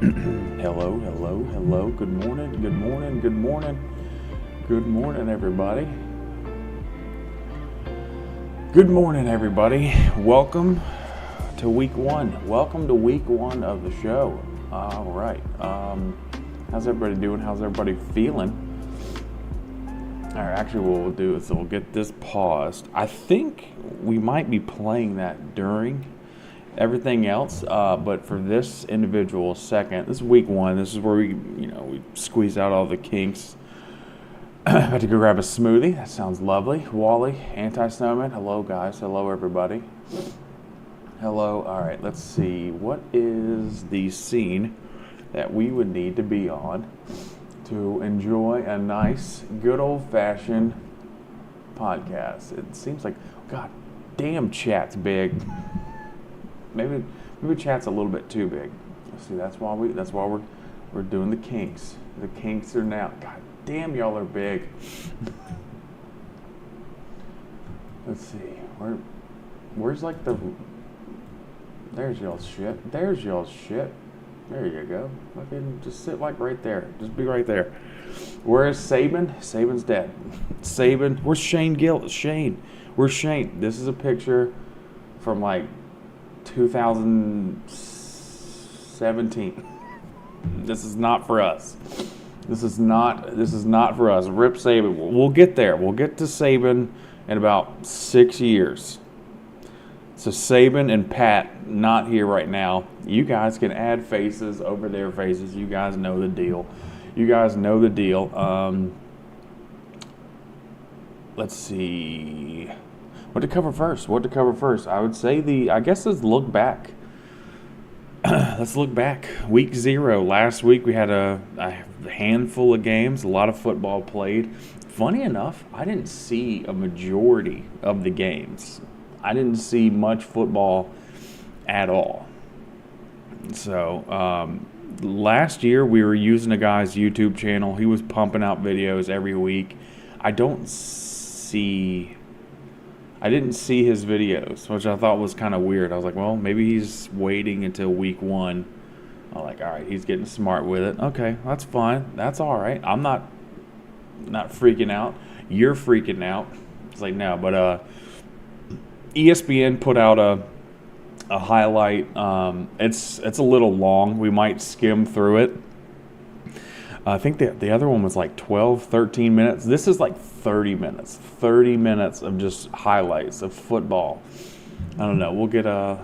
Hello, hello, hello. Good morning, good morning, good morning. Good morning, everybody. Good morning, everybody. Welcome to week one. Welcome to week one of the show. All right. How's everybody doing? How's everybody feeling? All right, actually, what we'll do is we'll get this paused. I think we might be playing that during everything else, but for this individual second, this is week one. This is where we squeeze out all the kinks. About to go grab a smoothie. That sounds lovely. Wally, anti-snowman. Hello, guys. Hello, everybody. Hello. All right, let's see. What is the scene that we would need to be on to enjoy a nice, good old-fashioned podcast? It seems like, God damn, chat's big. Maybe chat's a little bit too big. See, that's why we're doing the kinks. The kinks are now. God damn, y'all are big. Let's see. Where's like the? There's y'all's shit. There's y'all's shit. There you go. Fucking just sit like right there. Just be right there. Where is Saban? Saban's dead. Saban. Where's Shane Gill? Shane. Where's Shane? This is a picture from like 2017. This is not for us. This is not for us. Rip Saban. We'll get there. We'll get to Saban in about 6 years. So Saban and Pat not here right now. You guys can add faces over their faces. You guys know the deal. Let's see. What to cover first? I would say I guess let's look back. Let's look back. Week 0. Last week we had a handful of games, a lot of football played. Funny enough, I didn't see a majority of the games. I didn't see much football at all. So last year we were using a guy's YouTube channel. He was pumping out videos every week. I didn't see his videos, which I thought was kind of weird. I was like, well, maybe he's waiting until week 1. I'm like, all right, he's getting smart with it. Okay, that's fine. That's all right. I'm not freaking out. You're freaking out. It's like, no, but ESPN put out a highlight. It's a little long. We might skim through it. I think the other one was like 12, 13 minutes. This is like 30 minutes. 30 minutes of just highlights of football. I don't know. We'll get a...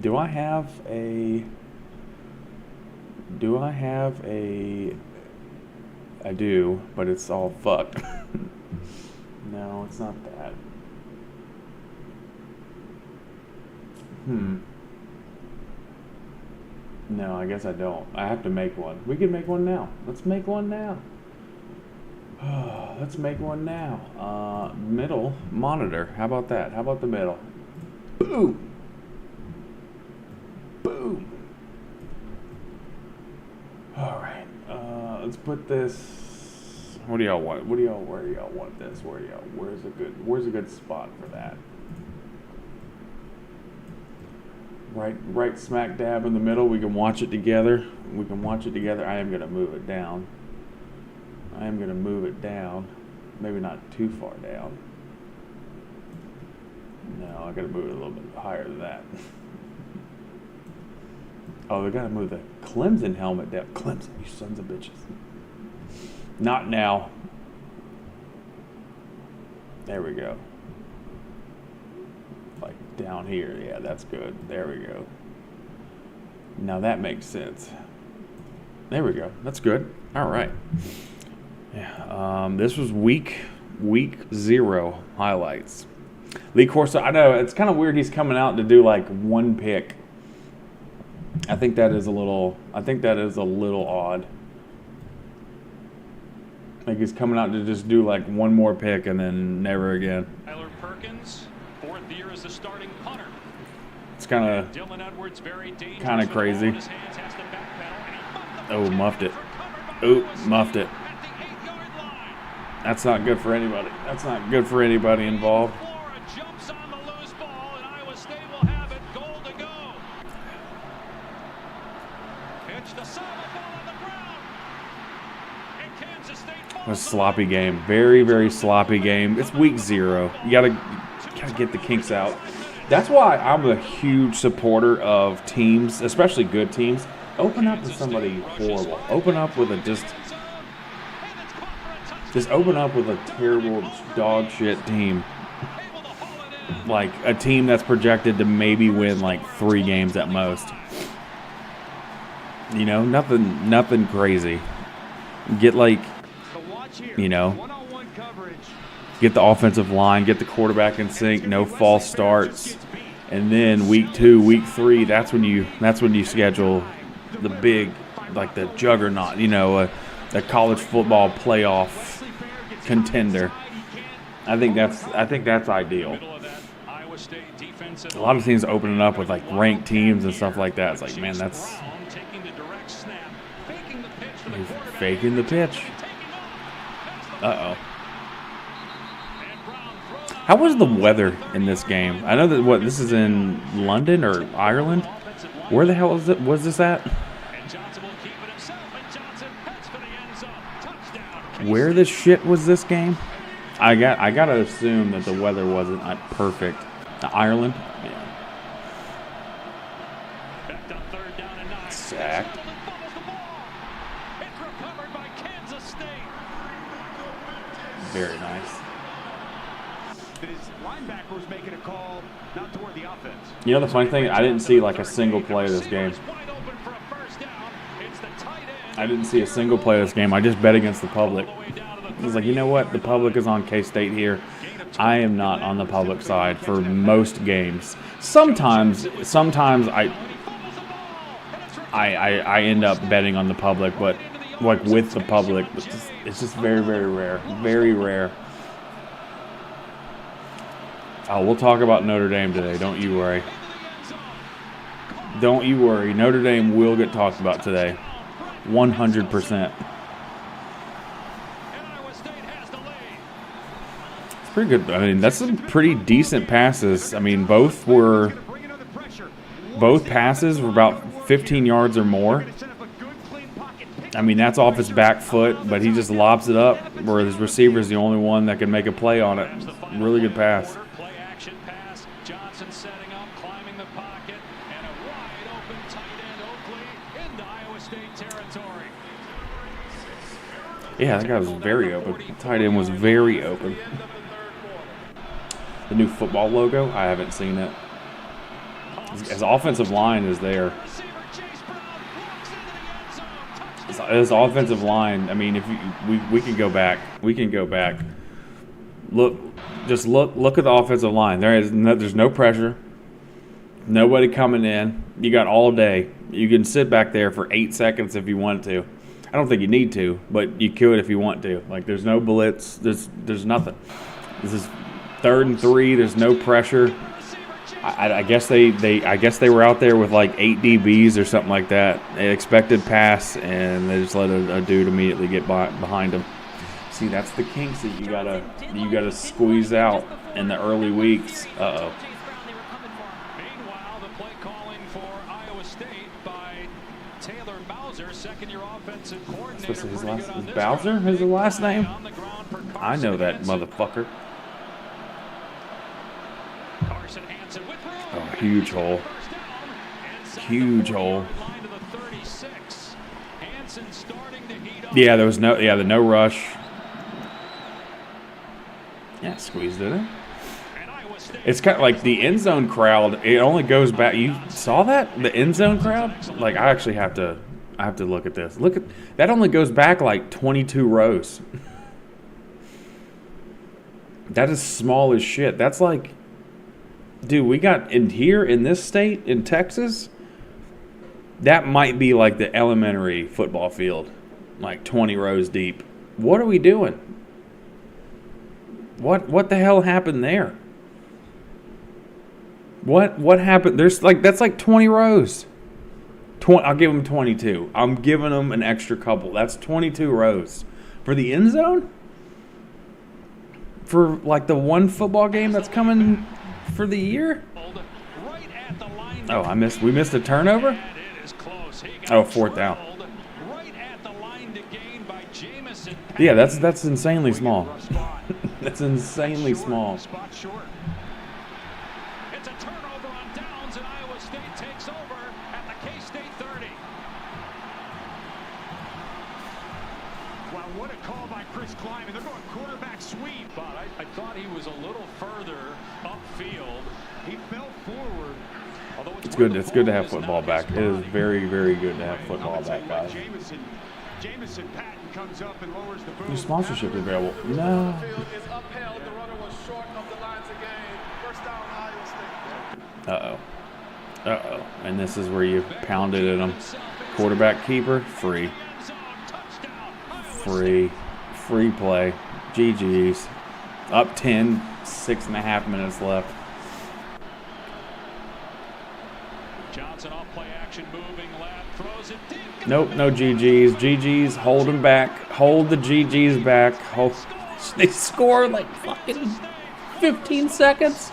Do I have a... I do, but it's all fucked. No, it's not that. No, I guess I don't. I have to make one. We can make one now. Let's make one now. Let's make one now. Middle monitor. How about that? How about the middle? Boom. Boom. All right. Let's put this. What do y'all want? Where do y'all want this? Where's a good spot for that? Right smack dab in the middle. We can watch it together. I am going to move it down. Maybe not too far down. No, I got to move it a little bit higher than that. Oh, we got to move the Clemson helmet down. Clemson, you sons of bitches. Not now. There we go. Like down here. Yeah, that's good. There we go. Now that makes sense. There we go. That's good. All right. Yeah. This was week 0 highlights. Lee Corso, I know it's kind of weird he's coming out to do like one pick. I think that is a little odd. Like he's coming out to just do like one more pick and then never again. Tyler Perkins, 4th year as the starting punter. It's kind of crazy. Oh, muffed it. Muffed it. That's not good for anybody. That's not good for anybody involved. Jumps on the loose ball, and Iowa State will have it. Goal to go. A sloppy game. Very, very sloppy game. It's week 0. You gotta get the kinks out. That's why I'm a huge supporter of teams, especially good teams. Open up with somebody horrible. Open up with a just open up with a terrible dog shit team. Like a team that's projected to maybe win like 3 games at most. You know, nothing crazy. Get like, you know, get the offensive line, get the quarterback in sync, no false starts, and then week 2, week 3, that's when you schedule the big, like the juggernaut, you know, a college football playoff contender. I think that's ideal. A lot of teams opening up with like ranked teams and stuff like that. It's like, man, that's faking the pitch. Uh-oh. How was the weather in this game? I know that this is in London or Ireland. Where the hell was this at? Where the shit was this game? I gotta assume that the weather wasn't perfect. Ireland? Yeah. Sacked. Very nice. Linebackers making a call not toward the offense. You know the funny thing? I didn't see like a single play of this game. I didn't see a single play of this game. I just bet against the public. I was like, you know what? The public is on K-State here. I am not on the public side for most games. Sometimes I end up betting on the public, but like with the public, it's just very, very rare. Very rare. Oh, we'll talk about Notre Dame today. Don't you worry. Don't you worry. Notre Dame will get talked about today. 100%. It's pretty good. I mean, that's some pretty decent passes. I mean, both passes were about 15 yards or more. I mean, that's off his back foot, but he just lobs it up where his receiver's the only one that can make a play on it. Really good pass. Yeah, that guy was very open. Tight end was very open. The new football logo, I haven't seen it. His offensive line is there. His offensive line, I mean, if we can go back. We can go back. Look at the offensive line. There's no pressure. Nobody coming in. You got all day. You can sit back there for 8 seconds if you want to. I don't think you need to, but you could if you want to. Like, there's no blitz. There's nothing. This is 3rd and 3. There's no pressure. I guess they were out there with like 8 DBs or something like that. They expected pass, and they just let a dude immediately get behind him. See, that's the kinks that you gotta squeeze out in the early weeks. Uh-oh. Meanwhile, the play calling for Iowa State by Taylor Bowser, second-year offensive coordinator. Is Bowser his last name? I know that motherfucker. Oh, huge hole. Huge hole. Yeah, there was the no rush. Yeah, squeezed it in. It's kind of like the end zone crowd. It only goes back. You saw that? The end zone crowd? Like, I actually have to look at this. Look at that. Only goes back like 22 rows. That is small as shit. That's like, dude, we got in here in this state, in Texas, that might be like the elementary football field, like 20 rows deep. What are we doing? What the hell happened there? What happened? That's like 20 rows. I'll give them 22. I'm giving them an extra couple. That's 22 rows for the end zone. For like the one football game that's coming for the year? Oh, we missed a turnover? Oh, 4th down. Yeah, that's insanely small. That's insanely small. Spot short. It's a turnover on downs, and Iowa State takes over at the K-State 30. Wow, what a call by Chris Klein. They're going quarterback sweep. But I thought he was a little further upfield. He fell forward. It's good. It's good to have football back. It is very, very good to have football back, guys. Jamison Patton comes up and lowers the boom. Your sponsorship available? No. Uh-oh. And this is where you pounded at them. Quarterback keeper, free. Free play. GG's. Up 10, 6.5 minutes left. Johnson off play action, moving left, throws it deep. Nope, no GG's. GG's, hold them back. Hold the GG's back. They score like fucking 15 seconds.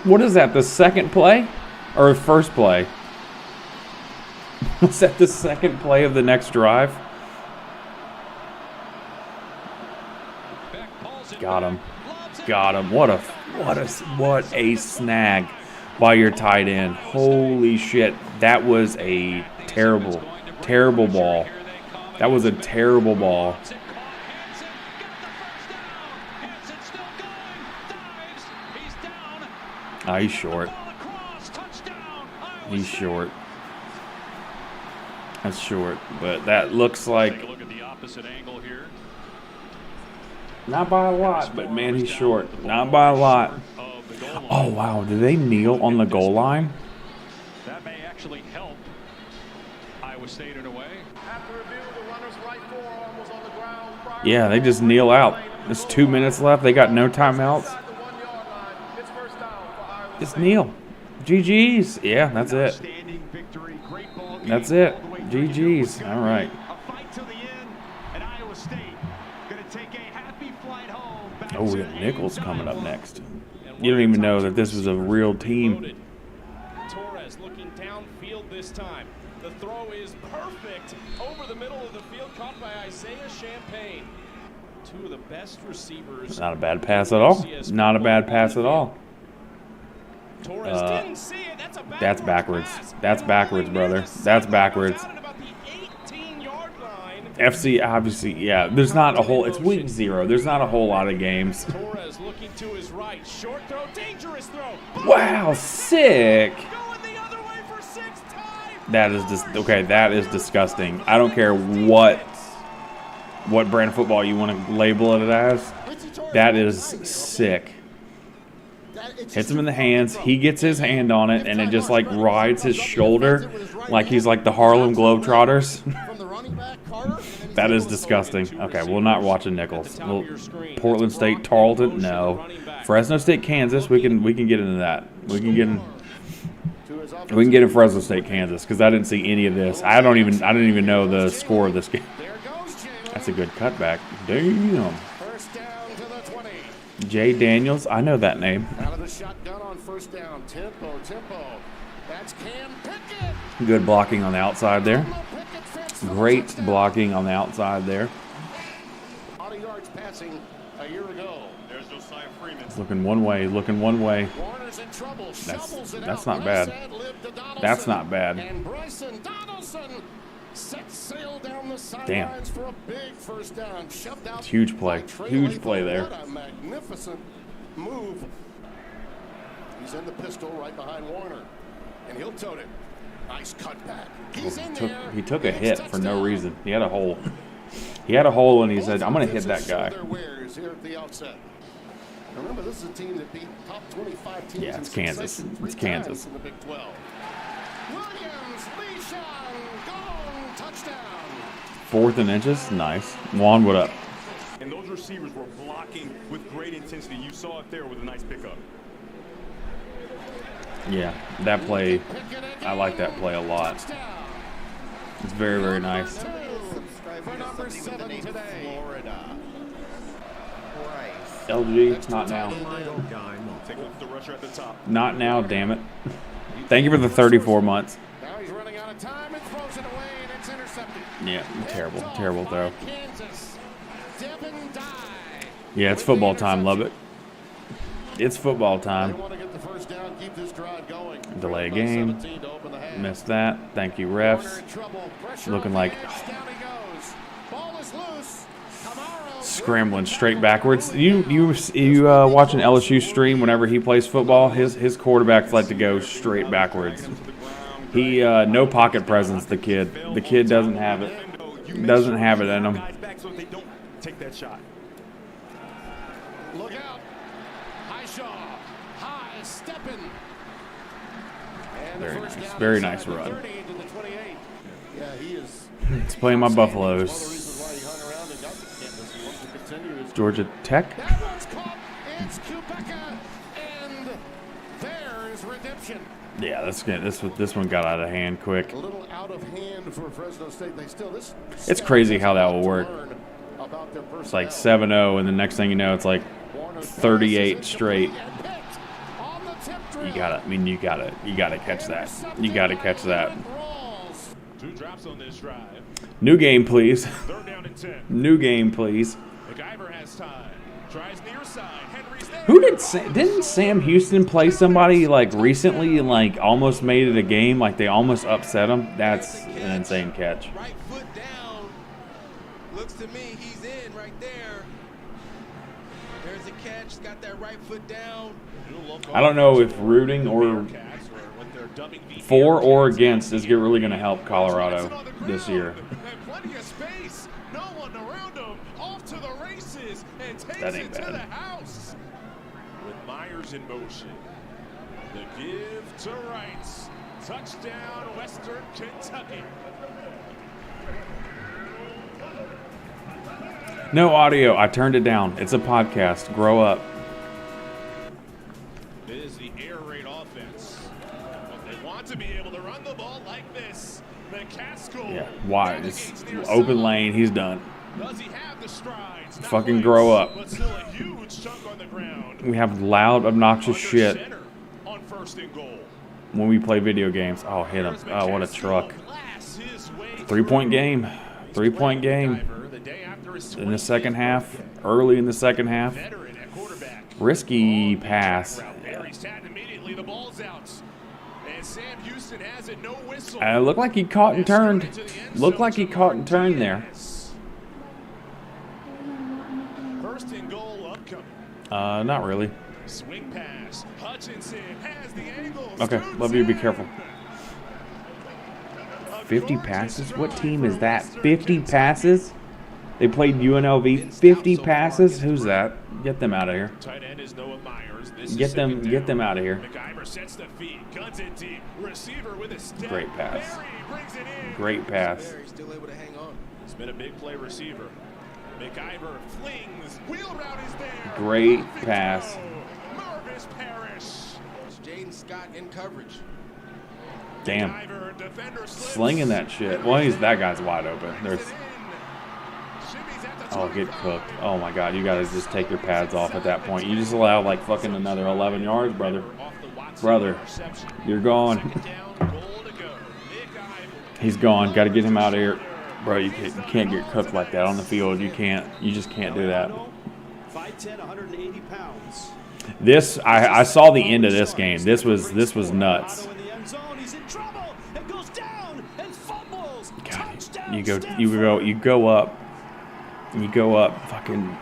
What is that, the second play? Or first play? Was that the second play of the next drive? Got him. What a snag by your tight end. Holy shit. That was a terrible ball. That was a terrible ball. He's short. He's short. That's short, but that looks like Take a look at the opposite angle here. not by a lot, but man, he's short. Not by a lot. Oh wow, did they kneel on the goal line? That may actually help Iowa State in a way. Yeah, they just kneel out. There's 2 minutes left. They got no timeouts. Just kneel. GG's. Yeah, that's it. That's it. GG's. All right. Oh, we have Nichols coming up next. You don't even know that this was a real team. Torres looking downfield this time. The throw is perfect over the middle of the field, caught by Isaiah Champagne. Two of the best receivers. Not a bad pass at all. Not a bad pass at all. Torres didn't see it. That's backwards. That's backwards, brother. That's backwards. FC, obviously, yeah. There's not a whole. It's week 0. There's not a whole lot of games. Torres looking to his right. Short throw, dangerous throw. Wow, sick. Going the other way for 6 times. That is just okay. That is disgusting. I don't care what brand of football you want to label it as. That is sick. Hits him in the hands. He gets his hand on it, and it just like rides his shoulder like he's like the Harlem Globetrotters. That is disgusting. Okay, we're not watching Nichols. Portland State, Tarleton, no. Fresno State, Kansas. We can get into that. We can get in Fresno State, Kansas, because I didn't see any of this. I didn't even know the score of this game. That's a good cutback. Damn. Jay Daniels, I know that name. Out of the shotgun on first down. Tempo. That's Cam Pickett. Good blocking on the outside there. Great blocking on the outside there. 20 yards passing a year ago. There's Josiah Freeman. He's looking one way. Warner's in trouble. That's not bad. That's not bad. And Bryson Donaldson sets sail down the Damn. sidelines for a big first down. Shoved out. Huge play. Huge play there. What a magnificent move. He's in the pistol right behind Warner. And he'll tote it. Nice cutback. He's in there. He took a hit for no reason. He had a hole. And he said, "I'm going to hit that guy." Here at the outset. Remember, this is a team that beat top 25 teams. Yeah, it's Kansas. It's Kansas. In the Big 12. Williams, Leishon, gone, touchdown. 4th and inches, nice. Juan, what up? And those receivers were blocking with great intensity. You saw it there with a nice pickup. Yeah, that play, I like that play a lot. It's very, very nice. For number 7 today. Florida. LG, not now. Take a look at the rusher at the top. Not now, damn it. Thank you for the 34 months. Now he's running out of time and throws it away, and it's intercepted. Yeah, terrible throw. Kansas. Devin Dye. Yeah, it's football time, love it. It's football They time. want to get the first down, keep this drive going. Delay a By game. 17 to open the half. Missed that. Thank you, Warner refs. in trouble. Pressure Looking on the like edge. Down he goes. Ball is loose. Camaro. scrambling straight backwards. You watch an LSU stream whenever he plays football. His quarterbacks like to go straight backwards. He no pocket presence. The kid doesn't have it. Doesn't have it in him. Take that shot. Look out. Highshaw. High stepping. And the Very first nice. down Very inside nice the run. 30 to the 28. Yeah, he is. He's playing my One of the Buffaloes. reasons why he hung around and got to Kansas. He wants to continue his Georgia Tech. That one's caught. It's Kubeka. And there's redemption. Yeah, that's good. This one got out of hand quick. A little out of hand for Fresno State. They still this. It's crazy how that will work. It's It's like 7-0, and the next thing you know, it's like 38 straight. You gotta catch that. You gotta catch that. 2 drops on this drive. New game, please. 3rd down and 10. New game, please. McIver has time. Tries near side. Henry's there. Who didn't Sam Houston play somebody like recently and like almost made it a game? Like they almost upset him. That's an insane catch. Right foot down. Looks to me he's in right there. There's a catch. Got that right foot down. I don't know if rooting or for or against is really going to help Colorado this year. And plenty of space. No one around him. Off to the races and takes That ain't it to bad. the house. With Myers in motion. The give to Wrights. Touchdown, Western Kentucky. No audio. I turned it down. It's a podcast. Grow up. It is the air raid offense. But they want to be able to run the ball like this. McCaskill. Yeah. Wide. It's navigates near open side. lane. He's done. Does he have the strides? Not Fucking quite, grow up. But still a huge chunk on the ground. We have loud, obnoxious Under shit center on 1st and goal. when we play video games. Oh, hit him. Oh, what a truck. 3-point game. 3-point game. In the second half. Early in the second half. Veteran at quarterback. Risky pass. Mary's tagged immediately. The ball's out. And Sam Houston has it. No whistle. Looked like he caught and turned. Looked like he caught and turned there. 1st and goal upcoming. Not really. Swing pass. Hutchinson has the angle. Okay, love you. Be careful. 50 passes? What team is that? 50 passes? They played UNLV. 50 passes? Who's that? Get them out of here. Tight end is Noah Myers. This Get is second them down. out of here. McIver sets the feet. Guns it deep. Receiver with a step. Great pass. Berry brings it in. Great pass. He's still able to hang on. It's been a big play receiver. McIver flings. Wheel route is there. Great Perfect pass. throw. Marvis Parrish. It's Jaden Scott in coverage. Damn. McIver, defender slips. Slinging that shit. Well, that guy's wide open. There's. Shimmies at the Oh, get 25. cooked. Oh my God, you gotta just take your pads off at that point. You just allow like fucking another 11 yards, brother. Off the Watson Brother, interception. you're gone. Second down, goal to go. McIver. He's gone. Got to get him out of here, bro. You can't get cooked like that on the field. You can't. You just can't do that. 5'10", 180 pounds. This I saw the end of this game. This was nuts. In the end zone, he's in trouble and goes down and fumbles. God, Touchdown, you Stanford. go up, fucking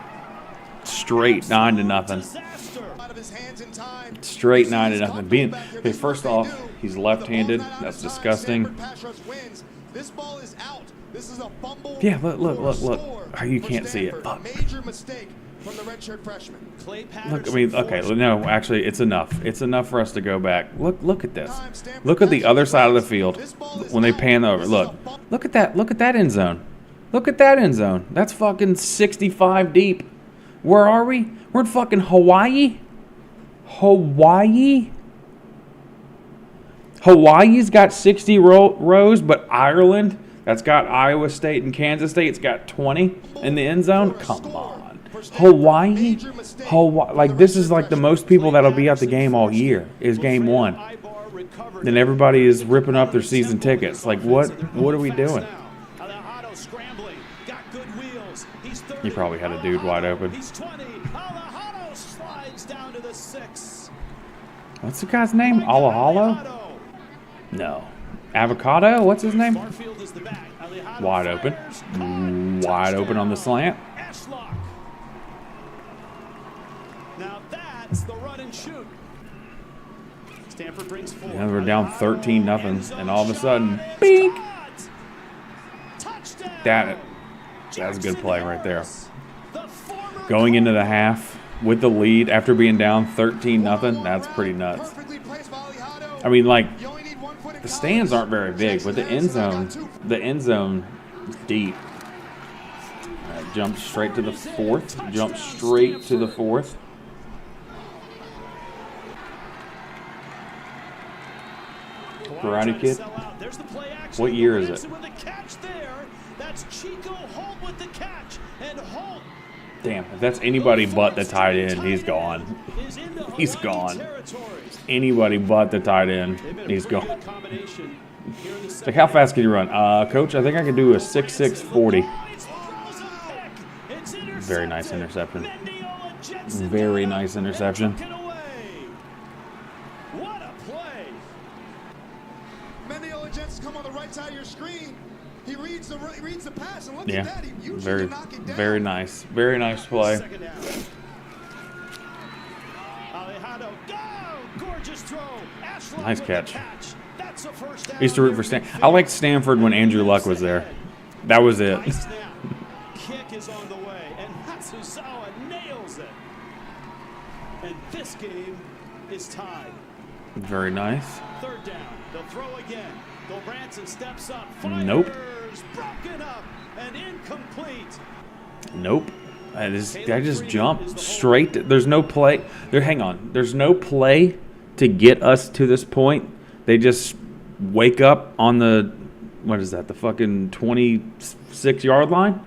straight 9-0. Disaster. Out of his hands in time. Straight 9-0. Okay, first off, he's left-handed. That's disgusting. This ball is out. This is a fumble. Yeah, look. score Oh, you for can't see it. Stanford. Fuck. Major mistake from the redshirt freshman. Clay Look, Patterson I mean, okay, forced no, actually, it's enough. It's enough for us to go back. Look at this. Look at the other side of the field when they pan over. Look at that. Look at that end zone. Look at that end zone. That's fucking 65 deep. Where are we? We're in fucking Hawaii. Hawaii's got 60 rows, but Ireland, that's got Iowa State and Kansas State, it's got 20 in the end zone. Come on. Hawaii, like this is like the most people that'll be at the game all year is game one. Ibar recovered. Then everybody is ripping up their season tickets. Like what are we doing? He probably had a dude wide open. He's 20. Alejandro slides down to the 6. What's the guy's name? Alejandro? No. Avocado? What's his name? Barfield is the back. Alejandro Wide open. fires. Wide open on the slant. Ashlock. Now that's the run and shoot. Stanford brings forward. And we're down 13-0, and all of a sudden, It's beep. caught. Touchdown. That's a good play right there. The former Going into the half with the lead after being down 13-0, that's pretty nuts. I mean, like, the stands aren't very big, but the end zone is deep. Jump straight to the fourth. Jump straight to the fourth. Karate Kid. What year is it? That's Chico Holt with the catch, and Holt Damn, if that's anybody but the tight end, he's gone. He's gone. Anybody but the tight end, he's gone. Like, how fast can you run? Coach, I think I can do a 6.6 40. Very nice interception. Very nice interception. What a play! Mendiola Jets come on the right side of your screen. He reads the pass and look at Yeah, that. He usually very, can knock it down. very nice. Very nice play. Alejandro, go! Gorgeous throw. Ashlock Nice with catch. the That's a first down. I used to root for Stanford. I liked Stanford when Andrew Luck was there. That was it. Nice snap. Kick is on the way, and Matsuzawa nails it. And this game is tied. Very nice. Third down. They'll throw again. Gulbranson steps up. Nope. Fires. Broken up and incomplete. Nope. I just jumped straight. There's no play. Hang on. There's no play to get us to this point. They just wake up on the, what is that, the fucking 26-yard line?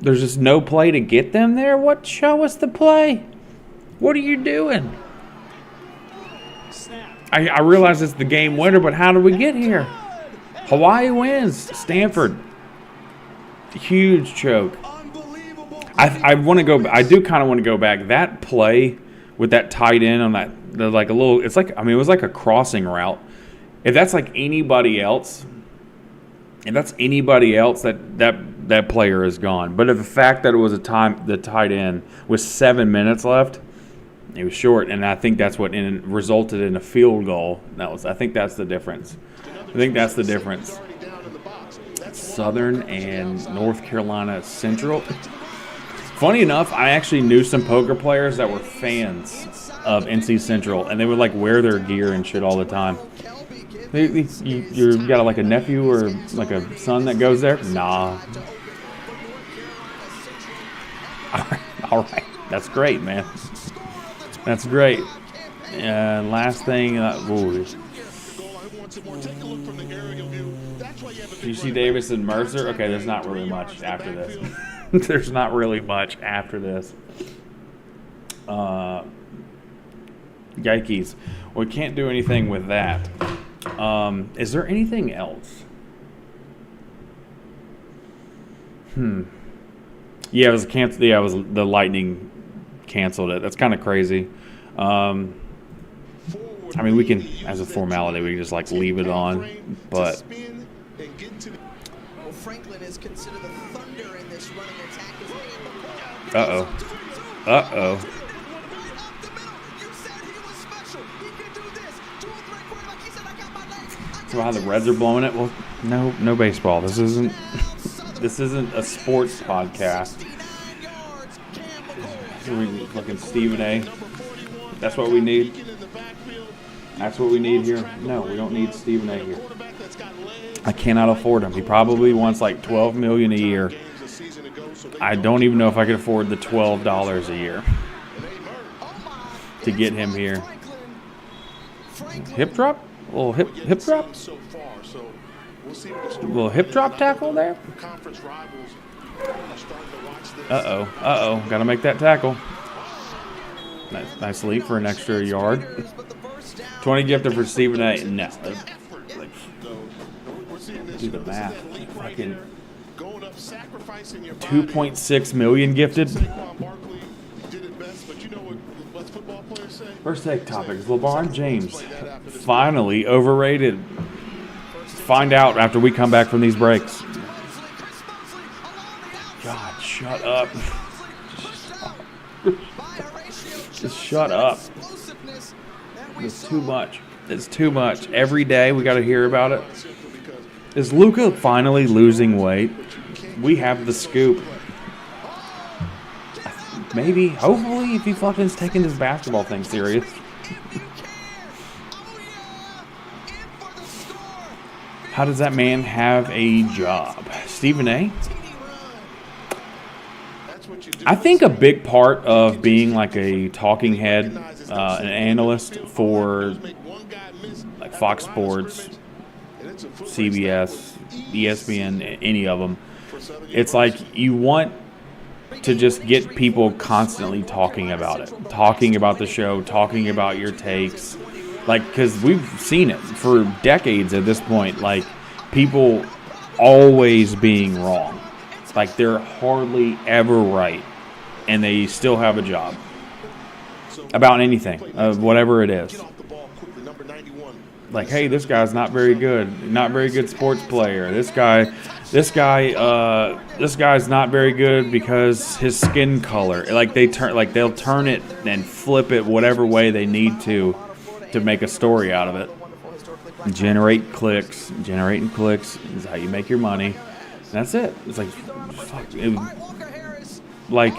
There's just no play to get them there? What? Show us the play. What are you doing? Snap. I realize it's the game winner, but how did we get here? Hawaii wins. Stanford. Huge choke. I want to go. I do kind of want to go back. That play with that tight end on that, like a little. It's like, I mean, it was like a crossing route. If that's like anybody else, that player is gone. But if the fact that it was the tight end with 7 minutes left, it was short, and I think that's what resulted in a field goal. I think that's the difference. Southern and North Carolina Central. Funny enough, I actually knew some poker players that were fans of NC Central, and they would like wear their gear and shit all the time. You got like a nephew or like a son that goes there? Nah. All right. That's great, man. That's great. Last thing. Do you see Davis and Mercer? Okay, there's not really much after this. There's not really much after this. Yikes. We can't do anything with that. Is there anything else? Yeah, it was canceled. Yeah, it was the Lightning canceled it. That's kind of crazy. I mean, we can, as a formality, we can just like leave it on, but. Franklin is considered the thunder in this running attack. Uh-oh. So how the Reds are blowing it? Well, no baseball. This isn't a sports podcast. We looking Stephen A. That's what we need. That's what we need here. No, we don't need Stephen A. here. I cannot afford him. He probably wants like $12 million a year. I don't even know if I could afford the $12 a year to get him here. Hip drop? A little hip drop? A little hip drop tackle there? Uh-oh. Got to make that tackle. Nice leap for an extra yard. 20 gifted for Stephen A. No. Do the math. Fucking sacrificing your 2.6 million gifted. Saquon Barkley did it best, but you know what football players say? First take topics. LeBron James finally overrated. Find out after we come back from these breaks. God, shut up. Just shut up. It's too much. It's too much. Every day we got to hear about it. Is Luka finally losing weight? We have the scoop. Maybe, hopefully, if he fucking's taking this basketball thing serious. How does that man have a job? Stephen A? I think a big part of being like a talking head, an analyst for like Fox Sports, CBS, ESPN, any of them, it's like you want to just get people constantly talking about it, talking about the show, talking about your takes. Like, because we've seen it for decades at this point, like people always being wrong. Like they're hardly ever right, and they still have a job about anything, whatever it is. Like, hey, this guy's not very good sports player. This guy's not very good because his skin color. Like they'll turn it and flip it whatever way they need to make a story out of it. Generating clicks is how you make your money. And that's it. It's like, fuck. Like,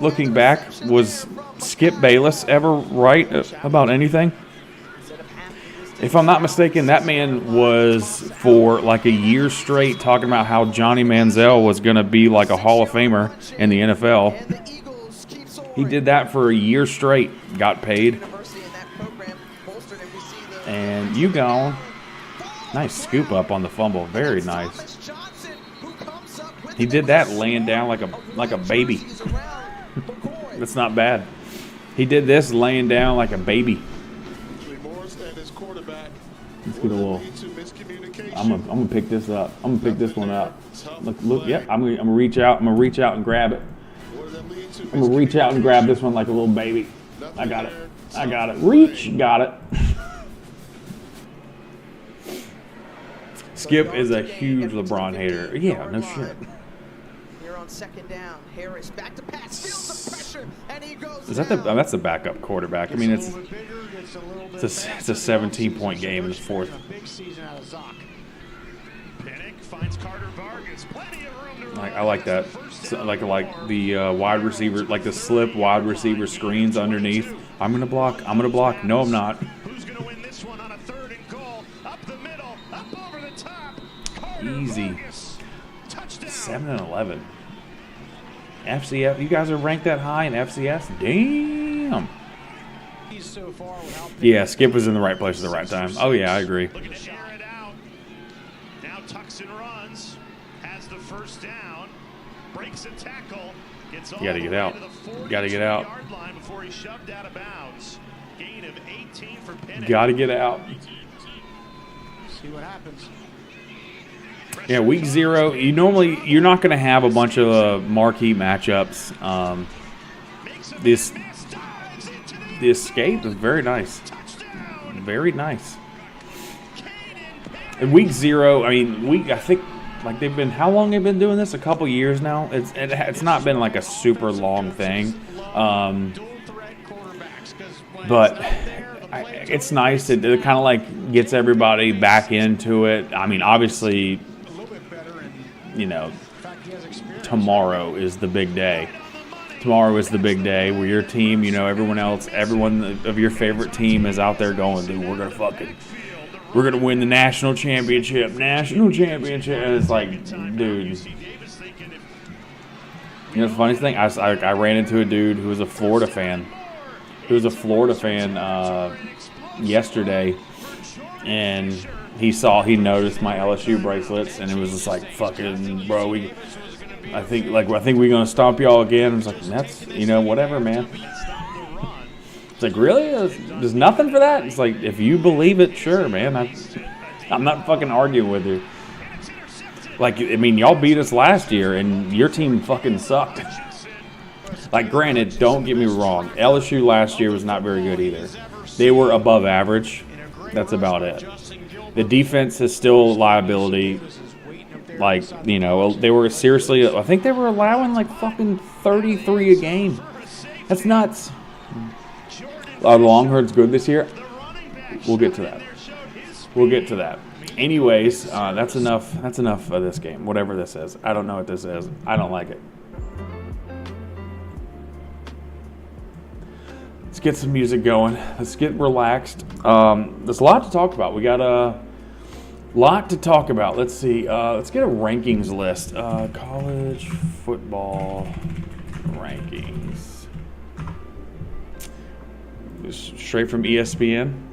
looking back, was Skip Bayless ever right about anything? If I'm not mistaken, that man was for like a year straight talking about how Johnny Manziel was going to be like a Hall of Famer in the NFL. He did that for a year straight, got paid. And you gone. Nice scoop up on the fumble. Very nice. He did that laying down like a baby. That's not bad. He did this laying down like a baby. Let's get a little. I'm gonna pick this up. I'm gonna pick this one up. Look. Yep. I'm gonna reach out. I'm gonna reach out and grab it. I'm gonna reach out and grab this one like a little baby. I got it. Reach. Got it. Skip is a huge LeBron hater. Yeah, no shit. Here on second down, Harris back to pass, feels the pressure, and he goes. Is that that's the backup quarterback? I mean, it's a 17-point game in the fourth. I like that. Like the wide receiver, like the slip wide receiver screens underneath. I'm gonna block. No, I'm not. Who's gonna win this one on a 3rd and goal? Up the middle, up over the top. Easy. 7-11. FCF, you guys are ranked that high in FCS? Damn. Yeah, Skip was in the right place at the right time. Oh yeah, I agree. Looking to air it out. Now tucks and runs. Has the first down. Breaks a tackle. Gets all You gotta get out. You Gotta get out. Line before he's shoved out of bounds. Gain of 18 for Pennick. Gotta get out. See what happens. Yeah, week 0. You're not going to have a bunch of marquee matchups. The escape is very nice. Very nice. In week 0, I think like they've been, how long they've been doing this? A couple years now. It's not been like a super long thing. But it's nice. It kind of like gets everybody back into it. I mean, obviously, tomorrow is the big day. Tomorrow is the big day where your team, everyone of your favorite team is out there going, dude, we're going to win the national championship. And it's like, dude. The funniest thing, I ran into a dude who was a Florida fan. Yesterday, and he noticed my LSU bracelets, and it was just like, fucking, bro, I think we're gonna stomp y'all again. I was like, that's, whatever, man. It's like, really? There's nothing for that? It's like, if you believe it, sure, man. I'm not fucking arguing with you. Like, I mean, y'all beat us last year, and your team fucking sucked. Like, granted, don't get me wrong. LSU last year was not very good either. They were above average. That's about it. The defense is still a liability. Like, you know, they were seriously, I think they were allowing like fucking 33 a game. That's nuts. Are the Longhorns good this year? We'll get to that. We'll get to that. Anyways, that's enough. That's enough of this game. Whatever this is. I don't know what this is. I don't like it. Let's get some music going. Let's get relaxed. There's a lot to talk about. We got a lot to talk about. Let's see. Let's get a rankings list. College football rankings. Straight from ESPN.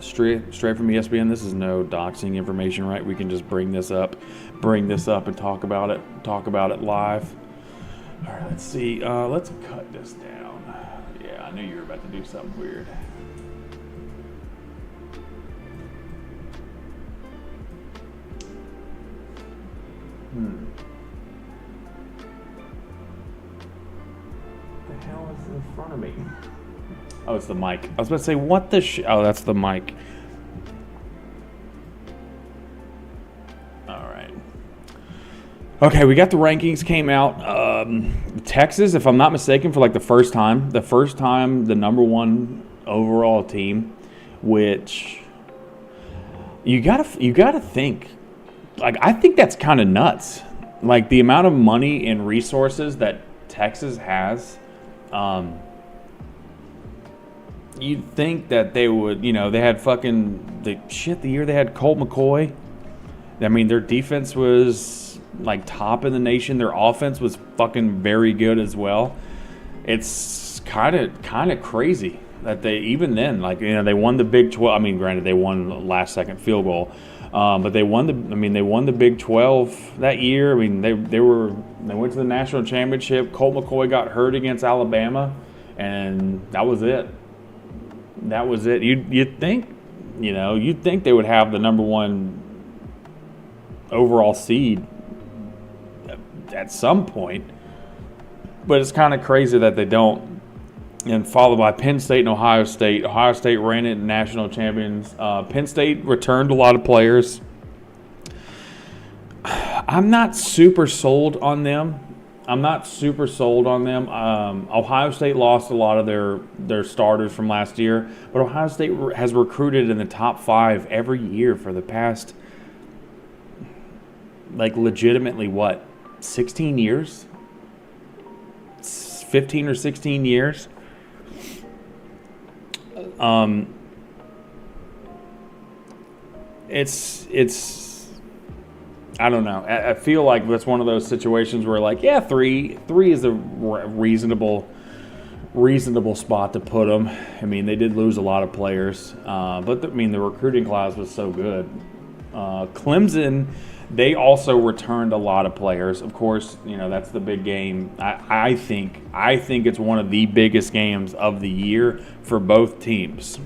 Straight from ESPN. This is no doxing information, right? We can just bring this up and talk about it live. All right, let's see. Let's cut this down. Yeah, I knew you were about to do something weird. What the hell is in front of me? Oh, it's the mic. I was about to say, what the oh, that's the mic. All right. Okay, we got the rankings came out. Texas, if I'm not mistaken, for like the first time, the #1 overall team, which you gotta think. Like, I think that's kind of nuts. Like, the amount of money and resources that Texas has. You'd think that they would, you know, they had the year they had Colt McCoy. I mean, their defense was like top in the nation. Their offense was fucking very good as well. It's kind of crazy that they, even then, like, you know, they won the Big 12. I mean, granted, they won the last second field goal, but they won the Big 12 that year. I mean, they went to the national championship. Colt McCoy got hurt against Alabama, and that was it. That was it. You'd think they would have the #1 overall seed at some point, but it's kind of crazy that they don't. And followed by Penn State and Ohio State. Ohio State ran it national champions. Penn State returned a lot of players. I'm not super sold on them. Ohio State lost a lot of their starters from last year, but Ohio State has recruited in the top 5 every year for the past, like, legitimately, 16 years? 15 or 16 years? It's I don't know. I feel like that's one of those situations where, like, yeah, three is a reasonable spot to put them. I mean, they did lose a lot of players, but the recruiting class was so good. Clemson, they also returned a lot of players. Of course, you know, that's the big game. I think it's one of the biggest games of the year for both teams.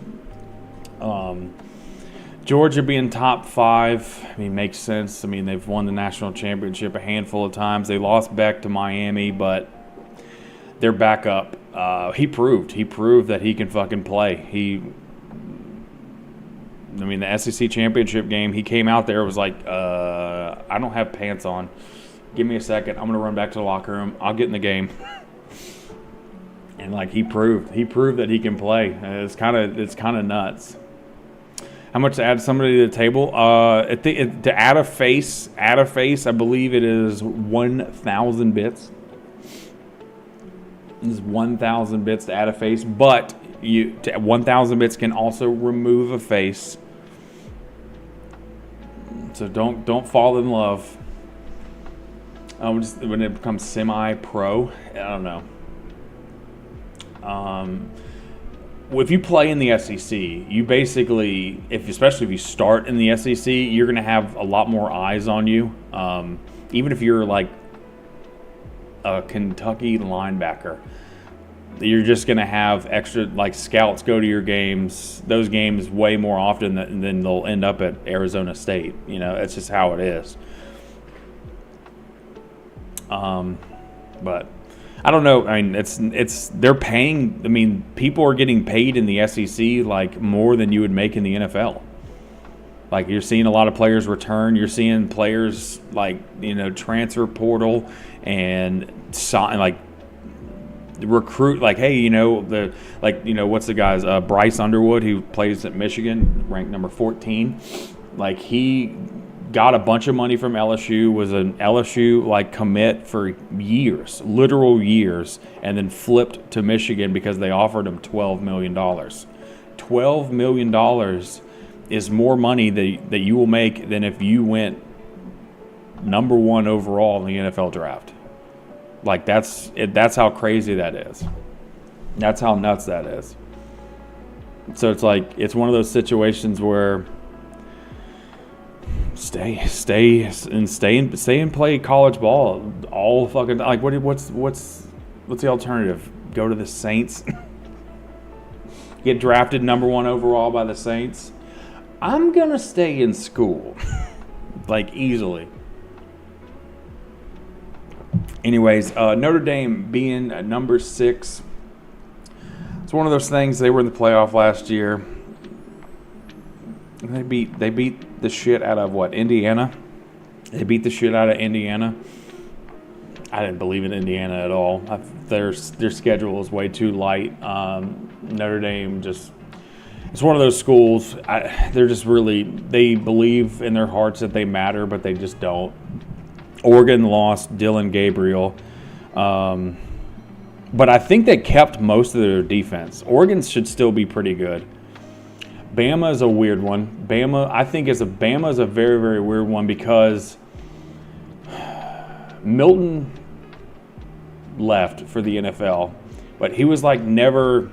Georgia being top 5, I mean, makes sense. I mean, they've won the national championship a handful of times. They lost back to Miami, but they're back up. He proved that he can fucking play. The SEC championship game, he came out there, was like, I don't have pants on. Give me a second. I'm going to run back to the locker room. I'll get in the game. And, like, he proved that he can play. It's kind of nuts. How much to add somebody to the table? To add a face, I believe it is 1,000 bits. It's 1,000 bits to add a face, but 1,000 bits can also remove a face. So don't fall in love. When it becomes semi-pro, I don't know. If you play in the SEC, you basically, especially if you start in the SEC, you're going to have a lot more eyes on you. Even if you're like a Kentucky linebacker, you're just going to have extra, like, scouts go to your games, those games, way more often than they'll end up at Arizona State. You know, it's just how it is. But I don't know. I mean, they're paying. I mean, people are getting paid in the SEC like more than you would make in the NFL. Like, you're seeing a lot of players return. You're seeing players like, transfer portal and sign, like, recruit. Like, hey, what's the guy's Bryce Underwood, who plays at Michigan, ranked number 14. Like, he got a bunch of money from LSU, was an LSU like commit for years, literal years, and then flipped to Michigan because they offered him $12 million. $12 million is more money that you will make than if you went number 1 overall in the NFL draft. Like, that's how crazy that is. That's how nuts that is. So it's like, it's one of those situations where stay and play college ball all fucking, like, what's the alternative? Go to the Saints? Get drafted number 1 overall by the Saints? I'm gonna stay in school. Like, easily. Anyways, Notre Dame being number 6. It's one of those things. They were in the playoff last year. They beat the shit out of Indiana. They beat the shit out of Indiana. I didn't believe in Indiana at all. Their schedule is way too light. Notre Dame it's one of those schools. They're just really, they believe in their hearts that they matter, but they just don't. Oregon lost Dylan Gabriel. But I think they kept most of their defense. Oregon should still be pretty good. Bama is a weird one. Bama is a very, very weird one because Milton left for the NFL, but he was like never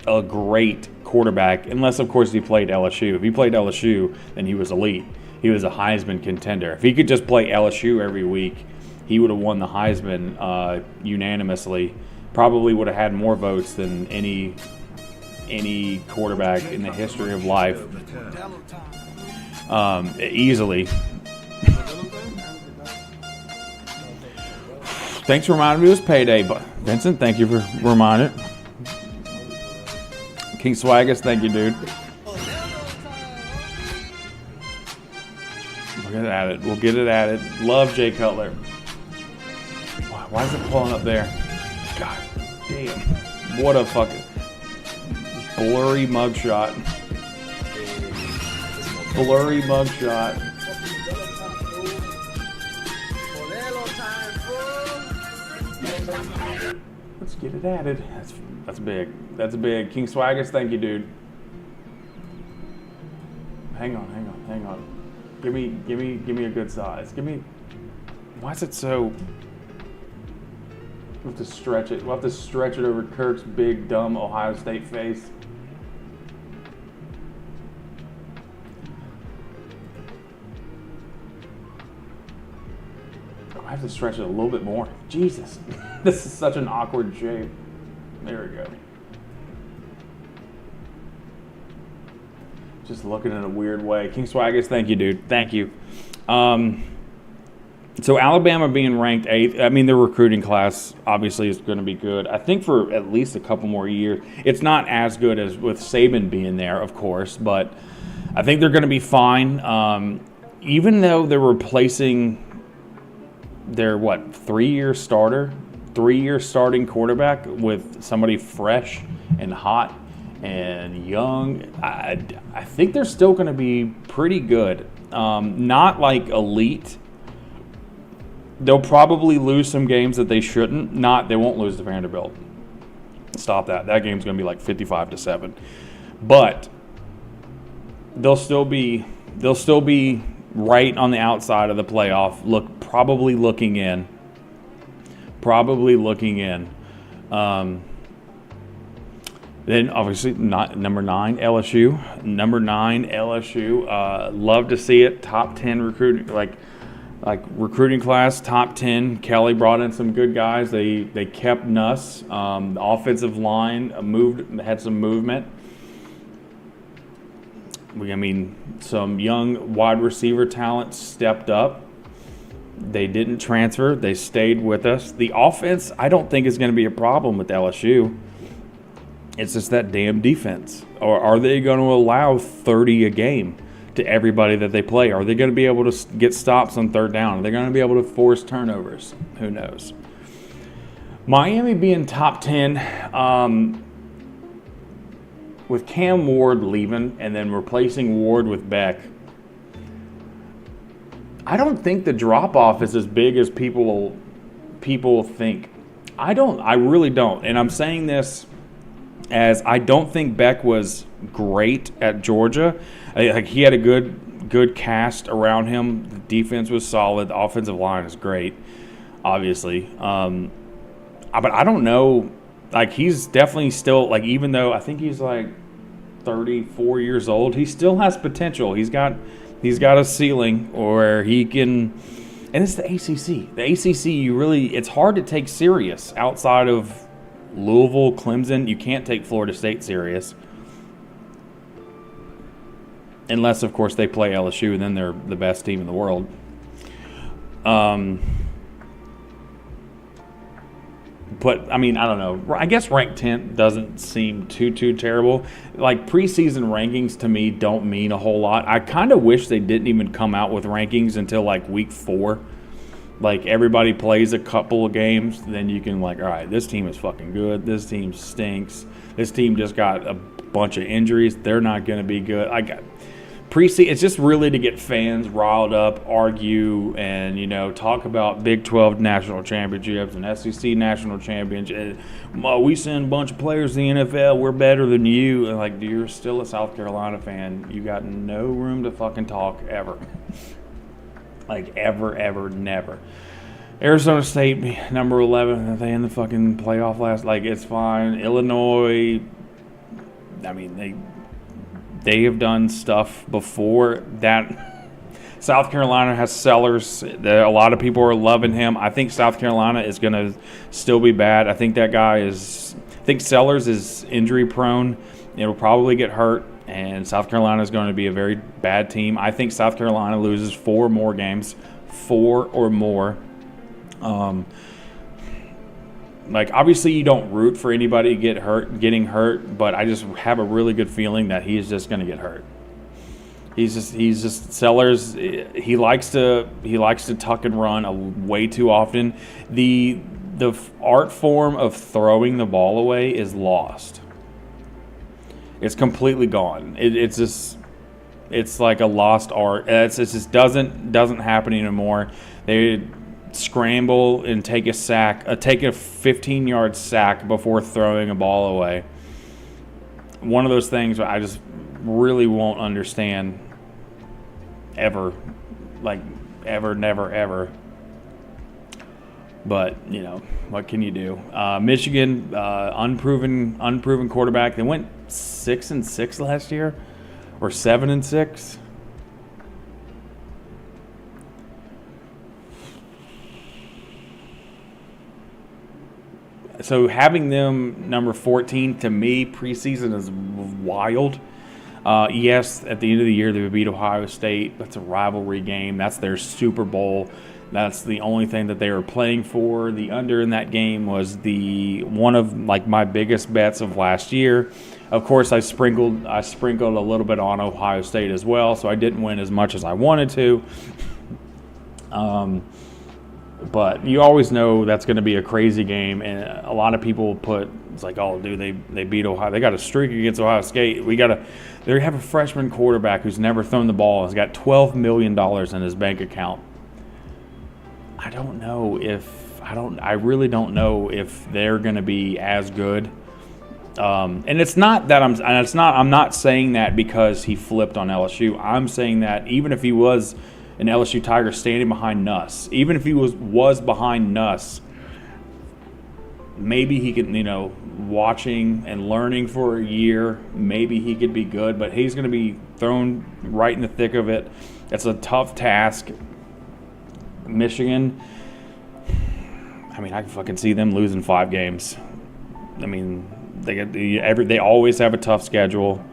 a great quarterback, unless of course he played LSU. If he played LSU, then he was elite. He was a Heisman contender. If he could just play LSU every week, he would have won the Heisman unanimously. Probably would have had more votes than any quarterback in the history of life. Easily. Thanks for reminding me it was payday, but Vincent, thank you for reminding. King Swaggus, thank you, dude. We'll get it added. We'll get it added. Love Jay Cutler. Why is it pulling up there? God damn. What a fucking blurry mugshot. Blurry mugshot. Let's get it added. That's big. That's big. King Swaggus, thank you, dude. Hang on. Give me a good size. Why is it so? We'll have to stretch it. We'll have to stretch it over Kirk's big, dumb Ohio State face. I have to stretch it a little bit more. Jesus. This is such an awkward shape. There we go. Just looking in a weird way. King Swaggus, thank you, dude. Thank you. So Alabama being ranked 8th, I mean, their recruiting class obviously is going to be good. I think for at least a couple more years. It's not as good as with Saban being there, of course, but I think they're going to be fine. Even though they're replacing their, 3-year starting quarterback with somebody fresh and hot and young, I think they're still going to be pretty good. Not like elite. They'll probably lose some games that they shouldn't. They won't lose to Vanderbilt. Stop that. That game's going to be like 55-7. But they'll still be right on the outside of the playoff. Probably looking in. Then obviously number 9 LSU. Number 9 LSU. Love to see it. Top 10 recruiting, like recruiting class, top 10. Kelly brought in some good guys. They kept Nuss. The offensive line had some movement. Some young wide receiver talent stepped up. They didn't transfer. They stayed with us. The offense, I don't think is going to be a problem with LSU. It's just that damn defense. Or are they going to allow 30 a game to everybody that they play? Are they going to be able to get stops on third down? Are they going to be able to force turnovers? Who knows? Miami being top 10, with Cam Ward leaving and then replacing Ward with Beck, I don't think the drop-off is as big as people think. I really don't. And I'm saying this as I don't think Beck was great at Georgia. Like, he had a good cast around him. The defense was solid. The offensive line is great, obviously. But I don't know. Like, he's definitely still, like, even though I think he's like 34 years old, he still has potential. He's got a ceiling where he can, and it's the ACC. The ACC, it's hard to take serious outside of Louisville, Clemson. You can't take Florida State serious. Unless, of course, they play LSU, and then they're the best team in the world. But, I mean, I don't know. I guess ranked 10th doesn't seem too terrible. Like, preseason rankings to me don't mean a whole lot. I kind of wish they didn't even come out with rankings until, like, week 4. Like, everybody plays a couple of games. Then you can, like, all right, this team is fucking good. This team stinks. This team just got a bunch of injuries. They're not going to be good. It's just really to get fans riled up, argue, and, talk about Big 12 national championships and SEC national championships. We send a bunch of players to the NFL. We're better than you. And, like, you're still a South Carolina fan. You got no room to fucking talk ever. Like, ever, never. Arizona State, number 11. Are they in the fucking playoff last? Like, it's fine. Illinois, I mean, they have done stuff before that. South Carolina has Sellers. A lot of people are loving him. I think South Carolina is going to still be bad. I think Sellers is injury prone. It'll probably get hurt, and South Carolina is going to be a very bad team. I think South Carolina loses 4 more games, 4 or more. Like, obviously you don't root for anybody getting hurt, but I just have a really good feeling that he's just going to get hurt. He's just Sellers. He likes to tuck and run way too often. The art form of throwing the ball away is lost. It's completely gone. It's like a lost art. It just doesn't happen anymore. They scramble and take a 15-yard sack before throwing a ball away. One of those things I just really won't understand ever. Like, ever, never, ever. But, what can you do? Michigan, unproven quarterback. They went 6-6 last year, or 7-6. So having them number 14, to me, preseason is wild. Yes, at the end of the year, they would beat Ohio State. That's a rivalry game. That's their Super Bowl. That's the only thing that they were playing for. The under in that game was one of my biggest bets of last year. Of course, I sprinkled a little bit on Ohio State as well, so I didn't win as much as I wanted to. But you always know that's going to be a crazy game, and a lot of people it's like, oh, dude, they beat Ohio. They got a streak against Ohio State. They have a freshman quarterback who's never thrown the ball. Has got $12 million in his bank account. I really don't know if they're going to be as good. And it's not that I'm not saying that because he flipped on LSU. I'm saying that even if he was an LSU Tiger standing behind Nuss, even if he was behind Nuss, maybe he could, watching and learning for a year, maybe he could be good, but he's going to be thrown right in the thick of it. It's a tough task. Michigan, I mean, I can fucking see them losing 5 games. I mean, they always have a tough schedule.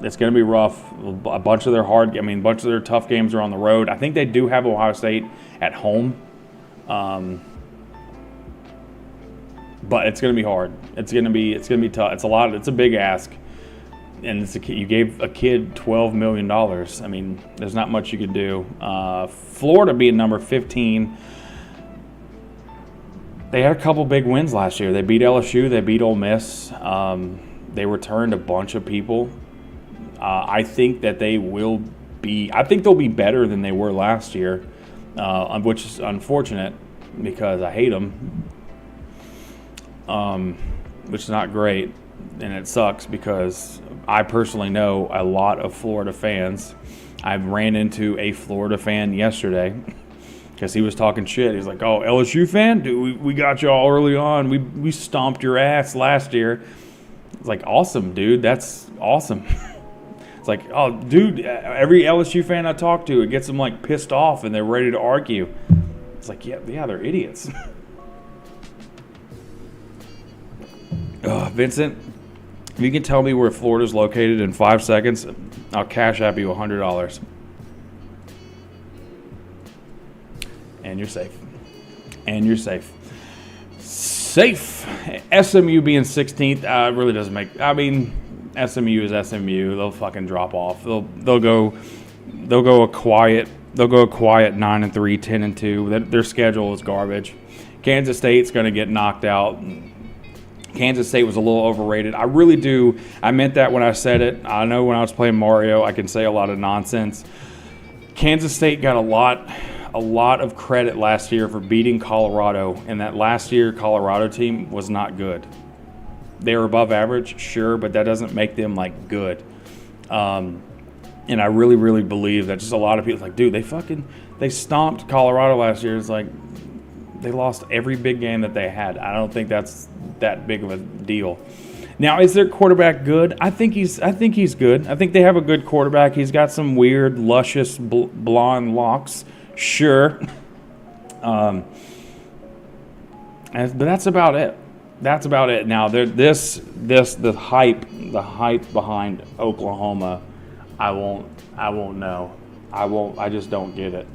It's going to be rough. A bunch of their tough games are on the road. I think they do have Ohio State at home. But it's going to be hard. It's going to be tough. It's a big ask. And you gave a kid $12 million. I mean, there's not much you can do. Florida being number 15. They had a couple big wins last year. They beat LSU. They beat Ole Miss. They returned a bunch of people. I think that they'll be better than they were last year, which is unfortunate because I hate them, which is not great. And it sucks because I personally know a lot of Florida fans. I ran into a Florida fan yesterday because he was talking shit. He's like, "Oh, LSU fan? Dude, we got you all early on. We stomped your ass last year." It's like, awesome, dude. That's awesome. It's like, oh, dude, every LSU fan I talk to, it gets them, like, pissed off and they're ready to argue. It's like, yeah, they're idiots. Vincent, if you can tell me where Florida's located in 5 seconds, I'll cash app you $100. And you're safe. Safe. SMU being 16th really doesn't make. I mean, SMU is SMU. They'll fucking drop off. They'll go a quiet 9-3, 10-2. Their schedule is garbage. Kansas State's going to get knocked out. Kansas State was a little overrated. I really do. I meant that when I said it. I know when I was playing Mario, I can say a lot of nonsense. Kansas State got a lot of credit last year for beating Colorado, and that last year Colorado team was not good. They were above average, sure, but that doesn't make them like good. And I really, really believe that just a lot of people like, dude, they stomped Colorado last year. It's like they lost every big game that they had. I don't think that's that big of a deal. Now, is their quarterback good? I think he's good. I think they have a good quarterback. He's got some weird, luscious blonde locks. Sure. But that's about it. Now, the hype behind Oklahoma, I won't know. I just don't get it.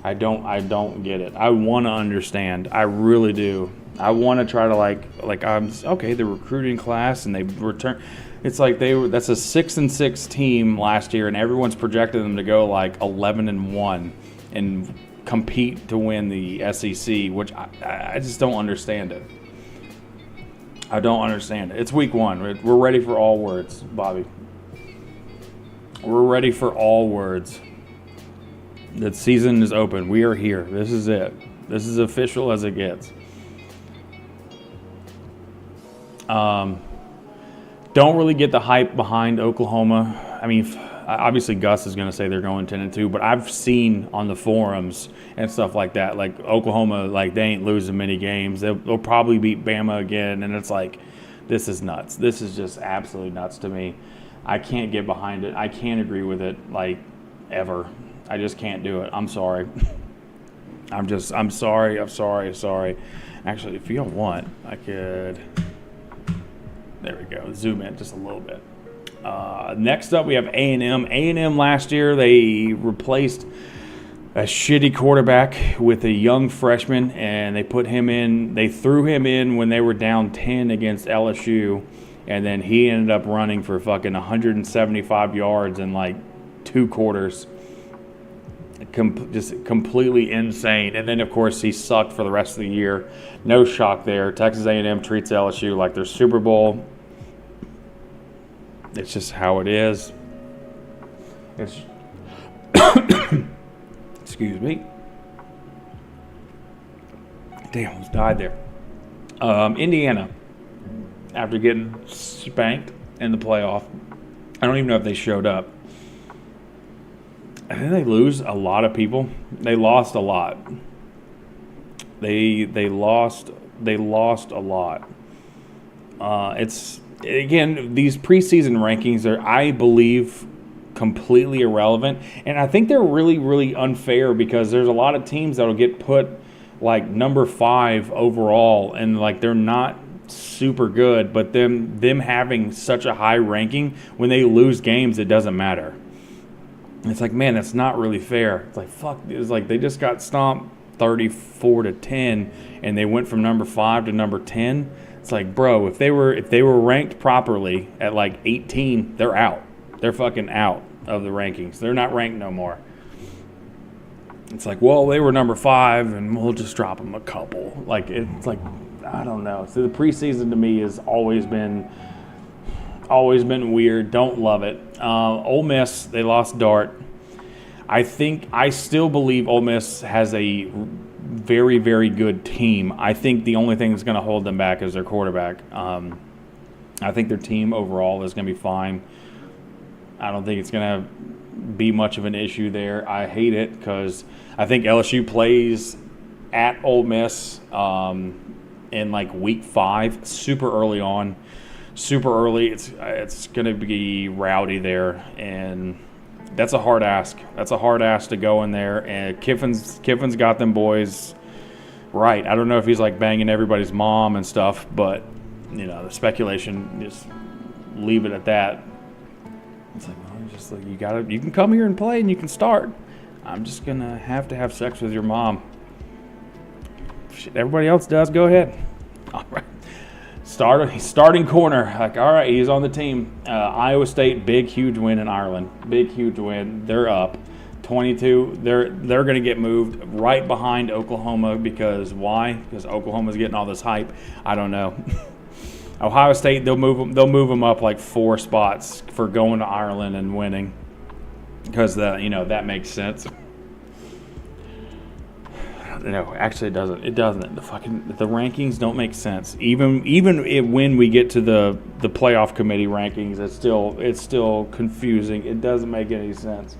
I don't get it. I want to understand. I really do. I want to try to the recruiting class, and they return. It's like that's a 6-6 team last year, and everyone's projected them to go like 11-1 and compete to win the SEC, which I just don't understand it. I don't understand it. It's week 1. We're ready for all words, Bobby. We're ready for all words. The season is open. We are here. This is it. This is official as it gets. Don't really get the hype behind Oklahoma. I mean, obviously Gus is going to say they're going 10-2, but I've seen on the forums and stuff like that, like Oklahoma, like they ain't losing many games. They'll probably beat Bama again, and it's like, this is nuts. This is just absolutely nuts to me. I can't get behind it. I can't agree with it, like, ever. I just can't do it. I'm sorry. I'm sorry. Actually, if you don't want, I could... There we go. Zoom in just a little bit. Next up, we have A&M. A&M last year, they replaced a shitty quarterback with a young freshman, and they put him in. They threw him in when they were down 10 against LSU, and then he ended up running for fucking 175 yards in like 2 quarters. Just completely insane. And then, of course, he sucked for the rest of the year. No shock there. Texas A&M treats LSU like their Super Bowl. It's just how it is. It's excuse me. Damn, almost died there. Indiana, after getting spanked in the playoff, I don't even know if they showed up. I think they lose a lot of people. They lost a lot. They lost a lot. It's again, these preseason rankings are, I believe, completely irrelevant, and I think they're really, really unfair because there's a lot of teams that'll get put like number 5 overall, and like they're not super good, but them having such a high ranking, when they lose games, it doesn't matter. It's like, man, that's not really fair. It's like, fuck. It's like they just got stomped 34-10, and they went from number 5 to number 10. It's like, bro, if they were ranked properly at like 18, they're out. They're fucking out of the rankings. They're not ranked no more. It's like, well, they were number 5, and we'll just drop them a couple. Like, it's like, I don't know. So the preseason to me has always been weird. Don't love it. Ole Miss, they lost Dart. I still believe Ole Miss has a very, very good team. I think the only thing that's going to hold them back is their quarterback. I think their team overall is going to be fine. I don't think it's going to be much of an issue there. I hate it because I think LSU plays at Ole Miss in like week 5, super early on. Super early. It's going to be rowdy there, and that's a hard ask. That's a hard ask to go in there. And Kiffin's got them boys right. I don't know if he's like banging everybody's mom and stuff, but the speculation, just leave it at that. It's like, well, just like you can come here and play and you can start. I'm just gonna have to have sex with your mom. Shit, everybody else does. Go ahead. All right. Starting corner. Like, all right, he's on the team. Iowa State, big, huge win in Ireland. Big, huge win. They're up 22. They're going to get moved right behind Oklahoma because why? Because Oklahoma's getting all this hype. I don't know. Ohio State, they'll move them up like 4 spots for going to Ireland and winning because that makes sense. No, actually it doesn't. It doesn't. The rankings don't make sense. Even when we get to the playoff committee rankings, it's still confusing. It doesn't make any sense.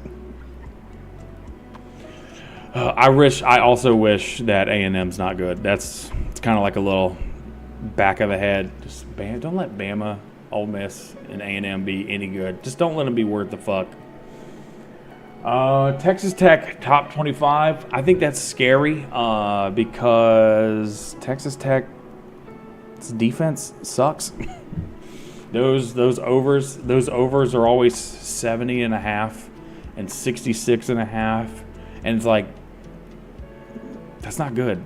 I also wish that A&M's not good. It's kind of like a little back of the head. Just don't let Bama, Ole Miss, and A&M be any good. Just don't let them be worth the fuck. Texas Tech, top 25. I think that's scary because Texas Tech's defense sucks. Those overs are always 70.5 and 66.5, and it's like, that's not good.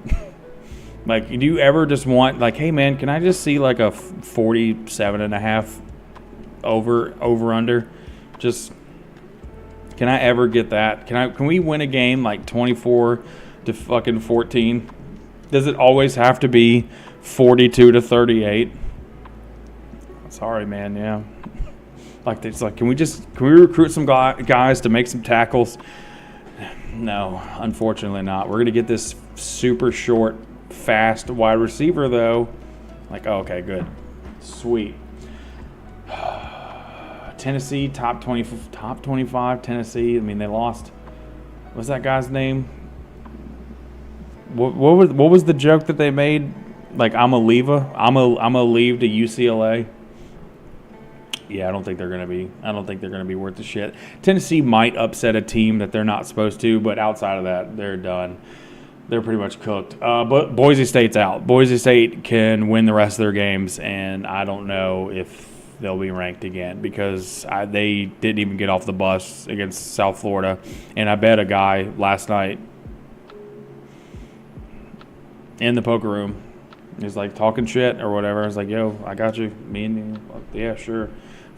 Like, do you ever just want, like, hey man, can I just see like a 47.5 over under? Just, can I ever get that? Can we win a game like 24-14? Does it always have to be 42-38? Sorry, man. Yeah. Like, it's like, can we recruit some guys to make some tackles? No, unfortunately not. We're gonna get this super short, fast wide receiver though. Like, oh, okay, good, sweet. Tennessee, top 25, Tennessee. I mean, they lost. What's that guy's name? What was the joke that they made? Like, I'm a leave to UCLA. Yeah, I don't think they're gonna be worth the shit. Tennessee might upset a team that they're not supposed to, but outside of that, they're done. They're pretty much cooked. But Boise State's out. Boise State can win the rest of their games, and I don't know if they'll be ranked again because they didn't even get off the bus against South Florida. And I bet a guy last night in the poker room is like talking shit or whatever. I was like, yo, I got you. Me and you. Yeah, sure.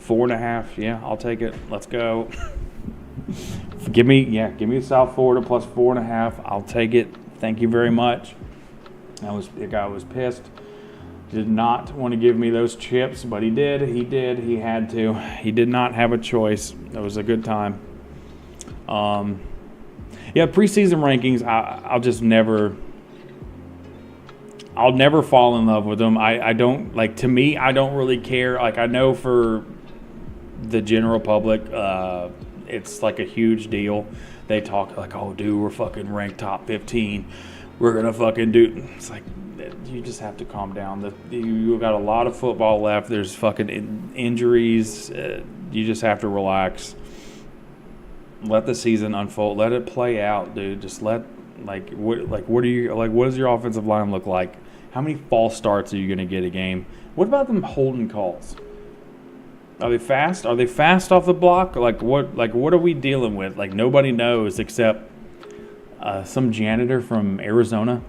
4.5. Yeah, I'll take it. Let's go. Give me South Florida plus 4.5. I'll take it. Thank you very much. The guy was pissed. Did not want to give me those chips, but he did. He had to. He did not have a choice. It was a good time. Preseason rankings, I'll never fall in love with them. I don't, like, to me, I don't really care. Like, I know for the general public, it's like a huge deal. They talk like, oh, dude, we're fucking ranked top 15. We're going to fucking do. It's like, you just have to calm down. You got a lot of football left. There's fucking injuries. You just have to relax. Let the season unfold. Let it play out, dude. Just what does your offensive line look like? How many false starts are you going to get a game? What about them holding calls? Are they fast? Are they fast off the block? Like what are we dealing with? Like nobody knows except some janitor from Arizona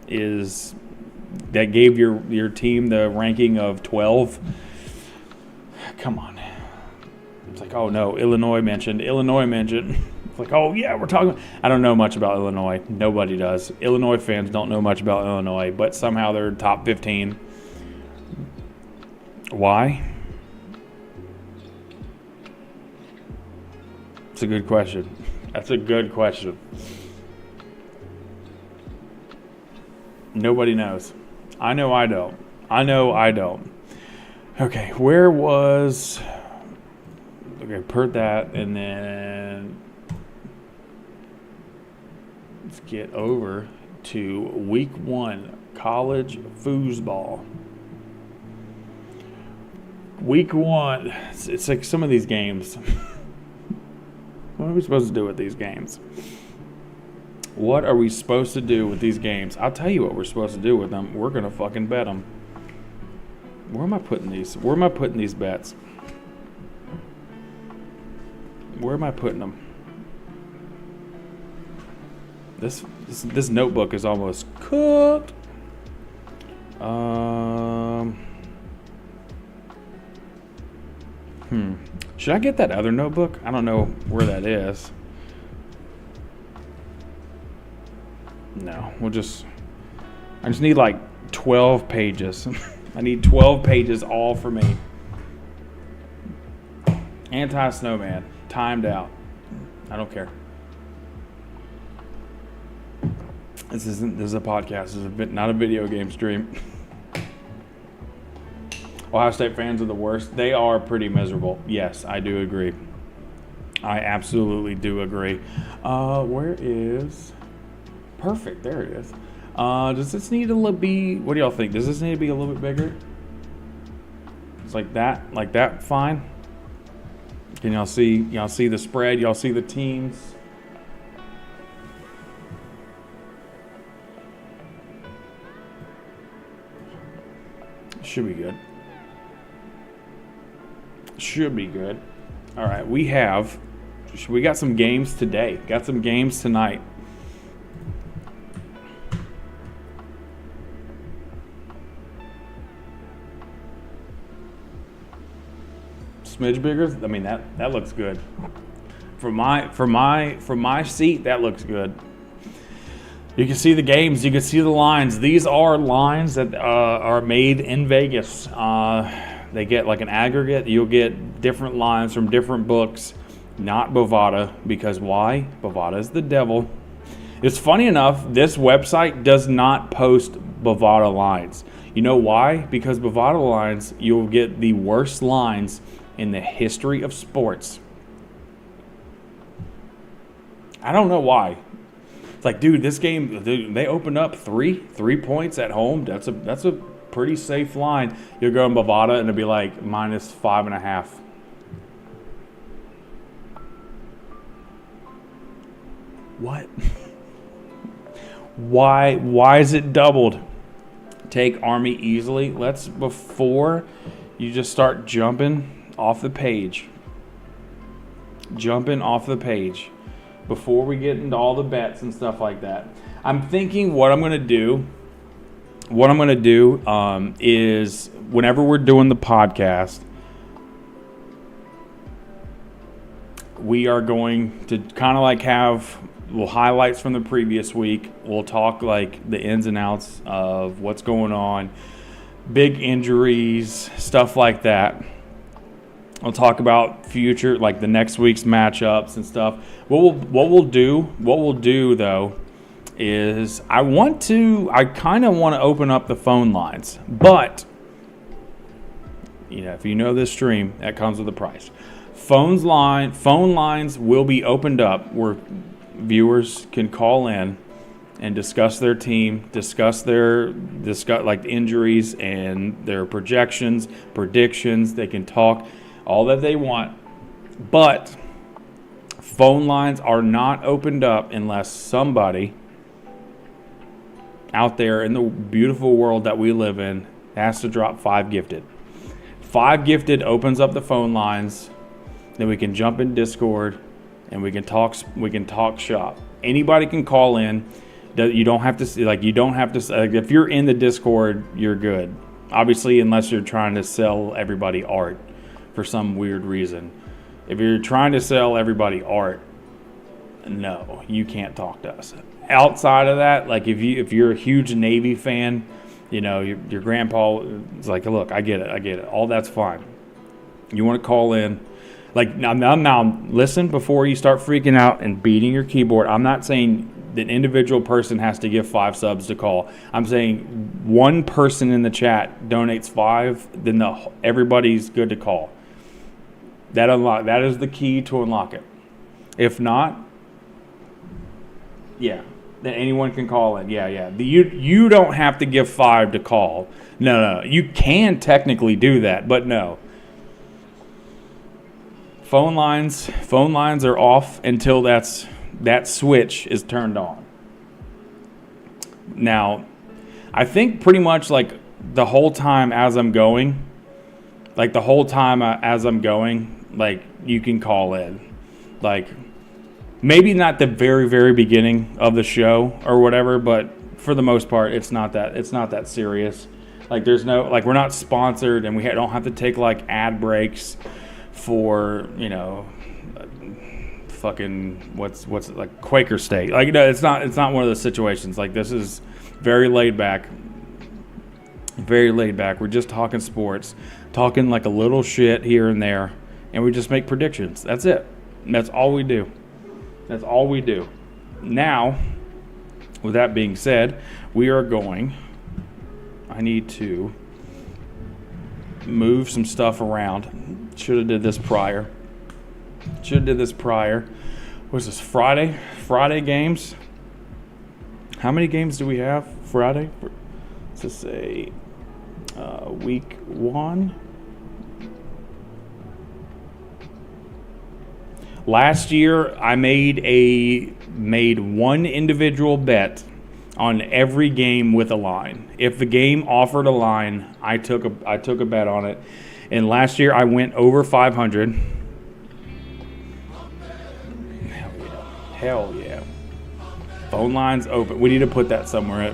that gave your team the ranking of 12. Come on. It's like, oh no, Illinois mentioned. It's like, oh yeah, we're talking. I don't know much about Illinois. Nobody does. Illinois fans don't know much about Illinois, but somehow they're top 15. Why? It's a good question. That's a good question. Nobody knows. I know I don't. Okay, where was... Okay, put that, and then let's get over to week 1, college foosball. Week 1, it's like some of these games. What are we supposed to do with these games? What are we supposed to do with these games? I'll tell you what we're supposed to do with them. We're going to fucking bet them. Where am I putting these? Where am I putting these bets? Where am I putting them? This notebook is almost cooked. Should I get that other notebook? I don't know where that is. No, I just need like 12 pages. I need 12 pages all for me. Anti-snowman. Timed out. I don't care. This is a podcast. This is not a video game stream. Ohio State fans are the worst. They are pretty miserable. Yes, I do agree. I absolutely do agree. Where is... Perfect. There it is. Does this need to be... What do y'all think? Does this need to be a little bit bigger? It's like that. Like that. Fine. Can y'all see? Y'all see the spread? Y'all see the teams? Should be good. Should be good. All right, we got some games today. Got some games tonight. Smidge bigger. I mean that looks good. For my seat, that looks good. You can see the games. You can see the lines. These are lines that are made in Vegas. They get like an aggregate. You'll get different lines from different books, not Bovada, because why? Bovada is the devil. It's funny enough, this website does not post Bovada lines. You know why? Because Bovada lines, you'll get the worst lines in the history of sports. I don't know why. It's like, dude, this game, they opened up three points at home. That's a pretty safe line. You'll go in Bovada and it'll be like -5.5. What? Why is it doubled? Take Army easily. Before you just start jumping off the page. Before we get into all the bets and stuff like that. I'm thinking what I'm going to do is whenever we're doing the podcast, we are going to kind of like have little highlights from the previous week. We'll talk like the ins and outs of what's going on, big injuries, stuff like that. I'll talk about future, like the next week's matchups and stuff. What we'll do though, is I kind of want to open up the phone lines, but if you know this stream, that comes with a price. Phone lines will be opened up where viewers can call in and discuss their team, discuss like injuries and their projections, predictions. They can talk all that they want, but phone lines are not opened up unless somebody out there in the beautiful world that we live in has to drop 5 gifted. 5 gifted opens up the phone lines. Then we can jump in Discord and we can talk shop. Anybody can call in. You don't have to if you're in the Discord, you're good. Obviously, unless you're trying to sell everybody art for some weird reason. If you're trying to sell everybody art, no, you can't talk to us. Outside of that, like if you're a huge Navy fan, you know, your grandpa is like, look, I get it. All that's fine. You want to call in. Like, now, listen before you start freaking out and beating your keyboard. I'm not saying that an individual person has to give 5 subs to call. I'm saying one person in the chat donates 5, then everybody's good to call. That is the key to unlock it. If not, yeah, then anyone can call in. Yeah. You don't have to give 5 to call. No. You can technically do that, but no. Phone lines are off until that switch is turned on. Now, I think pretty much like the whole time as I'm going, like you can call in. Like, maybe not the very, very beginning of the show or whatever, but for the most part, it's not that serious. Like, there's no, like, we're not sponsored and we don't have to take like ad breaks for, you know, fucking what's it, like Quaker State. Like, no, it's not one of those situations. Like, this is very laid back. We're just talking sports, talking like a little shit here and there, and we just make predictions. That's it. That's all we do. Now, with that being said, I need to move some stuff around. Should have did this prior. What's this, Friday? Friday games? How many games do we have Friday? Let's just say week 1. Last year, I made one individual bet on every game with a line. If the game offered a line, I took a bet on it. And last year, I went over 500. Hell yeah. Phone lines open. We need to put that somewhere.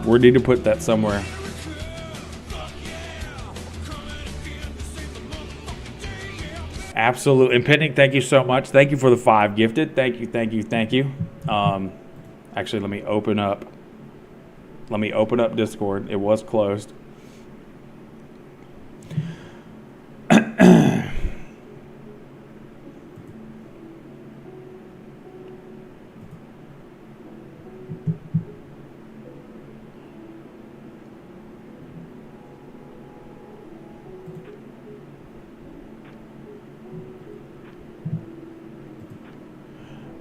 Absolutely. And Pitnick, thank you so much. Thank you for the 5 gifted. Thank you. Actually, let me open up Discord. It was closed.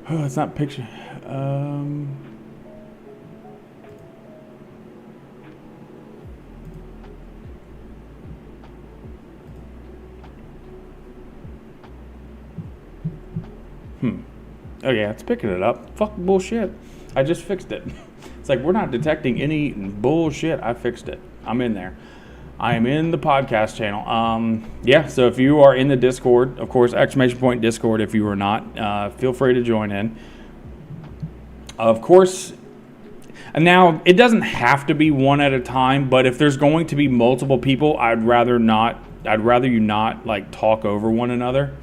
Oh, it's not picture. Oh yeah, it's picking it up. Fuck bullshit. I just fixed it. It's like, we're not detecting any bullshit. I fixed it. I'm in there. I am in the podcast channel. Yeah, so if you are in the Discord, of course, ! Discord, if you are not, feel free to join in. Of course, and now it doesn't have to be one at a time, but if there's going to be multiple people, I'd rather you not like talk over one another.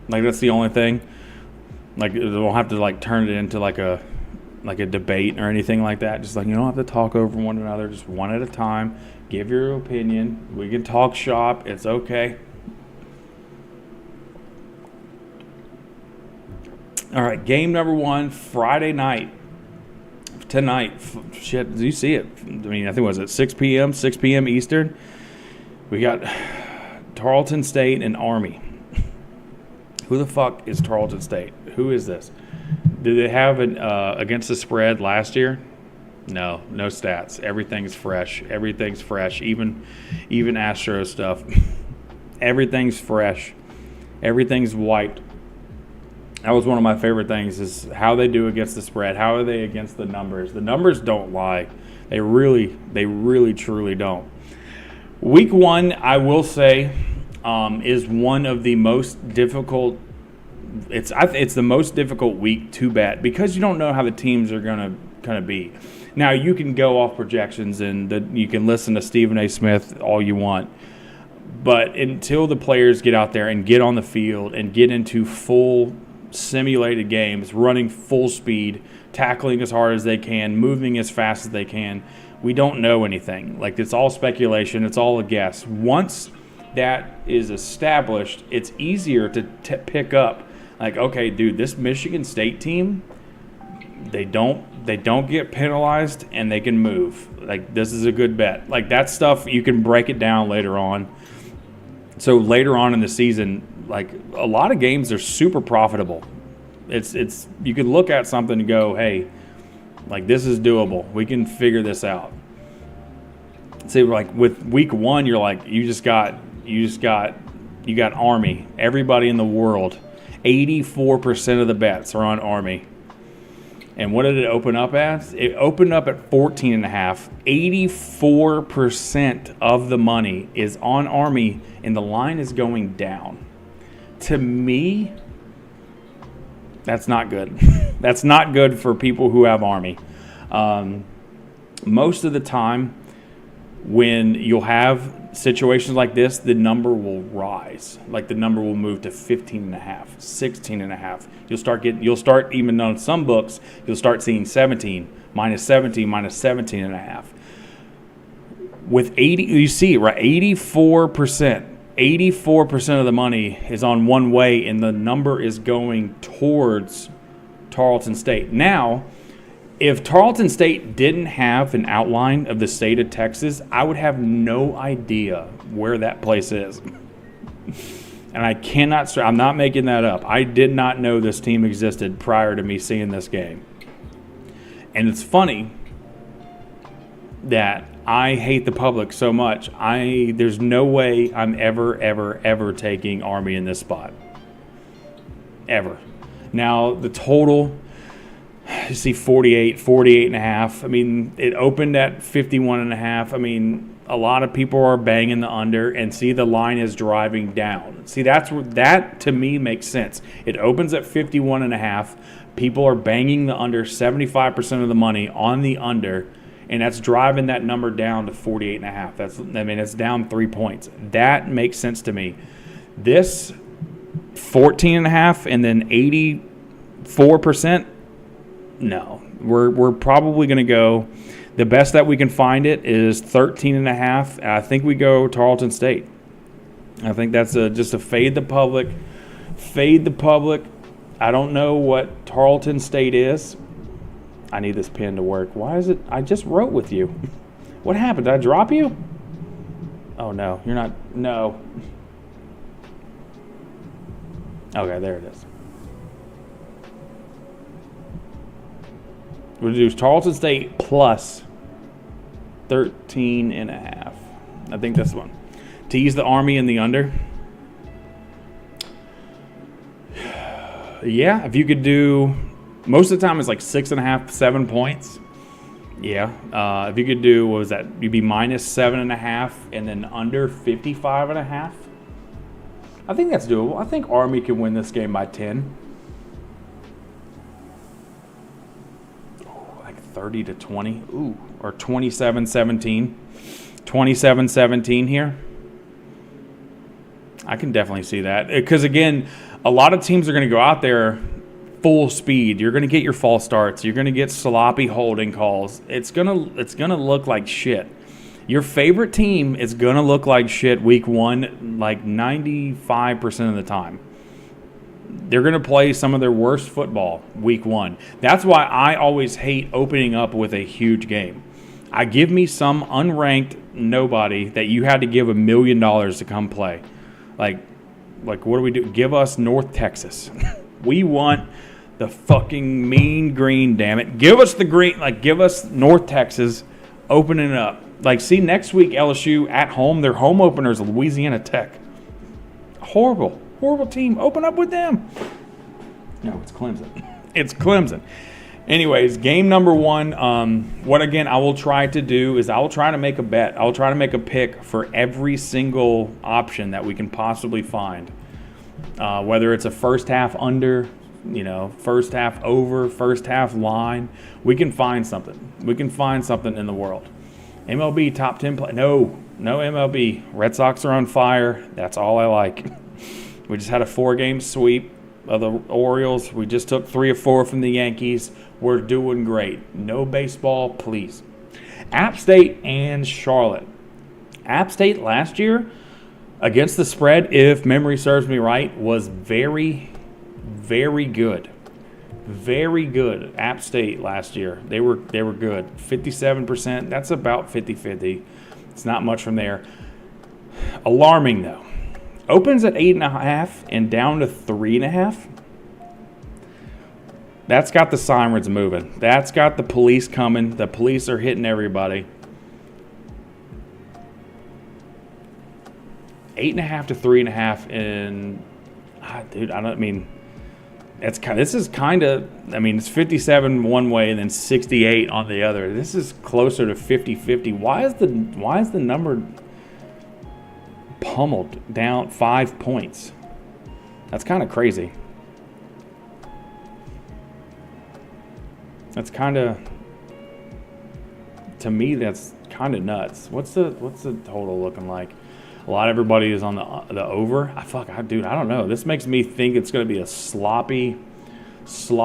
Like, that's the only thing. Like, we don't have to like turn it into like a debate or anything like that. Just like, you don't have to talk over one another. Just one at a time. Give your opinion. We can talk shop. It's okay. All right, game number 1, Friday night. Tonight. Shit, do you see it? I mean, I think, was it 6 p.m. Eastern? We got Tarleton State and Army. Who the fuck is Tarleton State? Who is this? Did they have an against the spread last year? No stats. Everything's fresh. Even Astro stuff. Everything's fresh. Everything's wiped. That was one of my favorite things, is how they do against the spread. How are they against the numbers? The numbers don't lie. They really, truly don't. Week 1, I will say, is one of the most difficult. It's the most difficult week to bet because you don't know how the teams are going to be. Now, you can go off projections and you can listen to Stephen A. Smith all you want. But until the players get out there and get on the field and get into full simulated games, running full speed, tackling as hard as they can, moving as fast as they can, we don't know anything. Like, it's all speculation. It's all a guess. Once that is established, it's easier to pick up. Like, okay, dude, this Michigan State team, they don't get penalized and they can move. Like, this is a good bet. Like, that stuff, you can break it down later on. So later on in the season, like, a lot of games are super profitable. It's you can look at something and go, hey, like, this is doable. We can figure this out. See, like with week 1, you're like, you got Army. Everybody in the world, 84% of the bets are on Army. And what did it open up as? It opened up at 14.5. 84% of the money is on Army, and the line is going down. To me, that's not good. That's not good for people who have Army. Most of the time, when you'll have situations like this, the number will rise. Like, the number will move to 15.5, 16.5. You'll start even on some books, you'll start seeing 17, minus 17.5. With 80, you see it, right? 84% of the money is on one way, and the number is going towards Tarleton State. Now, if Tarleton State didn't have an outline of the state of Texas, I would have no idea where that place is. And I'm not making that up. I did not know this team existed prior to me seeing this game. And it's funny that I hate the public so much. There's no way I'm ever taking Army in this spot. Ever. Now, the total, you see 48.5. I mean, it opened at 51.5. I mean, a lot of people are banging the under, and see, the line is driving down. See, that to me makes sense. It opens at 51.5. People are banging the under, 75% of the money on the under, and that's driving that number down to 48.5. It's down 3 points. That makes sense to me. This 14.5 and then 84%. No, we're probably going to go. The best that we can find it is 13.5. I think we go Tarleton State. I think that's just a fade the public. Fade the public. I don't know what Tarleton State is. I need this pen to work. Why is it? I just wrote with you. What happened? Did I drop you? Oh, no. You're not. No. Okay, there it is. We'll do Tarleton State plus 13.5. I think that's the one. Tease the Army in the under. Yeah, if you could do, most of the time it's like 6.5, 7 points. Yeah. If you could do, what was that? You'd be minus 7.5 and then under 55.5. I think that's doable. I think Army can win this game by 10. 30-20, ooh, or 27-17. 27-17 here. I can definitely see that. Because, again, a lot of teams are going to go out there full speed. You're going to get your false starts. You're going to get sloppy holding calls. It's gonna look like shit. Your favorite team is going to look like shit week 1 like 95% of the time. They're going to play some of their worst football week 1. That's why I always hate opening up with a huge game. I give me some unranked nobody that you had to give $1 million to come play. Like what do we do? Give us North Texas. We want the fucking mean green, damn it. Give us the green, give us North Texas opening it up. See, next week LSU at home, their home opener is Louisiana Tech. Horrible team. Open up with them. No, it's Clemson. It's Clemson. Anyways, game number 1. What again I will try to do is I will try to make a bet. I'll try to make a pick for every single option that we can possibly find. Whether it's a first half under, first half over, first half line, we can find something. We can find something in the world. MLB top 10 play. No MLB. Red Sox are on fire. That's all I like. We just had a 4-game sweep of the Orioles. We just took 3 or 4 from the Yankees. We're doing great. No baseball, please. App State and Charlotte. App State last year against the spread, if memory serves me right, was very, very good. Very good. App State last year. They were good. 57%. That's about 50-50. It's not much from there. Alarming though. Opens at 8.5 and down to 3.5. That's got the sirens moving. That's got the police coming. The police are hitting everybody. 8.5 to 3.5, and it's 57 one way and then 68 on the other. This is closer to 50-50. Why is the number pummeled down 5 points? That's kind of crazy. That's kind of, to me, that's kind of nuts. What's the total looking like? A lot of everybody is on the over. I don't know. This makes me think it's going to be a sloppy. This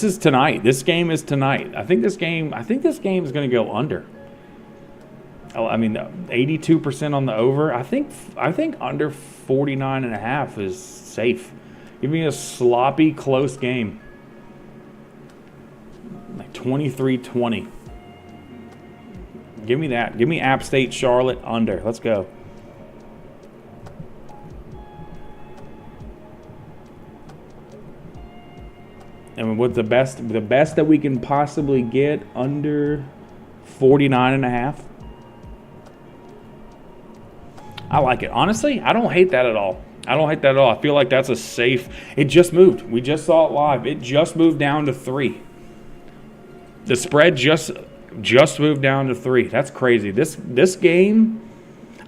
is tonight. This game is tonight. I think this game is going to go under. 82% on the over. I think under 49.5 is safe. Give me a sloppy, close game. Like 23-20. Give me that. Give me App State, Charlotte, under. Let's go. And what's the best that we can possibly get, under 49.5? I like it. Honestly, I don't hate that at all. I feel like that's a safe. It just moved. We just saw it live. It just moved down to 3. The spread just moved down to 3. That's crazy. This game,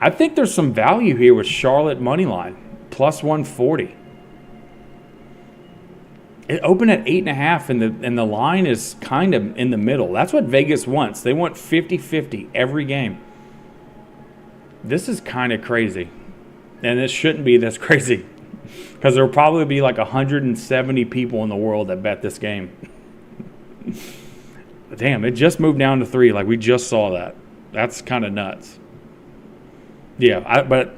I think there's some value here with Charlotte money line plus 140. It opened at 8.5, and the line is kind of in the middle. That's what Vegas wants. They want 50-50 every game. This is kind of crazy, and it shouldn't be this crazy, because there will probably be like 170 people in the world that bet this game. Damn, it just moved down to 3. Like, we just saw that. That's kind of nuts. Yeah, but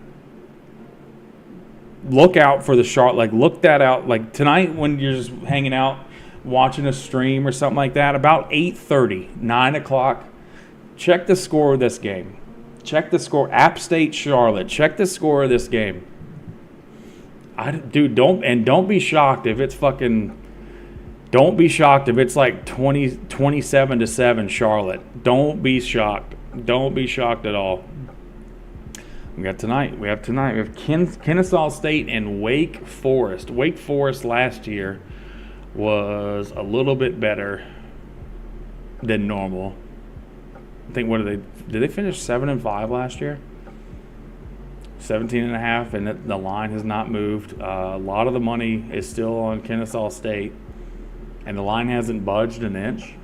look out for the Charlotte. Like, look that out. Like, tonight when you're just hanging out, watching a stream or something like that, about 8:30, 9 o'clock, check the score of this game. Check the score. App State, Charlotte. Check the score of this game. Don't be shocked if it's fucking... Don't be shocked if it's like 27-7 Charlotte. Don't be shocked. Don't be shocked at all. We have Kennesaw State and Wake Forest. Wake Forest last year was a little bit better than normal. I think, did they finish 7-5 last year? 17.5, and the line has not moved. A lot of the money is still on Kennesaw State. And the line hasn't budged an inch.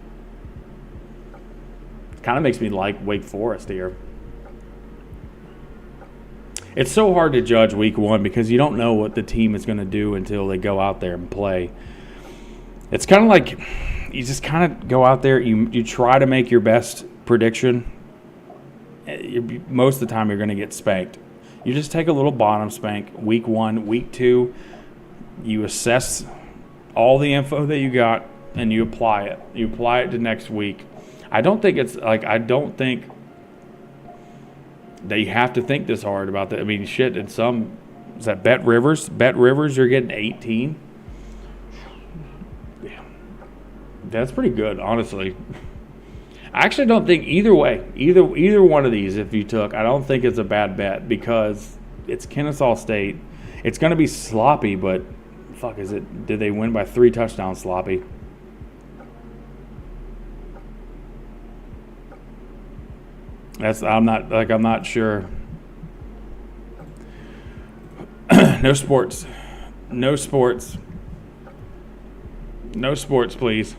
It kind of makes me like Wake Forest here. It's so hard to judge week 1 because you don't know what the team is going to do until they go out there and play. It's kind of like you just kind of go out there, you try to make your best prediction. Most of the time you're going to get spanked. You just take a little bottom spank week 1, week 2. You assess all the info that you got, and you apply it. You apply it to next week. I don't think that you have to think this hard about that. I mean, shit, is that Bet Rivers? Bet Rivers, you're getting 18. Yeah. That's pretty good, honestly. I actually don't think either one of these, if you took, I don't think it's a bad bet because it's Kennesaw State. It's going to be sloppy, but fuck is it? Did they win by 3 touchdowns, sloppy? I'm not sure. No sports. No sports. No sports, please.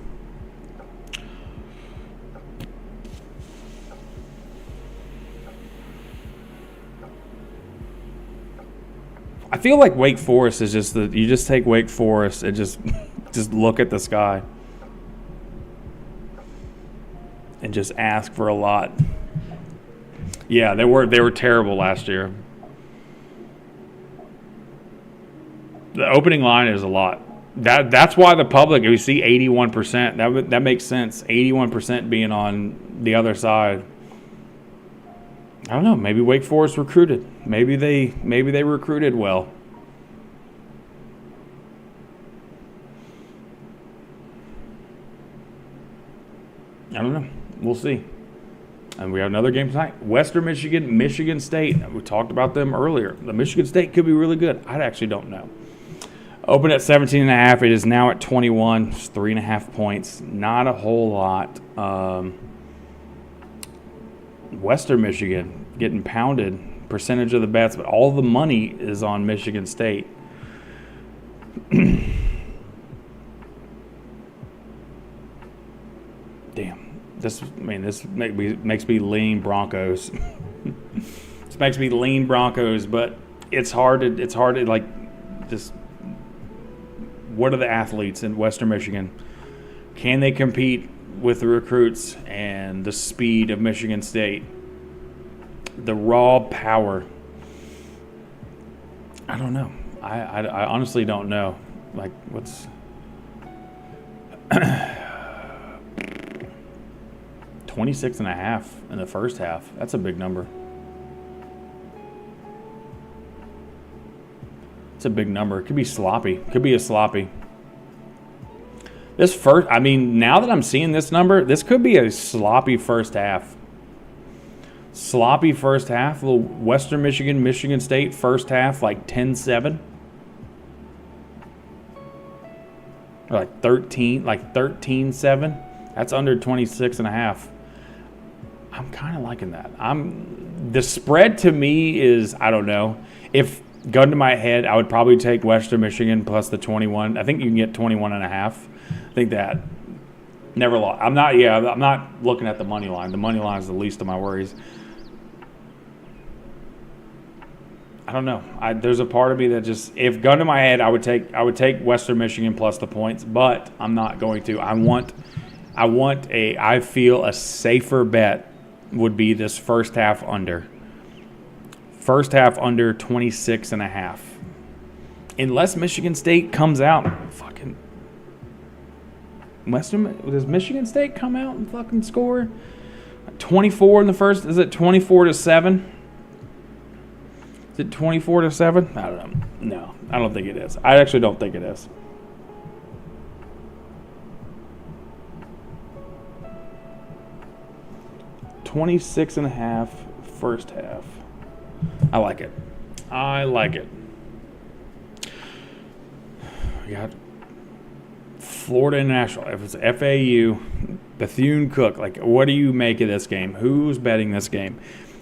I feel like Wake Forest is just you just take Wake Forest and just look at the sky and just ask for a lot. Yeah, they were terrible last year. The opening line is a lot. That's why the public, we see 81%. That makes sense. 81% being on the other side. I don't know. Maybe Wake Forest recruited. Maybe they recruited well. I don't know. We'll see. And we have another game tonight. Western Michigan, Michigan State. We talked about them earlier. The Michigan State could be really good. I actually don't know. Open at 17.5. It is now at 21. It's 3.5 points. Not a whole lot. Western Michigan getting pounded. Percentage of the bets, but all the money is on Michigan State. Damn. This makes me lean Broncos. This makes me lean Broncos, but it's hard to like just. What are the athletes in Western Michigan? Can they compete with the recruits and the speed of Michigan State? The raw power. I don't know. I honestly don't know. Like, what's 26.5 in the first half? That's a big number. It's a big number. It could be sloppy. Could be a sloppy. Now that I'm seeing this number, this could be a sloppy first half. Sloppy first half. A little Western Michigan, Michigan State first half, like 10-7. Or like 13-7. That's under 26.5. I'm kind of liking that. The spread to me is, I don't know. If gun to my head, I would probably take Western Michigan plus the 21. I think you can get 21.5. I think that never lost. I'm not looking at the money line. The money line is the least of my worries. I don't know. There's a part of me that just, if gun to my head, I would take Western Michigan plus the points, but I'm not going to. I feel a safer bet would be this first half under. First half under 26.5. Unless Michigan State comes out, fucking does Michigan State come out and fucking score 24 in the first? Is it 24-7? Is it 24-7? I don't know. No, I don't think it is. I actually don't think it is. $26.5 first half. I like it. We got Florida International. If it's FAU, Bethune-Cookman, like, what do you make of this game? Who's betting this game?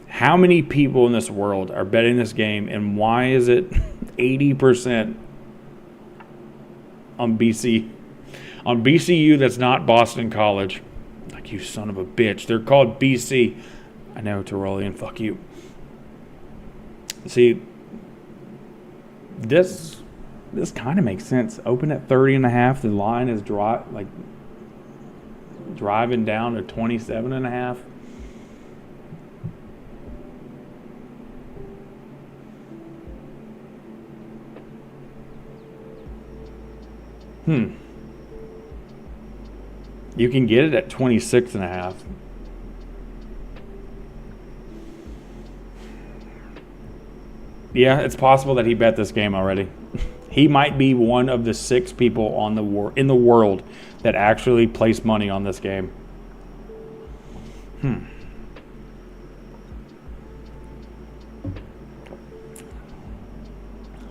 How many people in this world are betting this game, and why is it 80% on BC? On BCU, that's not Boston College. Like, you son of a bitch. They're called BC. I know, Tyrolean, fuck you. See, this kind of makes sense. Open at 30.5. The line is driving down to 27.5. You can get it at 26.5. Yeah, it's possible that he bet this game already. He might be one of the 6 people in the world that actually place money on this game. A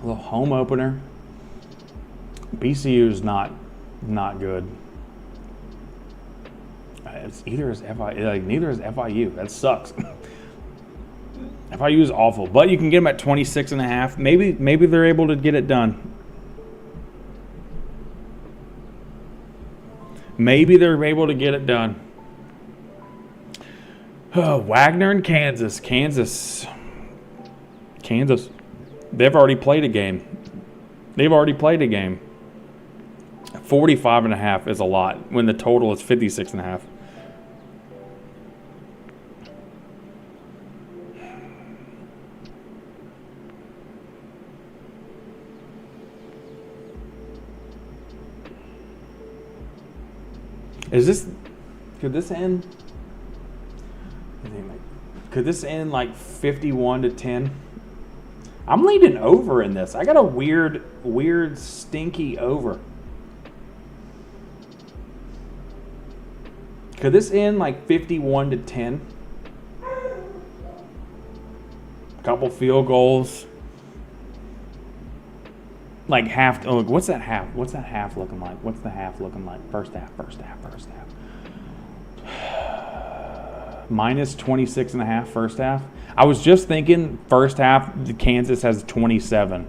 little home opener. BCU's not good. It's either is FIU, like neither is FIU. That sucks. FIU is awful, but you can get them at 26.5. Maybe they're able to get it done. Maybe they're able to get it done. Oh, Wagner and Kansas. Kansas. They've already played a game. 45.5 is a lot when the total is 56.5. Could this end? Could this end like 51-10? I'm leaning over in this. I got a weird, stinky over. Could this end like 51-10? Couple field goals. Like half. Oh, what's that half? What's that half looking like? What's the half looking like? First half. Minus 26.5 first half. I was just thinking first half, Kansas has 27.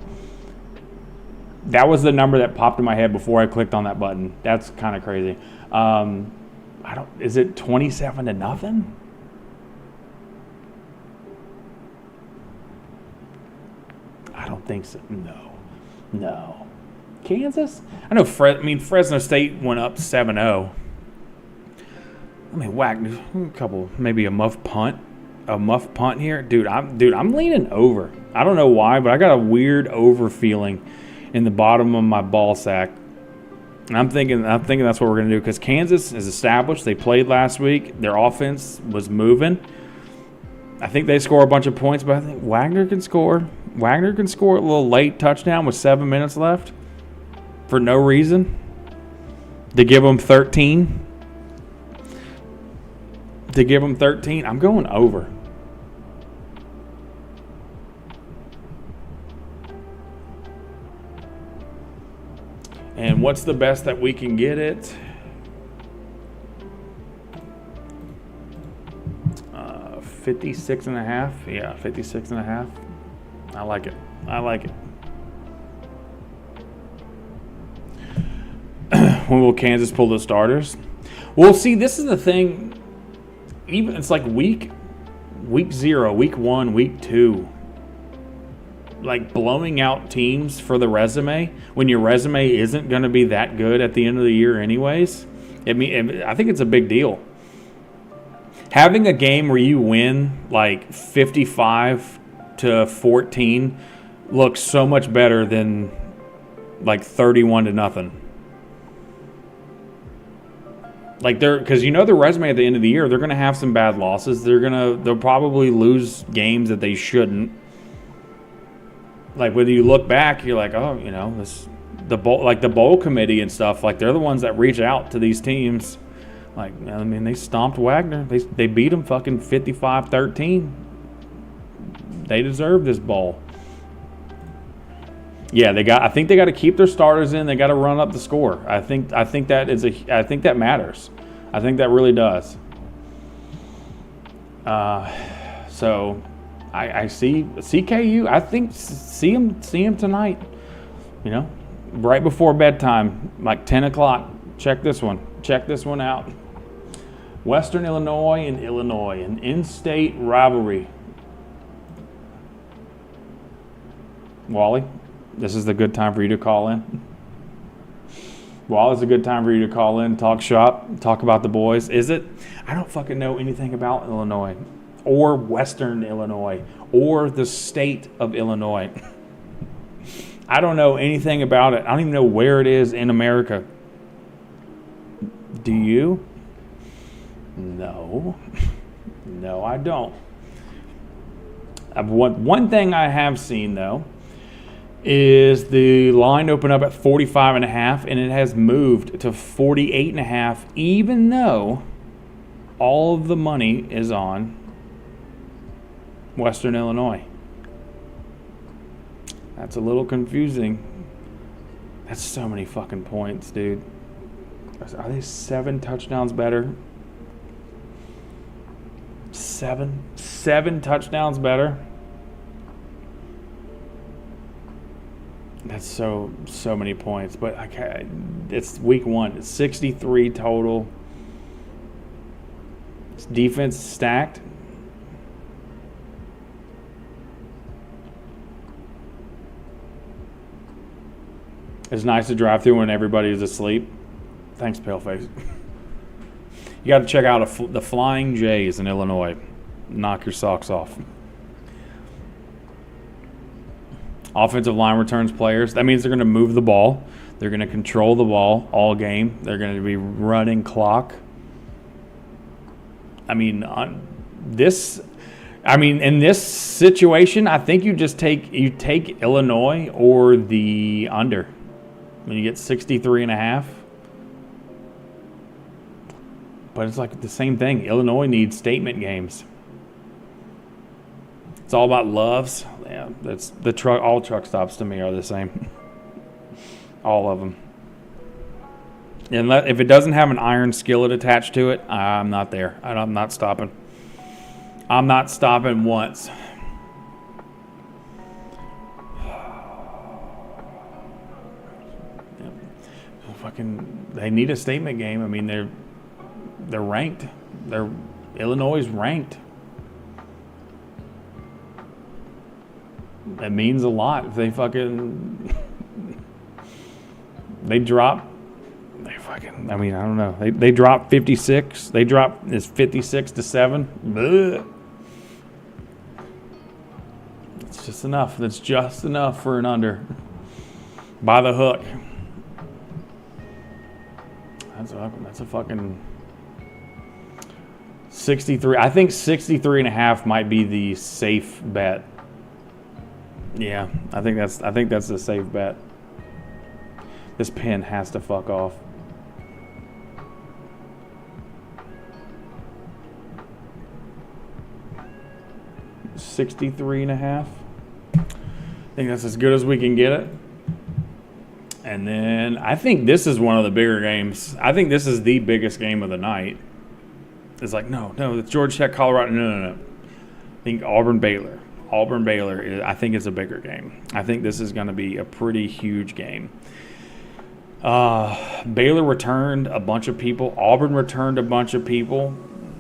That was the number that popped in my head before I clicked on that button. That's kind of crazy. Is it 27-0? I don't think so. No. Kansas? I know Fresno State went up 7-0. Wagner, maybe a muff punt here. Dude, I'm leaning over. I don't know why, but I got a weird over feeling in the bottom of my ball sack. And I'm thinking that's what we're going to do because Kansas is established. They played last week. Their offense was moving. I think they score a bunch of points, but I think Wagner can score. Wagner can score a little late touchdown with 7 minutes left for no reason. To give them 13. I'm going over. And what's the best that we can get it? 56.5. Yeah, 56.5. I like it. When will Kansas pull the starters? Well, see, this is the thing. Even it's like week 0, week 1, week 2. Like blowing out teams for the resume when your resume isn't going to be that good at the end of the year anyways. I think it's a big deal. Having a game where you win like 55-14 looks so much better than like 31-0. Like because the resume at the end of the year, they're going to have some bad losses. They'll probably lose games that they shouldn't. Like when you look back, you're like, oh, the bowl committee and stuff. Like they're the ones that reach out to these teams. Like they stomped Wagner. They beat them fucking 55-13. They deserve this bowl. Yeah, I think they got to keep their starters in. They got to run up the score. I think that matters. I think that really does. So I see KU. I think see him tonight. Right before bedtime, like 10 o'clock. Check this one out. Western Illinois and Illinois, an in-state rivalry. Wally, this is the good time for you to call in. Wally, it's a good time for you to call in, talk shop, talk about the boys. Is it? I don't fucking know anything about Illinois or Western Illinois or the state of Illinois. I don't know anything about it. I don't even know where it is in America. Do you? No, I don't. One thing I have seen, though, is the line opened up at 45.5, and it has moved to 48.5, even though all of the money is on Western Illinois. That's a little confusing. That's so many fucking points, dude. Are they 7 touchdowns better? 7 touchdowns better? That's so many points. But it's week 1. It's 63 total. It's defense stacked. It's nice to drive through when everybody is asleep. Thanks, Paleface. You got to check out the Flying Jays in Illinois. Knock your socks off. Offensive line returns players. That means they're going to move the ball. They're going to control the ball all game. They're going to be running clock. I mean, in this situation, I think you just take Illinois or the under. When you get 63.5. But it's like the same thing. Illinois needs statement games. It's all about loves. Yeah, that's the truck. All truck stops to me are the same. All of them. And if it doesn't have an iron skillet attached to it, I'm not there. I'm not stopping. I'm not stopping once. They need a statement game. I mean, they're ranked. Illinois is ranked. That means a lot. If they drop. I don't know. They drop 56. They drop 56-7. Blech. It's just enough. That's just enough for an under. By the hook. That's a fucking 63. I think 63.5 might be the safe bet. Yeah, I think that's the safe bet. This pen has to fuck off. $63.5. I think that's as good as we can get it. And then I think this is one of the bigger games. I think this is the biggest game of the night. It's like, no, it's Georgia Tech, Colorado. No. I think Auburn-Baylor. Auburn-Baylor, I think, is a bigger game. I think this is going to be a pretty huge game. Baylor returned a bunch of people. Auburn returned a bunch of people.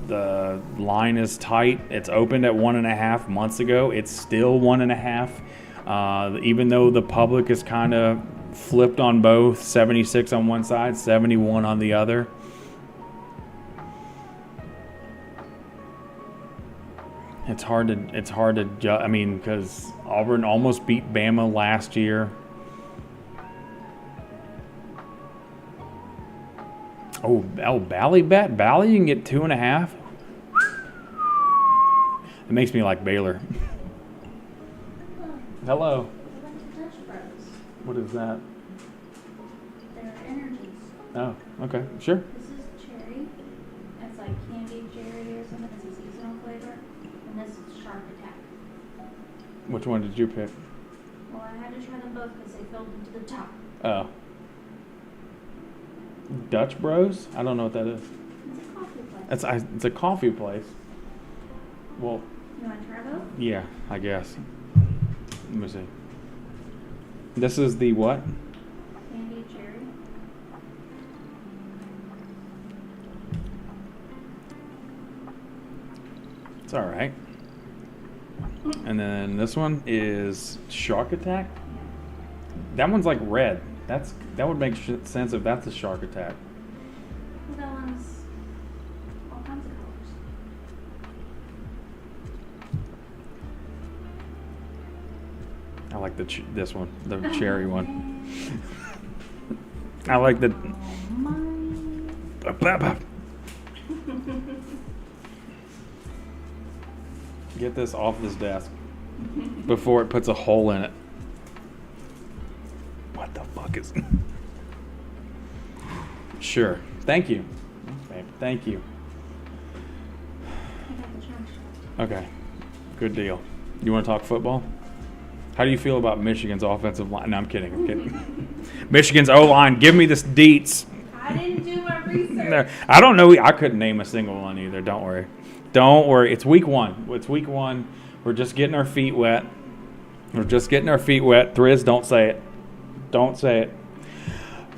The line is tight. It's opened at 1.5 months ago. It's still 1.5. Even though the public is kind of flipped on both, 76 on one side, 71 on the other. It's hard to I mean, because Auburn almost beat Bama last year. Oh, Bally bet. Bally, you can get 2.5. It makes me like Baylor. Hello. What is that? They're energies. Oh, okay, sure. This is cherry. It's like candied cherry or something. It's a seasonal flavor. And this is Shark Attack. Which one did you pick? Well, I had to try them both because they filled into the top. Oh. Dutch Bros? I don't know what that is. It's a coffee place. It's a coffee place. Well. You want to try both? Yeah, I guess. Let me see. This is the what? Candied cherry. It's all right. And then this one is Shark Attack. That one's like red. That would make sense if that's a Shark Attack. Well, that one's all kinds of colors. I like this one, the cherry one. I like the. Get this off this desk before it puts a hole in it. What the fuck is? Sure. Thank you. Okay, thank you. Okay. Good deal. You want to talk football? How do you feel about Michigan's offensive line? No, I'm kidding. Michigan's O-line. Give me this deets. I didn't do my research. I don't know. I couldn't name a single one either. Don't worry. Don't worry. It's week one. It's week one. We're just getting our feet wet. We're just getting our feet wet. Thriz, don't say it. Don't say it.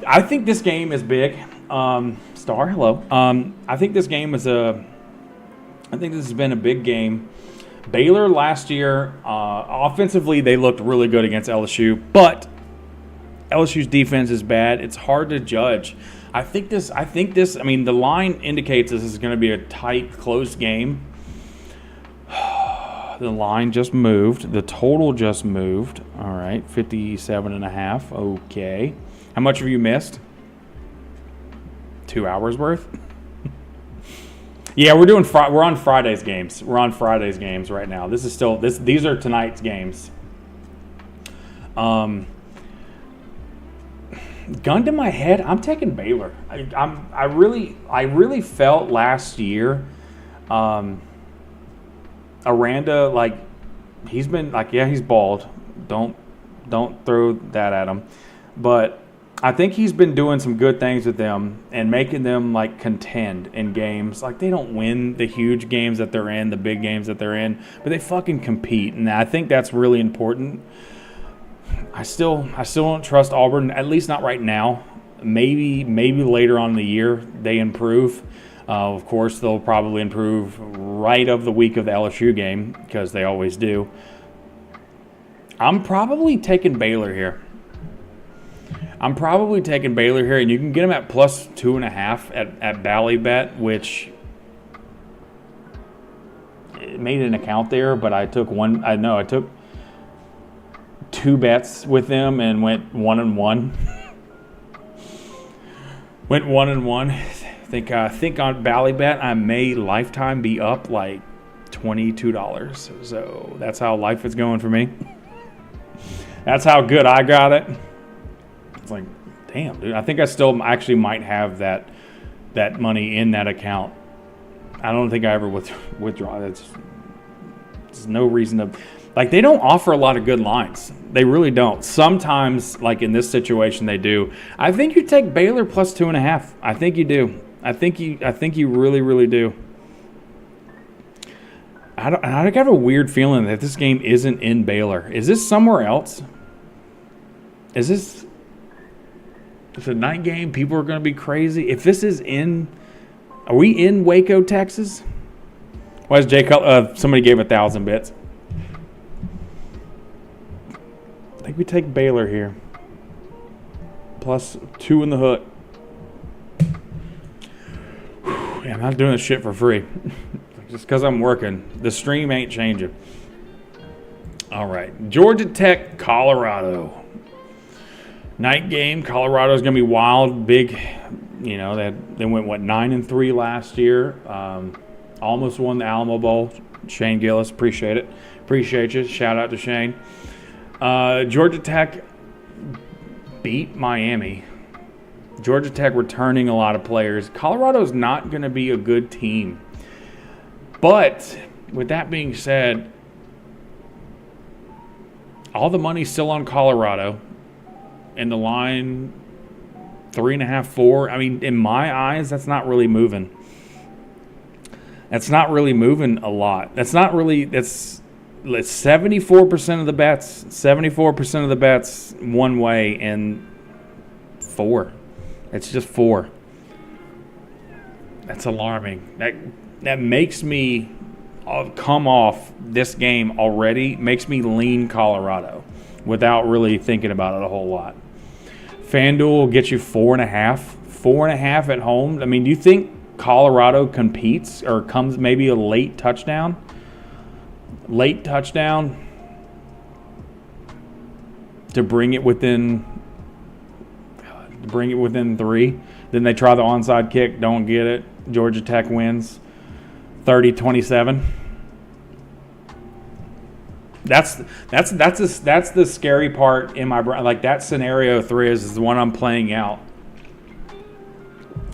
I think this game is big. Star, hello. I think this game is I think this has been a big game. Baylor last year, offensively, they looked really good against LSU, but LSU's defense is bad. It's hard to judge. I think this, I mean, the line indicates this is going to be a tight, close game. The line just moved. The total just moved. All right, 57.5. Okay. How much have you missed? 2 hours worth? Yeah, we're on Friday's games. We're on Friday's games right now. This is still these are tonight's games. Gun to my head, I'm taking Baylor. I really felt last year, Aranda, like, he's been like, yeah, he's bald. Don't throw that at him. But I think he's been doing some good things with them and making them, like, contend in games. Like, they don't win the huge games that they're in, the big games that they're in, but they fucking compete, and I think that's really important. I still don't trust Auburn, at least not right now. Maybe later on in the year they improve. Of course, they'll probably improve right of the week of the LSU game because they always do. I'm probably taking Baylor here. And you can get them at plus 2.5 at Ballybet, which it made an account there, but I took two bets with them and went 1-1. Went 1-1. I think on Ballybet I may lifetime be up like $22. So that's how life is going for me. That's how good I got it. It's like, damn, dude. I think I still actually might have that money in that account. I don't think I ever withdraw. There's no reason to. Like, they don't offer a lot of good lines. They really don't. Sometimes, like in this situation, they do. I think you take Baylor plus 2.5. I think you do. I think you really, really do. I have a weird feeling that this game isn't in Baylor. Is this somewhere else? It's a night game. People are going to be crazy. If this is are we in Waco, Texas? Why is Jay somebody gave 1,000 bits. I think we take Baylor here. Plus 2 in the hook. Yeah, I'm not doing this shit for free. Just because I'm working. The stream ain't changing. All right. Georgia Tech, Colorado. Night game. Colorado's going to be wild. Big. You know, they went, 9-3 last year. Almost won the Alamo Bowl. Shane Gillis, appreciate it. Appreciate you. Shout out to Shane. Georgia Tech beat Miami. Georgia Tech returning a lot of players. Colorado's not going to be a good team. But with that being said, all the money's still on Colorado. And the line 3.5, 4. I mean, in my eyes, that's not really moving. That's not really moving a lot. That's 74% of the bets. 74% of the bets one way and 4. It's just 4. That's alarming. That makes me come off this game already. Makes me lean Colorado without really thinking about it a whole lot. FanDuel will get you 4.5. 4.5 at home. I mean, do you think Colorado competes or comes maybe a late touchdown? Late touchdown to bring it within 3. Then they try the onside kick, don't get it. Georgia Tech wins 30-27. That's the scary part in my brain. Like, that scenario 3 is the one I'm playing out.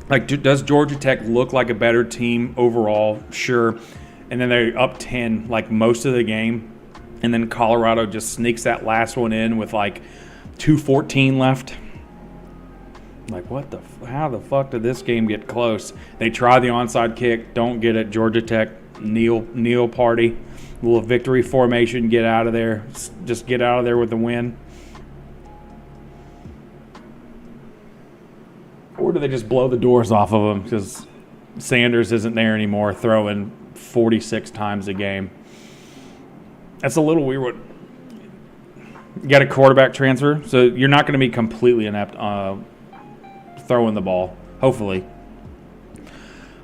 Like, does Georgia Tech look like a better team overall? Sure. And then they're up 10 like most of the game. And then Colorado just sneaks that last one in with like 2:14 left. Like, how the fuck did this game get close? They try the onside kick, don't get it. Georgia Tech kneel party, little victory formation, get out of there. Just get out of there with the win. Or do they just blow the doors off of them because Sanders isn't there anymore, throwing 46 times a game? That's a little weird. You got a quarterback transfer, so you're not going to be completely inept throwing the ball. Hopefully.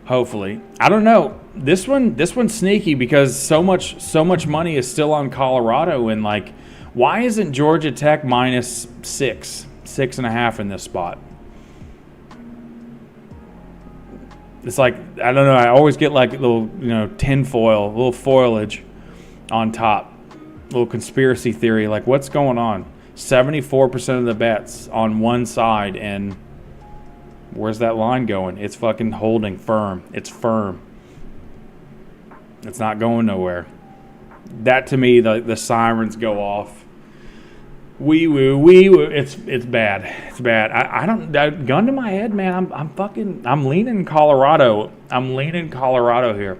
I don't know. This one's sneaky because so much money is still on Colorado, and like, why isn't Georgia Tech minus 6.5 in this spot? It's like, I don't know, I always get like little, tinfoil, little foliage on top. Little conspiracy theory, like what's going on? 74% of the bets on one side, and where's that line going? It's fucking holding firm. It's firm. It's not going nowhere. That to me, the sirens go off. Wee woo. It's bad. It's bad. I don't. Gun to my head, man. I'm leaning Colorado. I'm leaning Colorado here.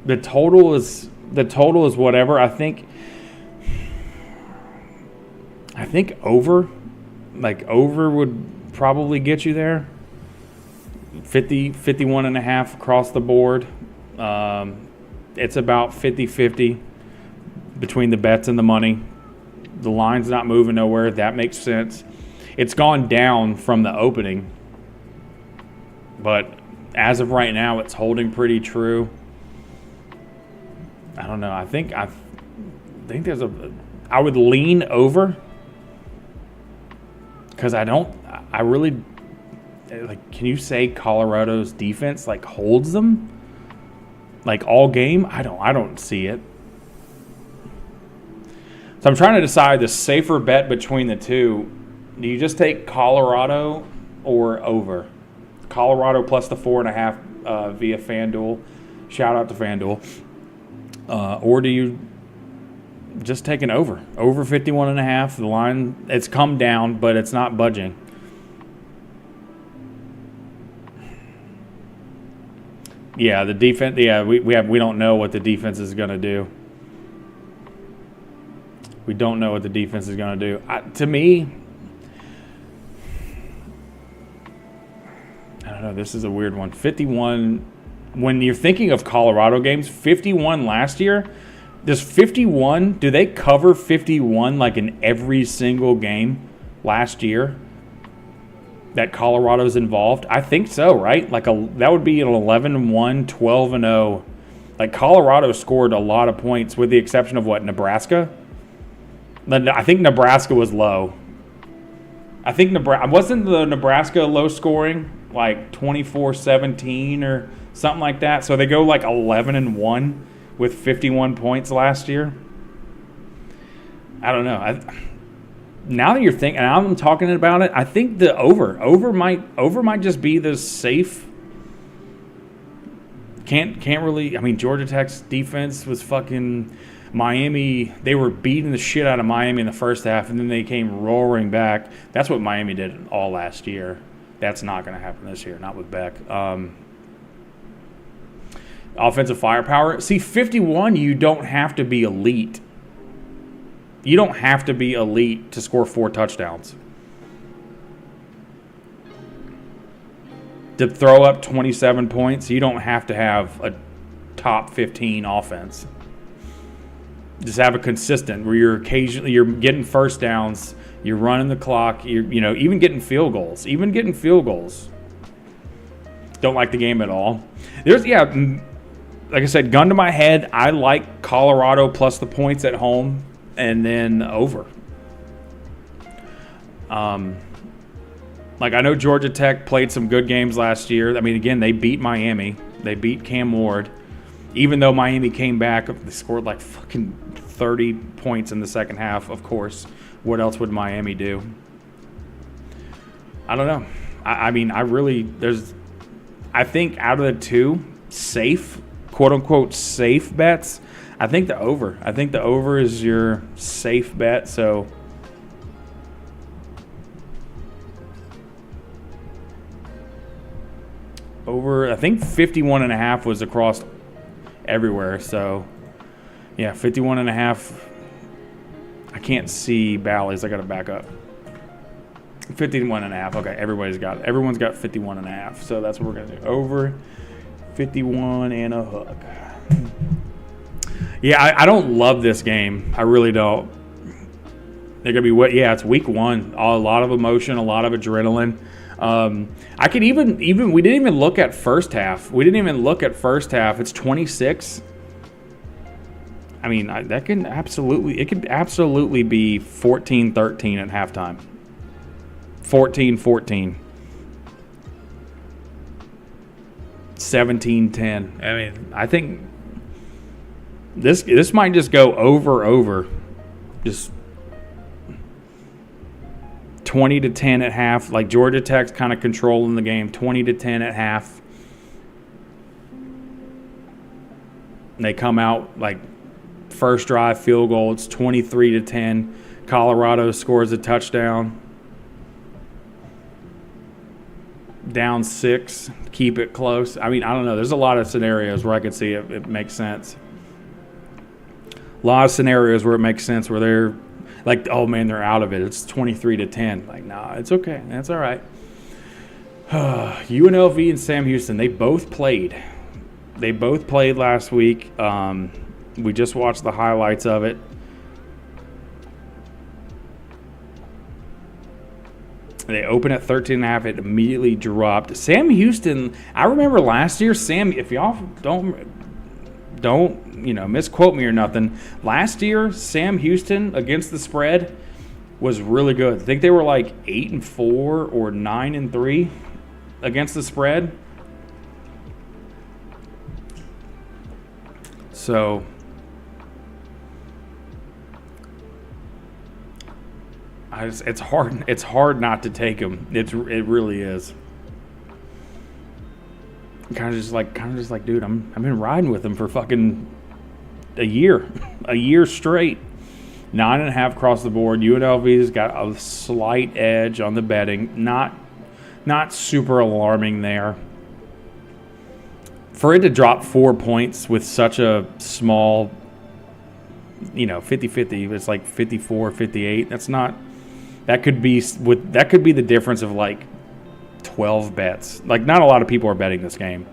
The total is whatever. I think over, over would probably get you there. 51.5 across the board. It's about 50-50 between the bets and the money. The line's not moving nowhere. That makes sense. It's gone down from the opening, but as of right now, it's holding pretty true. I don't know. I think there's I would lean over because I really, like, can you say Colorado's defense holds them all game? I don't see it. So I'm trying to decide the safer bet between the two. Do you just take Colorado or over? Colorado plus the 4.5 via FanDuel. Shout out to FanDuel. Or do you just take an over? Over 51.5. The line, it's come down, but it's not budging. Yeah, the defense. Yeah, we don't know what the defense is going to do. We don't know what the defense is going to do. To me, I don't know. This is a weird one. 51. When you're thinking of Colorado games, 51 last year. Does 51? Do they cover 51 in every single game last year that Colorado's involved? I think so, right? That would be an 11-1, 12-0. Colorado scored a lot of points, with the exception of Nebraska. I think Nebraska was low. I think wasn't the Nebraska low scoring 24-17 or something like that. So they go 11-1 with 51 points last year. I don't know. Now that you're thinking, and I'm talking about it, I think the over might just be the safe. Can't really. I mean, Georgia Tech's defense was fucking Miami. They were beating the shit out of Miami in the first half, and then they came roaring back. That's what Miami did all last year. That's not going to happen this year, not with Beck. Offensive firepower. See, 51, you don't have to be elite. You don't have to be elite to score 4 touchdowns. To throw up 27 points, you don't have to have a top 15 offense. Just have a consistent where you're getting first downs, you're running the clock, you're even getting field goals. Don't like the game at all. Like I said, gun to my head, I like Colorado plus the points at home and then over. I know Georgia Tech played some good games last year. I mean, again, they beat Miami. They beat Cam Ward. Even though Miami came back, they scored fucking 30 points in the second half, of course. What else would Miami do? I don't know. I think out of the two safe, quote-unquote safe bets, I think the over. I think the over is your safe bet. So over, I think 51.5 was across everywhere. So yeah, 51.5. I can't see Bally's. I got to back up. 51.5. Okay, everyone's got 51.5. So that's what we're gonna do. Over 51 and a hook. Yeah, I don't love this game. I really don't. They're gonna be what? Yeah, it's week 1. A lot of emotion, a lot of adrenaline. I could even we didn't even look at first half. It's 26. I mean, that can absolutely be 14-13 at halftime. 14-14. 17-10. I mean, I think this might just go over. Just 20-10 at half. Like Georgia Tech's kind of controlling the game. 20-10 at half. They come out like first drive field goal. It's 23-10. Colorado scores a touchdown. Down 6, keep it close. I mean, I don't know. There's a lot of scenarios where I could see it makes sense. A lot of scenarios where it makes sense where they're like, oh man, they're out of it. It's 23-10. Like, nah, it's okay. That's all right. UNLV and Sam Houston, they both played. They both played last week. We just watched the highlights of it. They opened at 13.5. It immediately dropped. Sam Houston, I remember last year, if y'all don't misquote me or nothing, last year, Sam Houston against the spread was really good. I think they were like 8-4 or 9-3 against the spread. So it's hard not to take them. It really is. Kind of just like, dude, I've been riding with them for fucking a year straight. 9.5 across the board. UNLV's got a slight edge on the betting. Not super alarming there. For it to drop 4 points with such a small, 50-50, it's like 54-58. That could be the difference of like 12 bets. Like, not a lot of people are betting this game.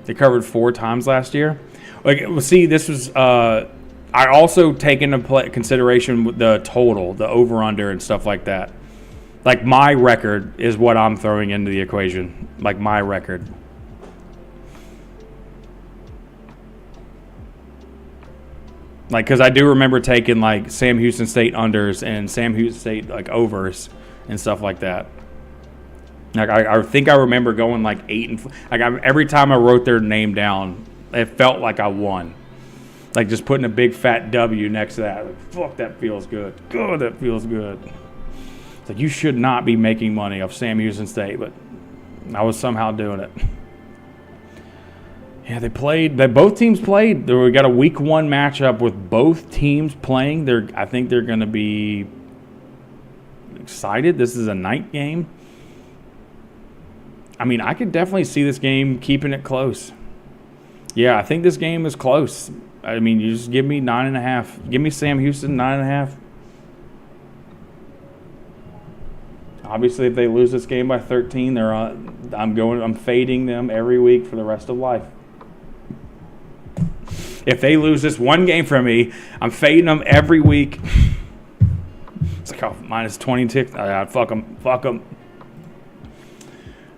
They covered 4 times last year. Like, well, see, this was. I also take into consideration the total, the over/under, and stuff like that. Like, my record is what I'm throwing into the equation. Like, my record. Like, because I do remember taking, like, Sam Houston State unders and Sam Houston State, like, overs and stuff like that. Like, I think I remember going, like, 8-4. Like, every time I wrote their name down, it felt like I won. Like, just putting a big fat W next to that. Like, fuck, that feels good. God, that feels good. It's like, you should not be making money off Sam Houston State, but I was somehow doing it. Yeah, both teams played. We got a week 1 matchup with both teams playing. I think they're going to be excited. This is a night game. I mean, I could definitely see this game keeping it close. Yeah, I think this game is close. I mean, you just give me 9.5. Give me Sam Houston 9.5. Obviously, if they lose this game by 13, I'm fading them every week for the rest of life. If they lose this one game from me, I'm fading them every week. It's like, oh, minus 22. Fuck them.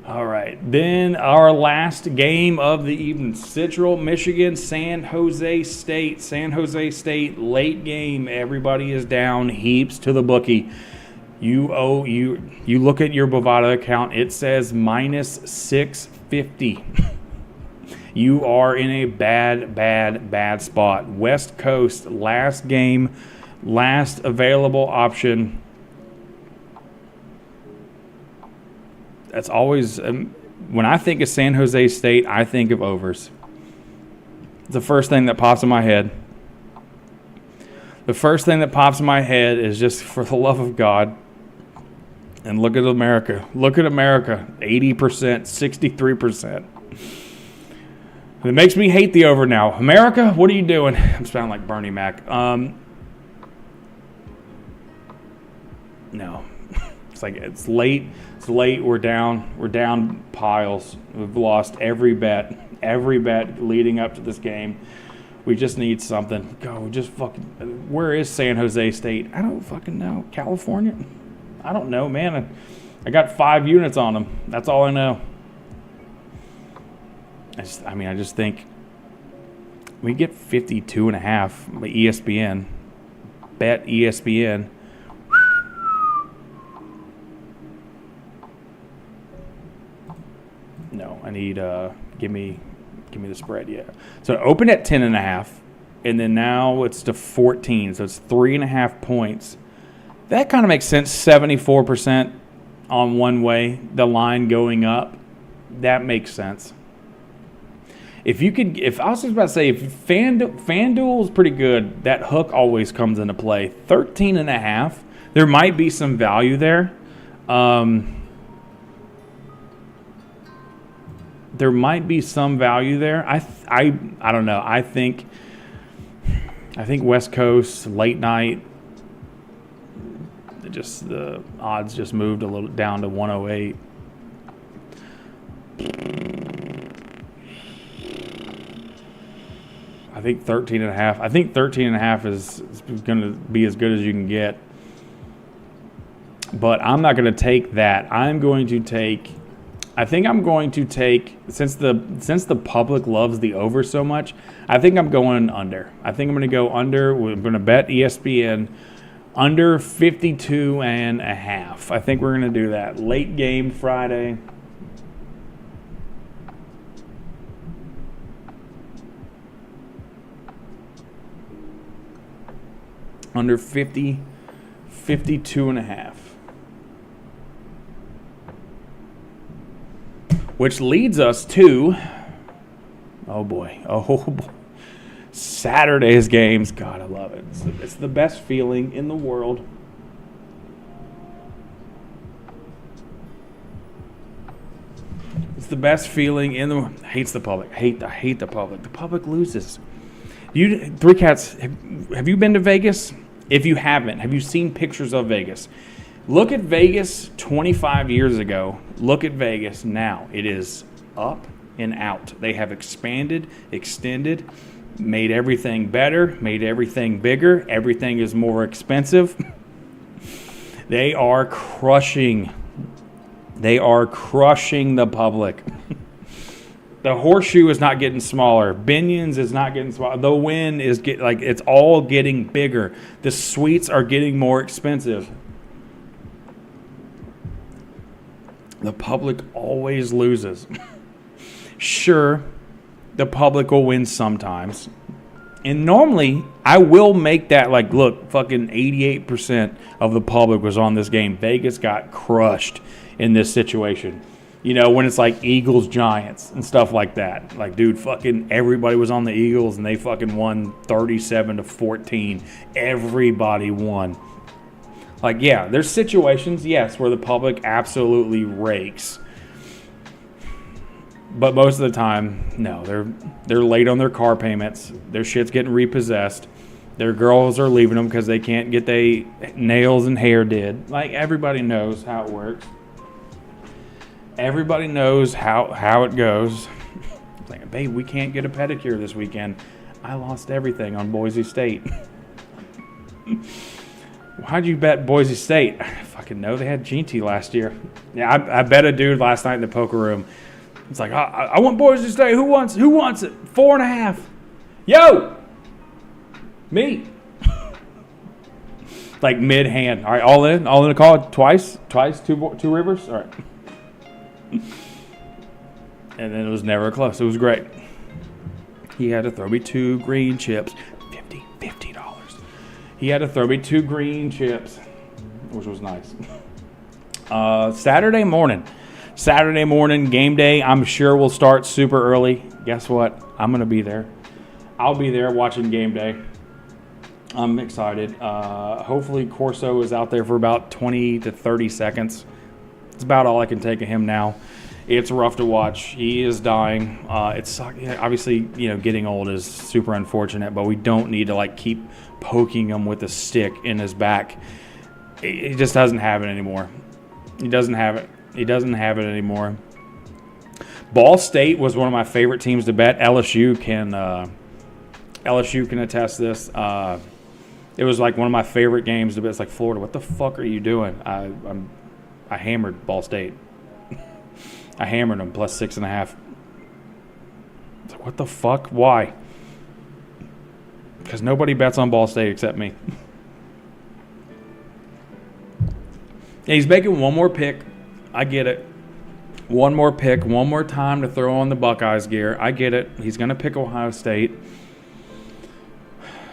All right. Then our last game of the evening. Central Michigan, San Jose State. San Jose State, late game. Everybody is down heaps to the bookie. You look at your Bovada account. It says minus 650. You are in a bad spot. West Coast, last game, last available option. That's always When I think of San Jose State, I think of overs. It's the first thing that pops in my head. The first thing that pops in my head is just, for the love of God, and look at America. Look at America. 80%, 63%. It makes me hate the over now. America, what are you doing? I'm sounding like Bernie Mac. No. It's like it's late. It's late. We're down. We're down piles. We've lost every bet leading up to this game. We just need something. Go. Just fucking. Where is San Jose State? I don't fucking know. California? I don't know, man. I got 5 units on them. That's all I know. I just think we get 52.5 by ESPN. Bet ESPN. No, I need give me the spread. Yeah. So it opened at 10.5, and then now it's to 14. So it's 3.5 points. That kind of makes sense. 74% on one way. The line going up. That makes sense. If I was just about to say, if FanDuel is pretty good, that hook always comes into play. 13.5. There might be some value there. There might be some value there. I don't know. I think West Coast late night. Just the odds just moved a little down to 108. I think 13.5. I think 13.5 is going to be as good as you can get. But I'm not going to take that. I think I'm going to take since the public loves the over so much. I think I'm going under. I think I'm going to go under. We're going to bet ESPN under 52.5. I think we're going to do that. Late game Friday. Under 52.5. Which leads us to, oh boy, Saturday's games. God, I love it. It's the best feeling in the world. It's the best feeling in the hates the public. I hate the public. The public loses. Three Cats, have you been to Vegas? If you haven't, have you seen pictures of Vegas? Look at Vegas 25 years ago. Look at Vegas now. It is up and out. They have expanded, extended, made everything better, made everything bigger. Everything is more expensive. They are crushing. the public. The horseshoe is not getting smaller. Binions is not getting smaller. The Wynn is it's all getting bigger. The suites are getting more expensive. The public always loses. Sure, the public will win sometimes. And normally, I will make that look, fucking 88% of the public was on this game. Vegas got crushed in this situation. You know, when it's like Eagles, Giants, and stuff like that. Like, dude, fucking everybody was on the Eagles, and they fucking won 37-14. Everybody won. Like, yeah, there's situations, yes, where the public absolutely rakes. But most of the time, no, they're late on their car payments. Their shit's getting repossessed. Their girls are leaving them because they can't get their nails and hair did. Like, everybody knows how it works. Everybody knows how it goes. It's like, babe, we can't get a pedicure this weekend. I lost everything on Boise State. Why'd you bet Boise State? I fucking know. They had GT last year. Yeah, I bet a dude last night in the poker room. It's like, I want Boise State. Who wants it? 4.5. Yo! Me. Like mid-hand. All right, all in a call. Twice, two rivers. All right. And then it was never close. It was great. He had to throw me 2 green chips. $50. He had to throw me 2 green chips, which was nice. Saturday morning. Saturday morning, game day, I'm sure will start super early. Guess what? I'm going to be there. I'll be there watching game day. I'm excited. Hopefully Corso is out there for about 20 to 30 seconds. It's about all I can take of him now. It's rough to watch. He is dying. It's obviously, getting old is super unfortunate, but we don't need to like keep poking him with a stick in his back. He just doesn't have it anymore. He doesn't have it. He doesn't have it anymore. Ball State was one of my favorite teams to bet. LSU can attest this. It was like one of my favorite games to bet. It's like, Florida, what the fuck are you doing? I hammered Ball State. I hammered them plus 6.5. It's like, what the fuck? Why? Because nobody bets on Ball State except me. Yeah, he's making one more pick. I get it. One more pick, one more time to throw on the Buckeyes gear. I get it. He's going to pick Ohio State.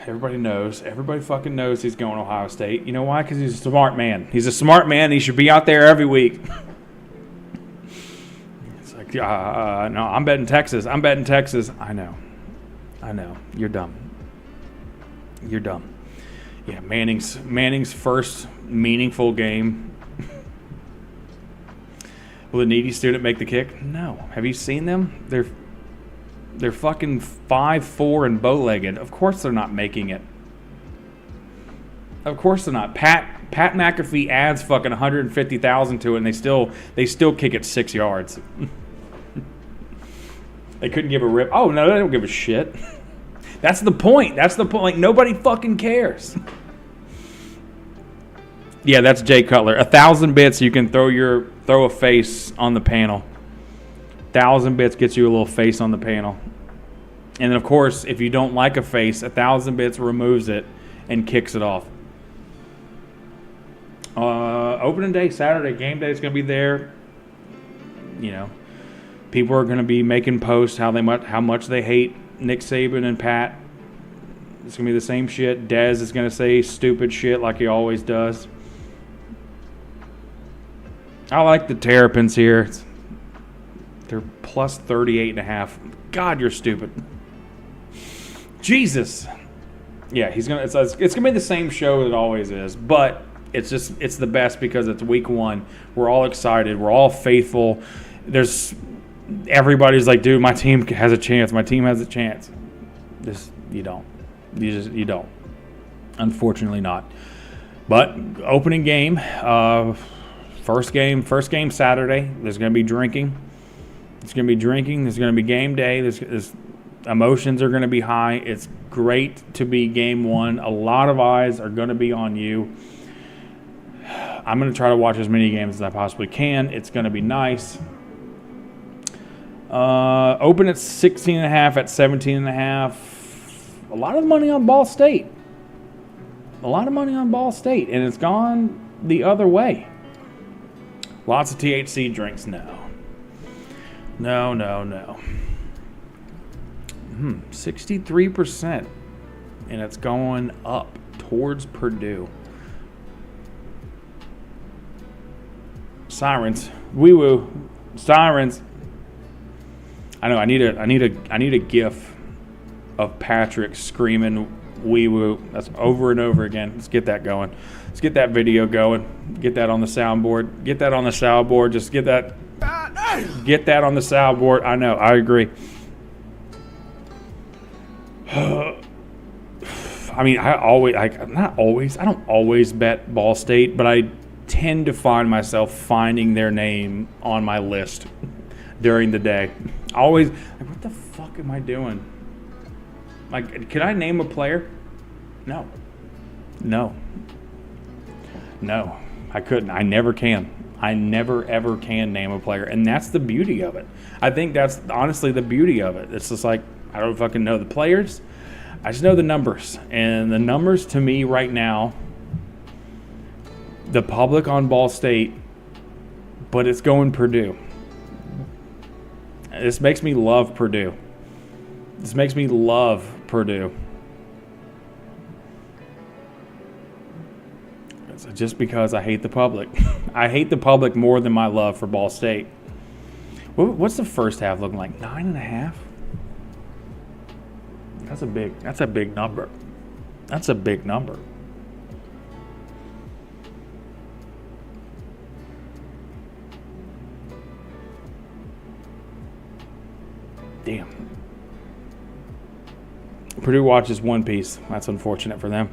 Everybody knows. Everybody fucking knows he's going to Ohio State. You know why? Because he's a smart man. He's a smart man. He should be out there every week. It's like, no, I'm betting Texas. I'm betting Texas. I know. You're dumb. You're dumb. Yeah, Manning's first meaningful game. Will the needy student make the kick? No. Have you seen them? They're fucking 5'4" and bow-legged. Of course they're not making it. Of course they're not. Pat McAfee adds fucking 150,000 to it, and they still kick it 6 yards. They couldn't give a rip. Oh no, they don't give a shit. That's the point. Like, nobody fucking cares. Yeah, that's Jay Cutler. 1,000 bits, you can throw a face on the panel. 1,000 bits gets you a little face on the panel. And then, of course, if you don't like a face, 1,000 bits removes it and kicks it off. Opening day, Saturday, game day is going to be there. People are going to be making posts how much they hate Nick Saban and Pat. It's going to be the same shit. Dez is going to say stupid shit like he always does. I like the Terrapins here. They're plus 38.5. God, you're stupid. Jesus. Yeah, it's gonna be the same show that it always is, but it's the best because it's week one. We're all excited. We're all faithful. Everybody's like, dude, my team has a chance. My team has a chance. You don't. You don't. Unfortunately not. But opening game. First game Saturday. There's going to be drinking. There's going to be game day. There's emotions are going to be high. It's great to be game one. A lot of eyes are going to be on you. I'm going to try to watch as many games as I possibly can. It's going to be nice. Open at 16.5, at 17.5. A lot of money on Ball State. And it's gone the other way. Lots of THC drinks? No. 63%. And it's going up towards Purdue. Sirens. Wee-woo. Sirens. I know, I need a gif of Patrick screaming wee-woo. That's over and over again. Let's get that going. Let's get that video going. Get that on the soundboard. Just get that on the soundboard. I know. I agree. I mean, I don't always bet Ball State, but I tend to find myself finding their name on my list during the day. Always, like, what the fuck am I doing? Like, can I name a player? No, I couldn't. I never can. I never, ever can name a player. And that's the beauty of it. I think that's honestly the beauty of it. It's just like, I don't fucking know the players. I just know the numbers. And the numbers to me right now, the public on Ball State, but it's going Purdue. This makes me love Purdue. Just because I hate the public. I hate the public more than my love for Ball State. What's the first half looking like? 9.5? That's a big number. That's a big number. Damn. Purdue watches One Piece. That's unfortunate for them.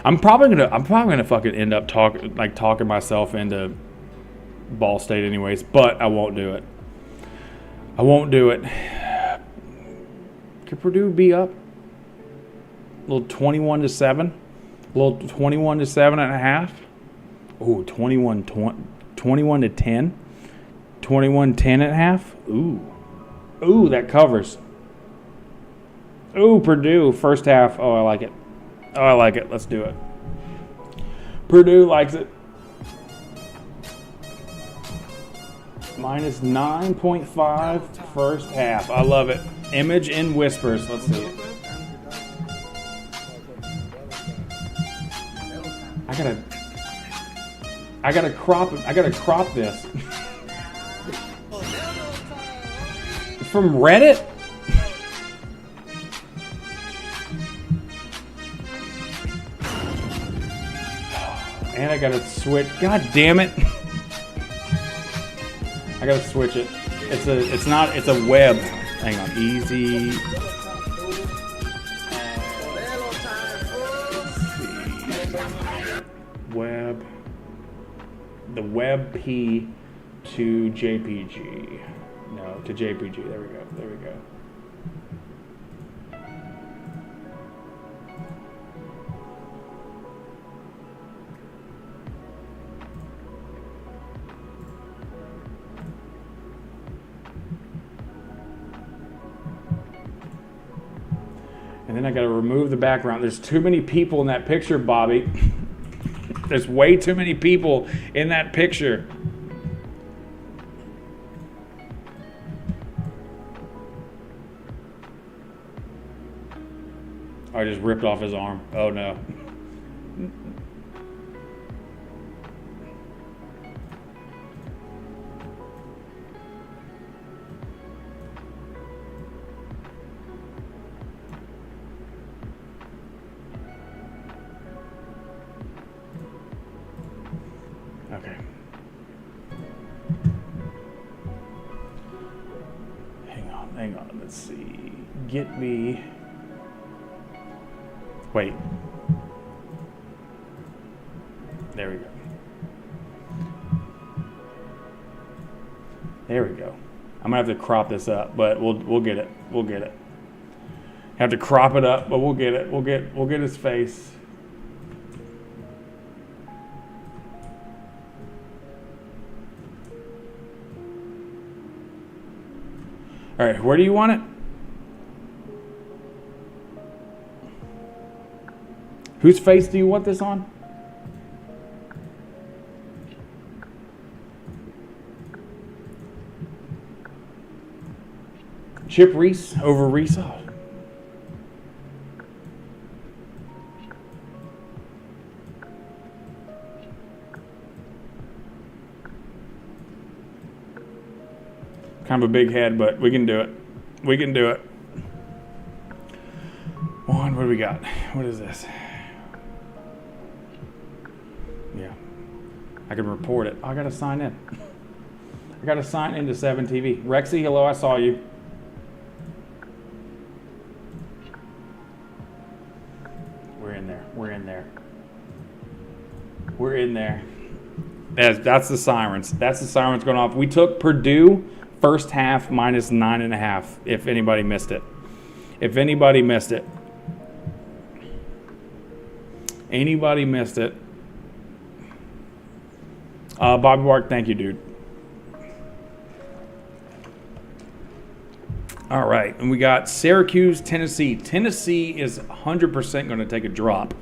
I'm probably gonna fucking end up talking myself into Ball State anyways, but I won't do it. I won't do it. Could Purdue be up? A little 21-7? A little 21-7.5? Ooh, 21-10? 21-10.5? Ooh, that covers. Ooh, Purdue, first half. Oh, I like it. Let's do it. Purdue likes it. Minus 9.5 first half. I love it. Image in whispers. Let's see it. I gotta crop this. From Reddit? And I gotta switch. God damn it. I gotta switch it. It's a web. Hang on. Easy. Web. The web P to JPG. No, to JPG. There we go. And then I got to remove the background. There's too many people in that picture, Bobby. There's way too many people in that picture. I just ripped off his arm. Oh no. Okay. Hang on. Let's see. Get me. Wait. There we go. I'm gonna have to crop this up, but we'll get it. Have to crop it up, but we'll get it. We'll get his face. All right, where do you want it? Whose face do you want this on? Chip Reese over Reese. Oh. Kind of a big head, but we can do it. What do we got? What is this? Yeah. I can report it. I got to sign in. I got to sign into 7TV. Rexy, hello, I saw you. We're in there. That's the sirens. That's the sirens going off. We took Purdue first half minus 9.5, if anybody missed it. Anybody missed it. Bobby Bark, thank you, dude. All right, and we got Syracuse, Tennessee. Tennessee is 100% going to take a drop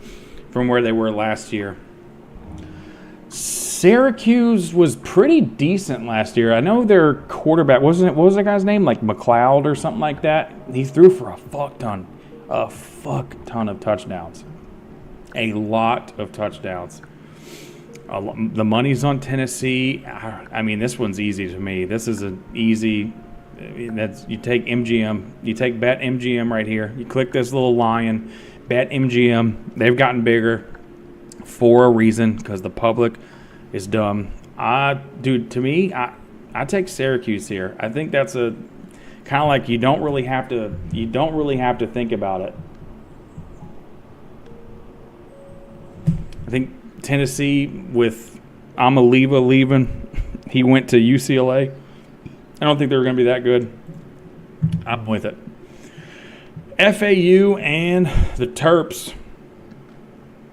from where they were last year. Syracuse was pretty decent last year. I know their quarterback, what was that guy's name? Like McLeod or something like that? He threw for a fuck ton of touchdowns. A lot of touchdowns. The money's on Tennessee. I mean, this one's easy to me. This is an easy. You take MGM. You take Bet MGM right here. You click this little lion. Bet MGM. They've gotten bigger for a reason because the public is dumb. Dude, to me, I take Syracuse here. I think that's a kind of like you don't really have to think about it. I think Tennessee with Amaliva leaving, he went to UCLA. I don't think they were going to be that good. I'm with it. FAU and the Terps.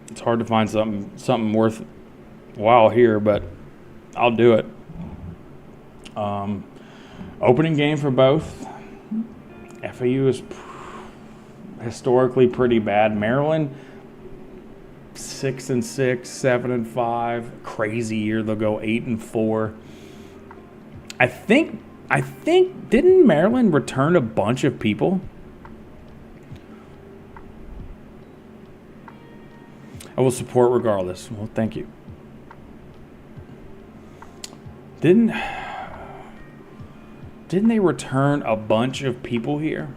It's hard to find something worthwhile here, but I'll do it. Opening game for both. FAU is historically pretty bad. Maryland 6-6, 7-5. Crazy year. They'll go 8-4. I think didn't Maryland return a bunch of people? I will support regardless. Well, thank you. Didn't they return a bunch of people here?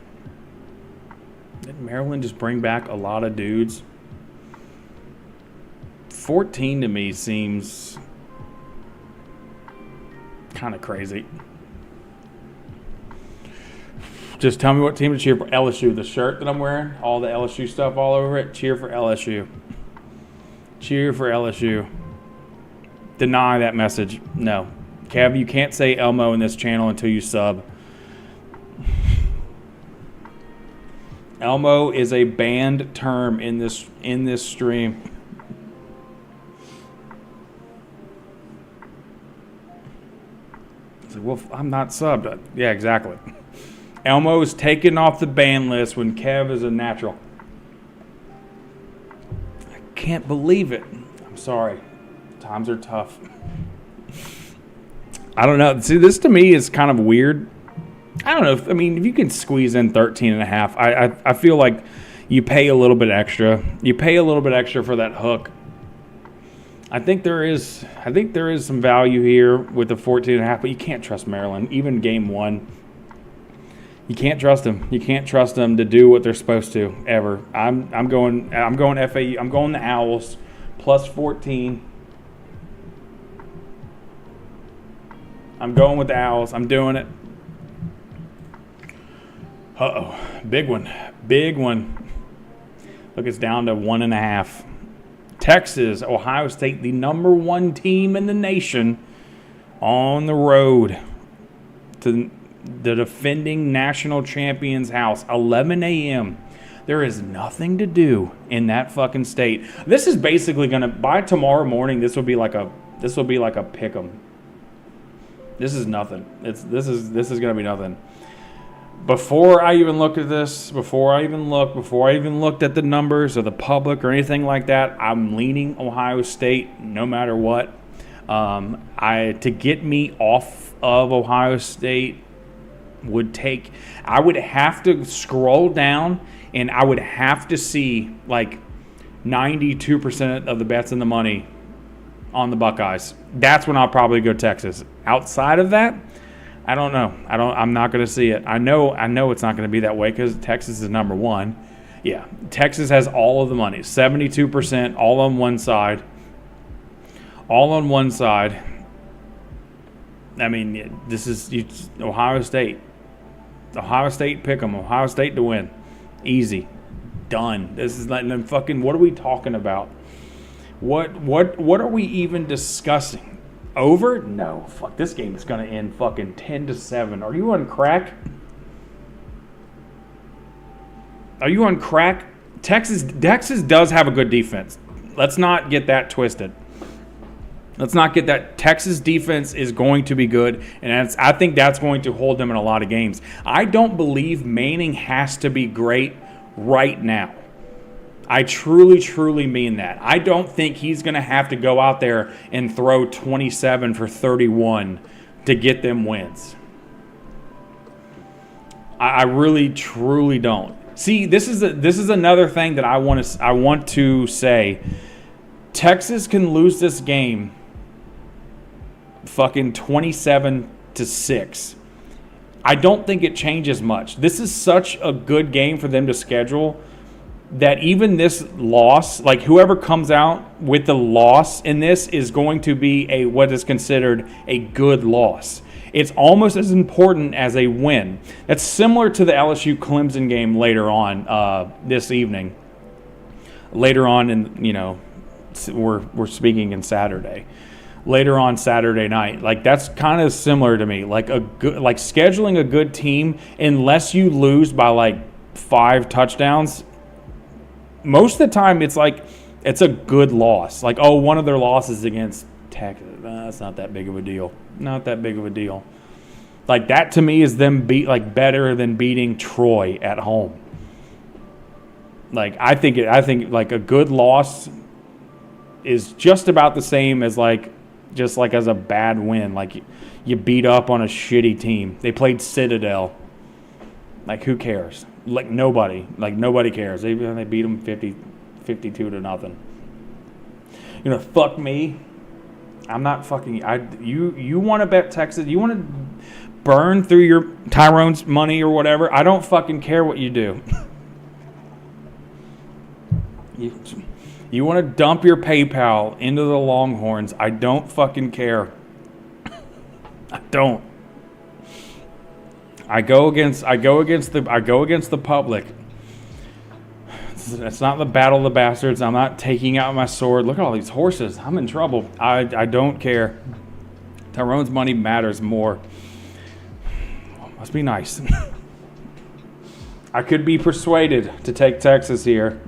Didn't Maryland just bring back a lot of dudes? 14 to me seems kind of crazy. Just tell me what team to cheer for. LSU. The shirt that I'm wearing, all the LSU stuff all over it. Cheer for LSU. Cheer for LSU. Deny that message. No. Kev, you can't say Elmo in this channel until you sub. Elmo is a banned term in this stream. It's like, well, I'm not subbed. Yeah, exactly. Elmo is taken off the ban list when Kev is a natural. I can't believe it. I'm sorry. Times are tough. I don't know. See, this to me is kind of weird. I don't know. If you can squeeze in 13.5, I feel like you pay a little bit extra. You pay a little bit extra for that hook. I think there is some value here with the 14.5, but you can't trust Maryland. Even game one, you can't trust them. You can't trust them to do what they're supposed to ever. I'm going FAU. I'm going the Owls plus 14. I'm going with the Owls. I'm doing it. Uh-oh. Big one. Big one. Look, it's down to 1.5. Texas, Ohio State, the number one team in the nation, on the road to the defending national champions' house. 11 a.m. There is nothing to do in that fucking state. This is basically gonna, by tomorrow morning, this will be like a pick'em. This is nothing. This is gonna be nothing. Before I even looked at this, before I even looked at the numbers or the public or anything like that, I'm leaning Ohio State no matter what. To get me off of Ohio State I would have to scroll down and I would have to see like 92% of the bets in the money on the Buckeyes. That's when I'll probably go Texas. Outside of that, I don't know. I'm not going to see it. I know it's not going to be that way because Texas is number one. Yeah, Texas has all of the money. 72%, all on one side. All on one side. I mean, this is Ohio State. Ohio State pick 'em. Ohio State to win. Easy. Done. This is like fucking. What are we talking about? What are we even discussing? Over? No. Fuck. This game is gonna end fucking 10-7. Are you on crack? Are you on crack? Texas does have a good defense. Let's not get that twisted. Let's not get that. Texas defense is going to be good, and I think that's going to hold them in a lot of games. I don't believe Manning has to be great right now. I truly, truly mean that. I don't think he's going to have to go out there and throw 27 for 31 to get them wins. I really, truly don't. See, this is another thing that I want to say. Texas can lose this game fucking 27-6. I don't think it changes much. This is such a good game for them to schedule that even this loss, like whoever comes out with the loss in this is going to be what is considered a good loss. It's almost as important as a win. That's similar to the LSU Clemson game later on this evening. Later on, we're speaking in Saturday. Later on Saturday night, like that's kind of similar to me. Like scheduling a good team, unless you lose by like 5 touchdowns. Most of the time, it's a good loss. Like, oh, one of their losses against Texas. That's not that big of a deal. Not that big of a deal. Like that to me is them better than beating Troy at home. Like I think like a good loss is just about the same as just as a bad win. Like you beat up on a shitty team. They played Citadel. Like who cares? Like nobody cares. They beat them 52-0. Fuck me. I'm not fucking you want to bet Texas? You want to burn through your Tyrone's money or whatever? I don't fucking care what you do. You want to dump your PayPal into the Longhorns? I don't fucking care. I don't. I go against the public. It's not the battle of the bastards. I'm not taking out my sword. Look at all these horses. I'm in trouble. I don't care. Tyrone's money matters more. Must be nice. I could be persuaded to take Texas here.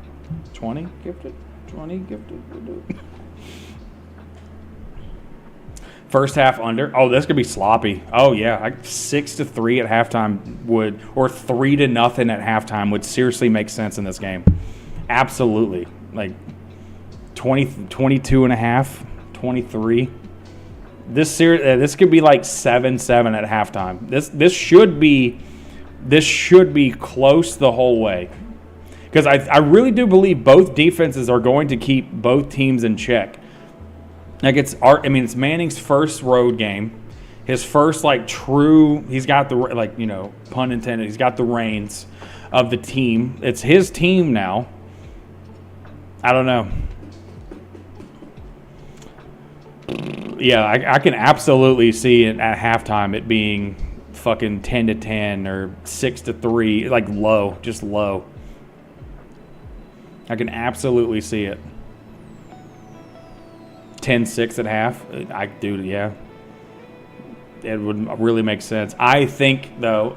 20 gifted. First half under. Oh, this could be sloppy. Oh yeah, like 6-3 at halftime would, or 3-0 at halftime would seriously make sense in this game. Absolutely, like 22 and a half, 23. This could be like 7-7 at halftime. This should be close the whole way. Because I really do believe both defenses are going to keep both teams in check. Like it's Manning's first road game, his first he's got the pun intended, he's got the reins of the team. It's his team now. I don't know. Yeah, I can absolutely see it at halftime it being fucking 10-10 or 6-3, like low, just low. I can absolutely see it. 10-6 at half. Yeah. It would really make sense. I think, though,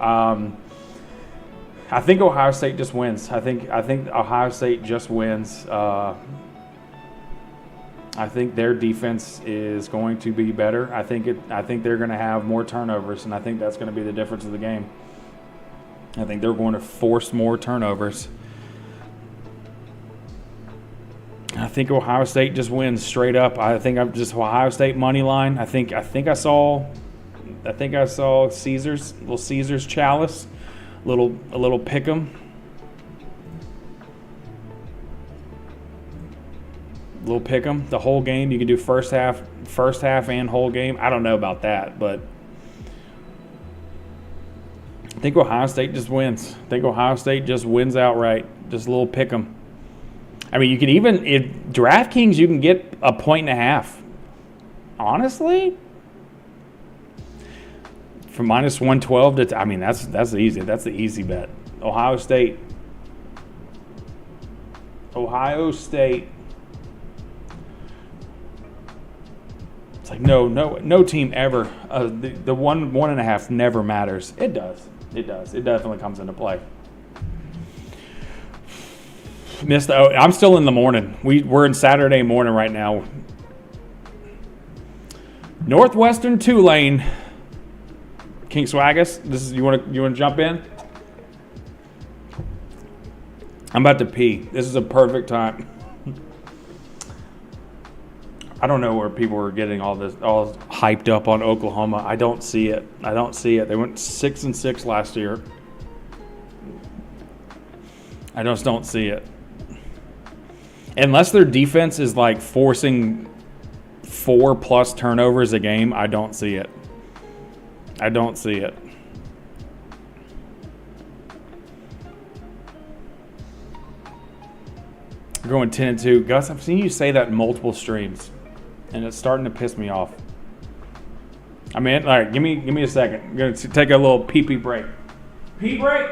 I think Ohio State just wins. I think Ohio State just wins. I think their defense is going to be better. I think they're going to have more turnovers, and I think that's going to be the difference of the game. I think they're going to force more turnovers. I think Ohio State just wins straight up. I think I'm just Ohio State money line. I think I saw Caesar's chalice, a little pick'em. Little pick'em. The whole game. You can do first half and whole game. I don't know about that, but I think Ohio State just wins. I think Ohio State just wins outright. Just a little pick'em. I mean, you could even, if DraftKings, you can get 1.5. Honestly, from -112 to, that's easy. That's the easy bet. Ohio State. It's like no team ever. The 1.5 never matters. It does. It definitely comes into play. I'm still in the morning. We're in Saturday morning right now. Northwestern Tulane. King Swagus, you want to jump in? I'm about to pee. This is a perfect time. I don't know where people are getting all hyped up on Oklahoma. I don't see it. They went 6-6 last year. I just don't see it. unless their defense is like forcing 4+ turnovers a game, I don't see it. I don't see it. We're going 10-2. Gus, I've seen you say that in multiple streams, and it's starting to piss me off. I mean, all right, give me a second. I'm going to take a little pee-pee break. Pee break!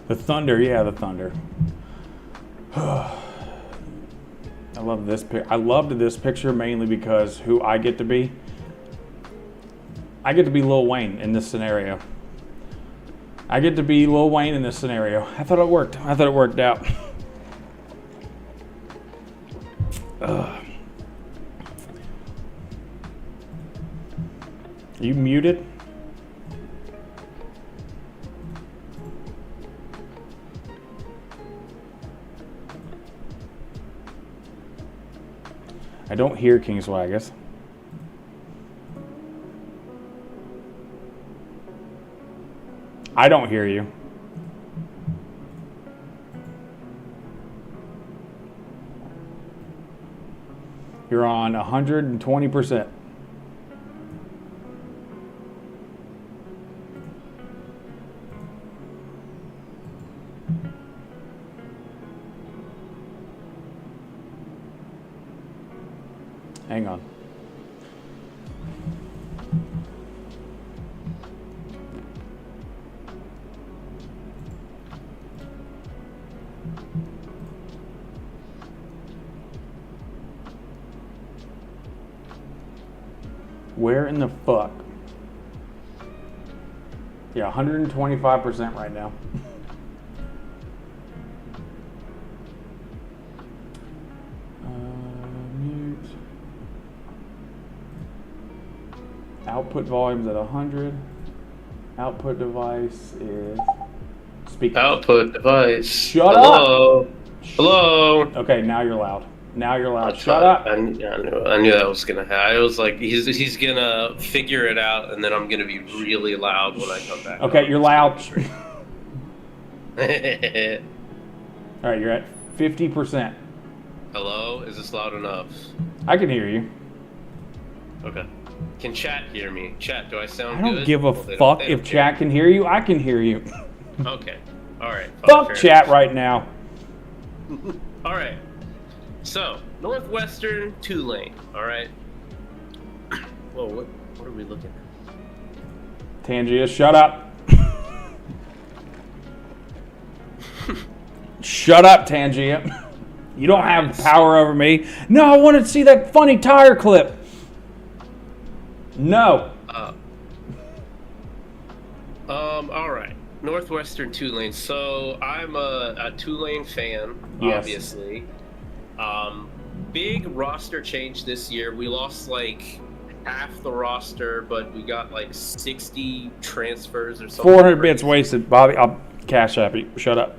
The Thunder, yeah, the Thunder. I love this I loved this picture mainly because who I get to be. I get to be Lil Wayne in this scenario. I get to be Lil Wayne in this scenario. I thought it worked. I thought it worked out. Are you muted? I don't hear King Swaggus. I don't hear you. You're on 120%. Hang on. Where in the fuck? Yeah, 125% right now. Mute. Output volume's at 100. Output device is speaker. Output device. Shut Hello. up. Hello. Okay, now you're loud. Now you're loud. Shut up. I knew that was gonna happen. I was like, he's gonna figure it out, and then I'm gonna be really loud when I come back. Okay, you're loud. All right, you're at 50%. Hello? Is this loud enough? I can hear you. Okay. Can chat hear me? Chat, do I sound I don't good? give a fuck if chat can hear you. I can hear you. Okay. All right. Fuck chat right now. All right. So, Northwestern Tulane. All right. Whoa, what are we looking at? Tangia, shut up. Shut up, Tangia. You don't have power over me. No, I wanted to see that funny tire clip. No. All right. Northwestern Tulane. So I'm a Tulane fan, Yes. obviously. Big roster change this year. We lost like half the roster, but we got like 60 transfers or something. 400 bits wasted, Bobby. I'll cash app you. Shut up.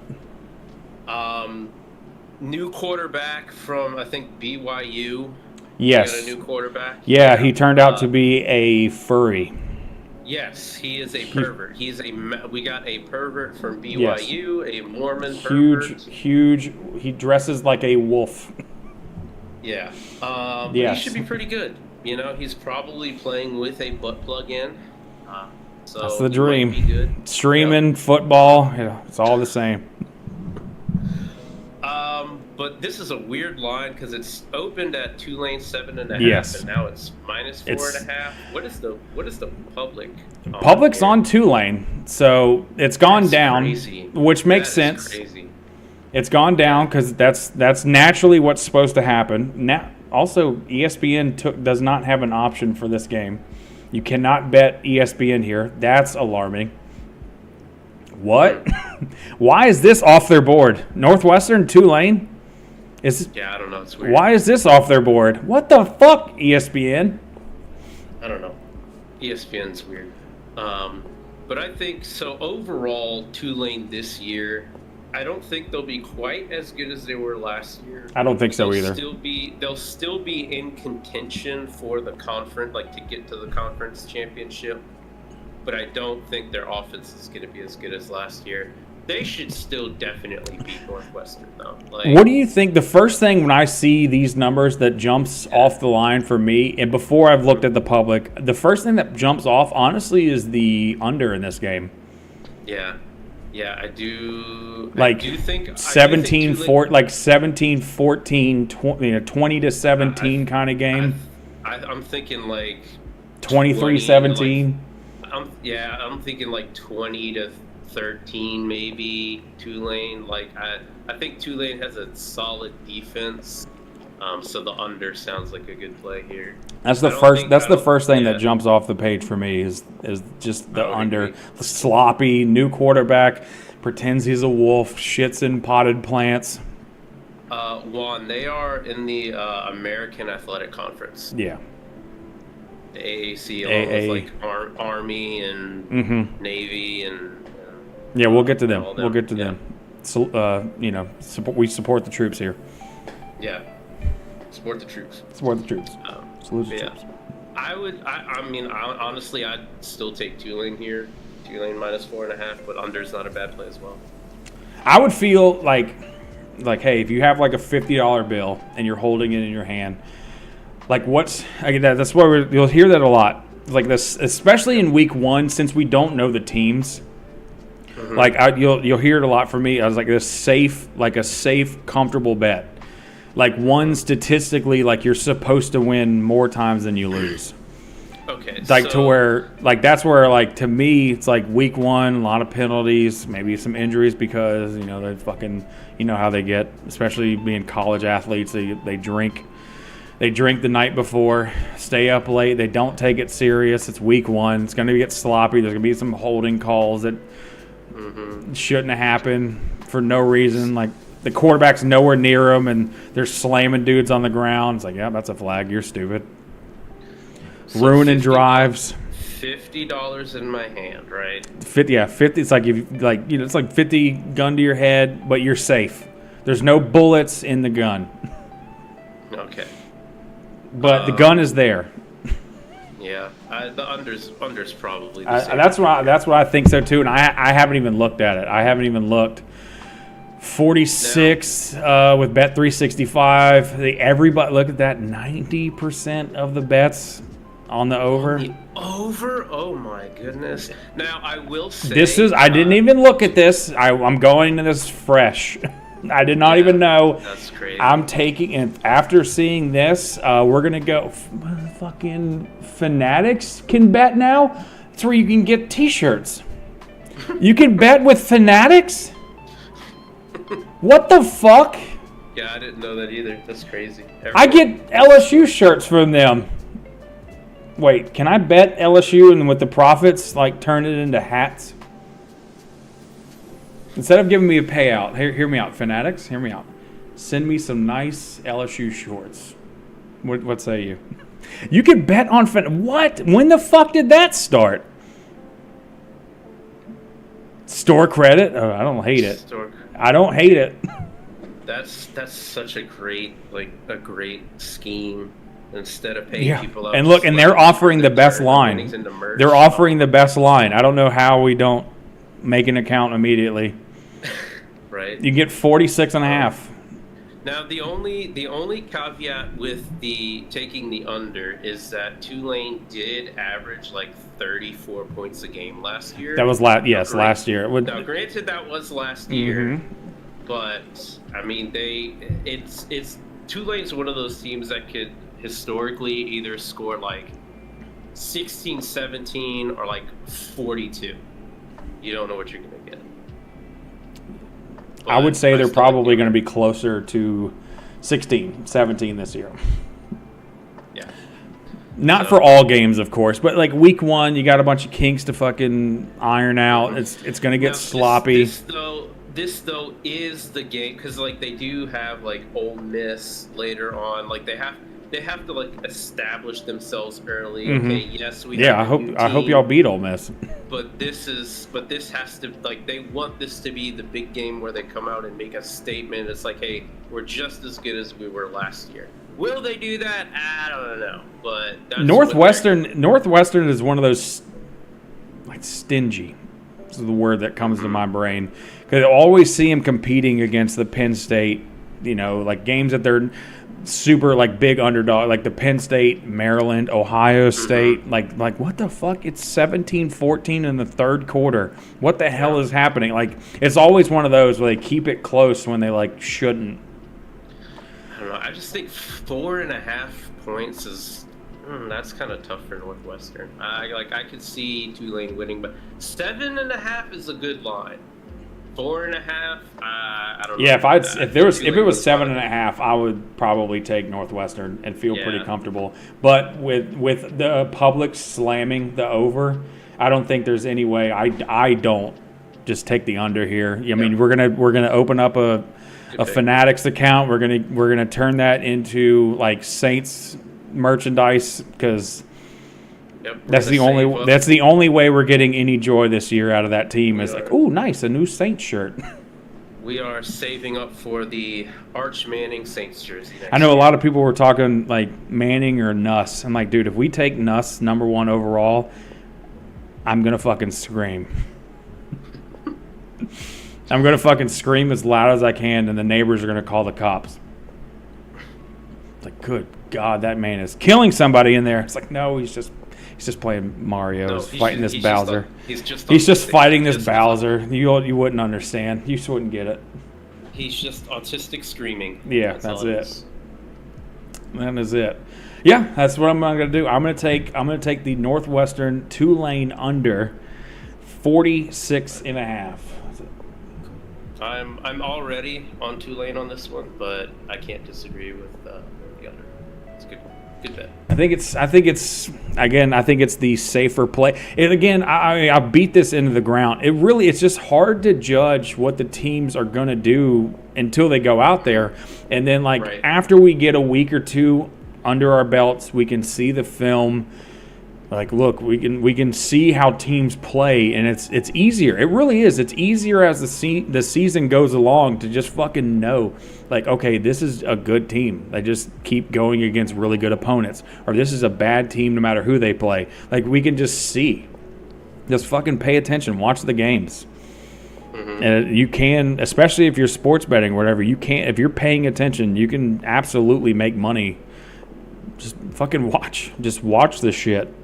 New quarterback from, I think, BYU. Yes. We got a new quarterback. Yeah, he turned out to be a furry. Yes, he is a pervert. We got a pervert from BYU, a Mormon pervert. Huge. He dresses like a wolf. Yeah. Yes. He should be pretty good. You know, he's probably playing with a butt plug in. So That's the he dream. might be good. Streaming, football, yeah, it's all the same. But this is a weird line because it's opened at Tulane 7.5, Yes. and now it's minus 4.5. What is the public? Public's on Tulane, so it's gone That's down, crazy. which makes That is sense. crazy. It's gone down because that's naturally what's supposed to happen. Now, also, ESPN does not have an option for this game. You cannot bet ESPN here. That's alarming. What? Why is this off their board? Northwestern, Tulane? Yeah, I don't know. It's weird. Why is this off their board? What the fuck, ESPN? I don't know. ESPN's weird. But I think so. Overall, Tulane this year, I don't think they'll be quite as good as they were last year. I don't think so either. They'll still be in contention for the conference, like to get to the conference championship. But I don't think their offense is going to be as good as last year. They should still definitely beat Northwestern, though. What do you think? The first thing when I see these numbers that jumps off the line for me, and before I've looked at the public, the first thing that jumps off, honestly, is the under in this game. Yeah, I do. Like I do think 17, 14, 20 to 17 kind of game. I'm thinking like 23-17. I'm thinking like 20 to 13 maybe. Tulane, like I think Tulane has a solid defense, so the under sounds like a good play here. That's the first thing that jumps off the page for me is just the under. Sloppy new quarterback pretends he's a wolf, shits in potted plants. Juan, they are in the American Athletic Conference. Yeah. The AAC, along with like Army and Navy and. Yeah, we'll get to them. We'll get to them. So, we support the troops here. Yeah, support the troops. Support the troops. Salute the troops. Honestly, I'd still take Tulane here. Tulane minus 4.5, but under's not a bad play as well. I would feel like, hey, if you have like a $50 bill and you're holding it in your hand, like that's where you'll hear that a lot. Like this, especially in week 1, since we don't know the teams. Mm-hmm. Like you'll hear it a lot from me. I was like a safe, comfortable bet. Like one statistically, like you're supposed to win more times than you lose. Okay. Like to where, like that's where, like to me, it's like week 1, a lot of penalties, maybe some injuries because they fucking, how they get, especially being college athletes. They drink the night before, stay up late. They don't take it serious. It's week 1. It's going to get sloppy. There's going to be some holding calls that shouldn't have happened for no reason. Like the quarterback's nowhere near them, and they're slamming dudes on the ground. It's like, yeah, that's a flag. You're stupid. So ruining drives. $50 in my hand, right? 50. It's like it's like 50 gun to your head, but you're safe. There's no bullets in the gun. Okay. But the gun is there. Yeah, the under's probably. That's what I think so too, and I haven't even looked at it. I haven't even looked. 46 with Bet 365. Everybody look at that. 90% of the bets on the over. Over? Oh my goodness! Now I will say I didn't even look at this. I'm going to this fresh. I did not even know. That's crazy. I'm taking, and after seeing this, we're gonna go. Fucking Fanatics can bet now. That's where you can get T-shirts. You can bet with Fanatics. What the fuck? Yeah, I didn't know that either. That's crazy. I get LSU shirts from them. Wait, can I bet LSU and with the profits, like turn it into hats? Instead of giving me a payout, hear me out, Fanatics. Hear me out. Send me some nice LSU shorts. What say you? You can bet on what? When the fuck did that start? Store credit? Oh, I don't hate it. I don't hate it. That's such a great scheme. Instead of paying people out. And look, and they're offering the best line. They're offering the best line. I don't know how we don't make an account immediately. Right. You get 46.5. Now the only caveat with the taking the under is that Tulane did average like 34 points a game last year. That was last year. Now granted that was last year. but I mean, it's Tulane's one of those teams that could historically either score like 16, 17, or like 42. You don't know what you're going to get. But I would say they're probably going to be closer to 16, 17 this year. Yeah. Not for all games, of course, but like week 1, you got a bunch of kinks to fucking iron out. It's going to get sloppy. This though is the game, because like they do have like Ole Miss later on. Like they have to like establish themselves early. Mm-hmm. Okay, yes, we. Yeah, have a new team, I hope y'all beat Ole Miss. But this has to, like, they want this to be the big game where they come out and make a statement. It's like, hey, we're just as good as we were last year. Will they do that? I don't know, but that's Northwestern is one of those, like, stingy. This is the word that comes to my brain, because I always see them competing against the Penn State, like games that they're super like big underdog, like the Penn State, Maryland, Ohio State. Like what the fuck? It's 17-14 in the third quarter. What the hell is happening? Like, it's always one of those where they keep it close when they like shouldn't. I don't know. I just think 4.5 points is that's kind of tough for Northwestern. I could see Tulane winning, but 7.5 is a good line. 4.5, I don't know. Yeah, if it was 7.5, I would probably take Northwestern and feel pretty comfortable. But with the public slamming the over, I don't think there's any way. I don't just take the under here. I mean, we're gonna open up a Fanatics account. We're gonna turn that into like Saints merchandise, because that's the only way we're getting any joy this year out of that team. Is like, oh, nice, a new Saints shirt. We are saving up for the Arch Manning Saints jersey. I know a lot of people were talking like Manning or Nuss. I'm like, dude, if we take Nuss number 1 overall, I'm gonna fucking scream. I'm gonna fucking scream as loud as I can, and the neighbors are gonna call the cops. It's like, good God, that man is killing somebody in there. It's like, no, he's just playing Mario. No, he's fighting this Bowser. He's just fighting this Bowser. You wouldn't understand. You just wouldn't get it. He's just autistic screaming. Yeah, that's it. That is it. Yeah, that's what I'm going to do. I'm going to take the Northwestern Tulane under 46.5. I'm already on Tulane on this one, but I can't disagree with the under. It's good. Good bet. I think it's the safer play. And again, I beat this into the ground. It's just hard to judge what the teams are going to do until they go out there. And then after we get a week or two under our belts, we can see the film. Like, look, we can see how teams play, and it's easier. It really is. It's easier as the season goes along to just fucking know, like, okay, this is a good team. They just keep going against really good opponents, or this is a bad team no matter who they play. Like, we can just see. Just fucking pay attention. Watch the games. Mm-hmm. And you can, especially if you're sports betting or whatever, you can, if you're paying attention, you can absolutely make money. Just fucking watch. Just watch this shit.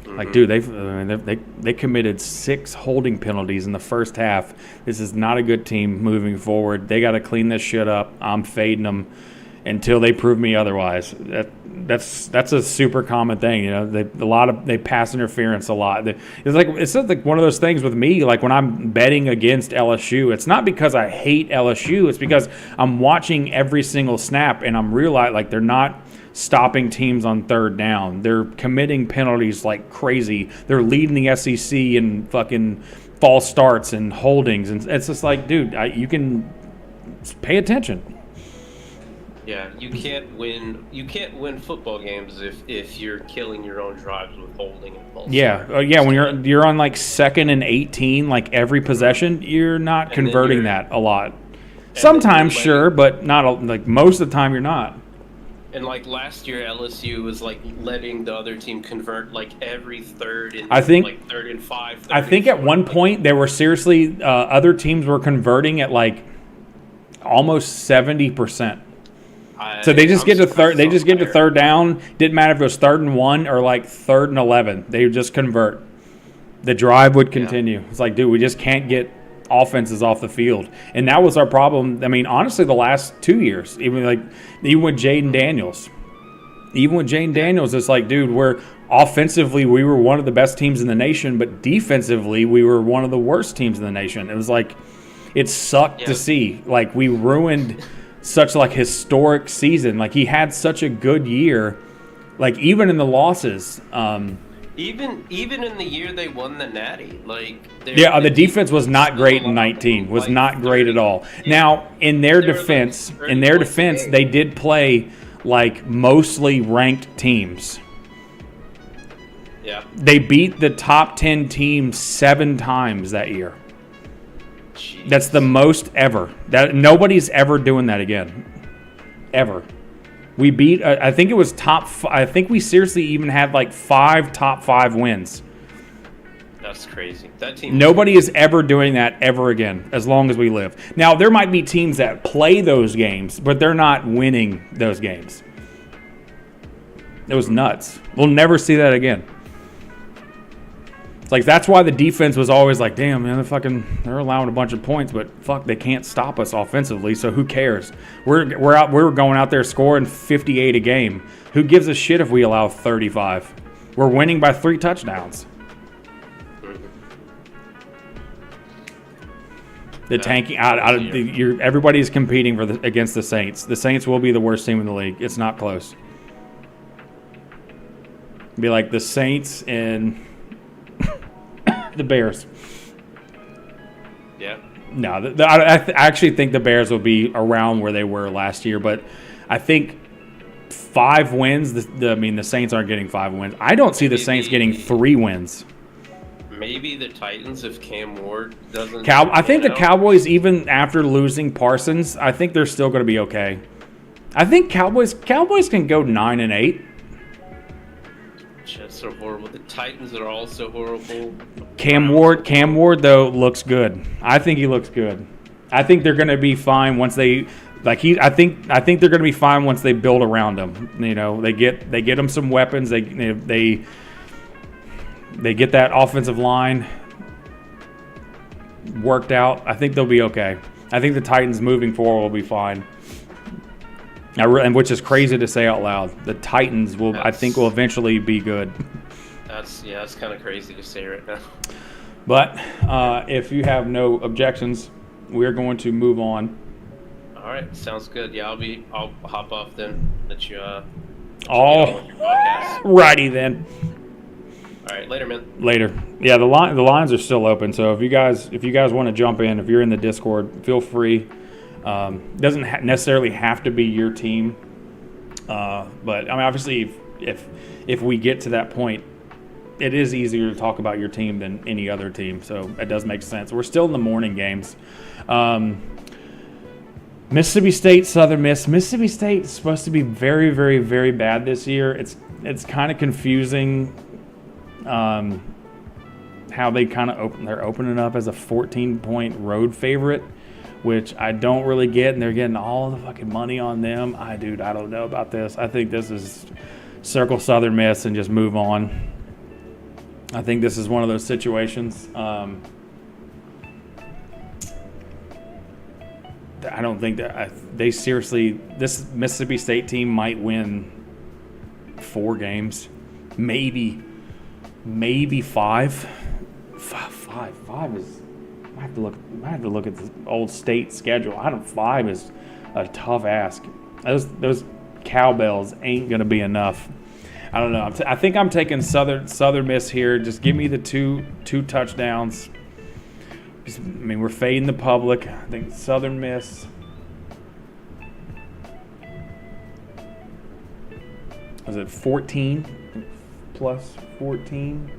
Like, dude, they committed 6 holding penalties in the first half. This is not a good team moving forward. They got to clean this shit up. I'm fading them until they prove me otherwise. That's a super common thing, They pass interference a lot. It's like one of those things with me. Like when I'm betting against LSU, it's not because I hate LSU. It's because I'm watching every single snap and I'm realizing like they're not stopping teams on third down. They're committing penalties like crazy. They're leading the SEC in fucking false starts and holdings. And it's just like, dude, you can pay attention. Yeah, you can't win football games if you're killing your own drives with holding and false. Yeah, when you're on like 2nd and 18, like every possession, you're not converting that a lot. Sometimes, sure, but not like most of the time you're not. And like last year, LSU was like letting the other team convert like every third and like 3rd and 5. I think at one point they were seriously other teams were converting at like almost 70%. So they just get to third. They just get to third down. Didn't matter if it was 3rd and 1 or like 3rd and 11. They would just convert. The drive would continue. It's like, dude, we just can't get offenses off the field. And that was our problem. I mean, honestly, the last 2 years, even with Jaden Daniels. Even with Jaden Daniels, it's like, dude, we're offensively, we were one of the best teams in the nation, but defensively, we were one of the worst teams in the nation. It was like, it sucked to see. Like, we ruined such like historic season. Like, he had such a good year. Like, even in the losses, even in the year they won the Natty, like the defense was not great in 19. Was not great at all. Now, in their defense, they did play like mostly ranked teams. Yeah. They beat the top 10 teams 7 times that year. Jeez. That's the most ever. That nobody's ever doing that again. Ever. We beat, I think it was I think we seriously even had like 5 top 5 wins. That's crazy. That team. Nobody is ever doing that ever again, as long as we live. Now, there might be teams that play those games, but they're not winning those games. It was nuts. We'll never see that again. It's like, that's why the defense was always like, damn, man, they're allowing a bunch of points, but fuck, they can't stop us offensively, so who cares? We're going out there scoring 58 a game. Who gives a shit if we allow 35? We're winning by 3 touchdowns. The tanking everybody's competing against the Saints. The Saints will be the worst team in the league. It's not close. Be like the Saints and the Bears. Yeah. No, I actually think the Bears will be around where they were last year, but I think 5 wins. The Saints aren't getting 5 wins. I don't see the Saints getting 3 wins. Maybe the Titans if Cam Ward doesn't. I think the Cowboys, even after losing Parsons, I think they're still going to be okay. I think Cowboys can go 9-8. Jets are horrible. The Titans are also horrible. Cam Ward though looks good. I think he looks good. I think they're going to be fine once they I think they're going to be fine once they build around him. You know, they get him some weapons. They get that offensive line worked out. I think they'll be okay. I think the Titans moving forward will be fine. And which is crazy to say out loud. The Titans will eventually be good. That's kind of crazy to say right now. But if you have no objections, we're going to move on. All right, sounds good. Yeah, I'll hop off then. Let you. All righty then. All right, later, man. Later. Yeah, the lines are still open. So if you guys want to jump in, if you're in the Discord, feel free. Doesn't necessarily have to be your team, but I mean, obviously, if we get to that point, it is easier to talk about your team than any other team. So it does make sense. We're still in the morning games. Mississippi State, Southern Miss. Mississippi State is supposed to be very, very, very bad this year. It's kind of confusing. How they kind of they're opening up as a 14-point road favorite, which I don't really get, and they're getting all the fucking money on them. I don't know about this. I think this is circle Southern Miss and just move on. I think this is one of those situations. I don't think that they seriously. This Mississippi State team might win 4 games, maybe 5. 5 is. I have to look at the old State schedule. 5 is a tough ask. Those cowbells ain't gonna be enough. I don't know. I think I'm taking Southern Miss here. Just give me the two touchdowns. We're fading the public. I think Southern Miss. Was it 14 plus 14?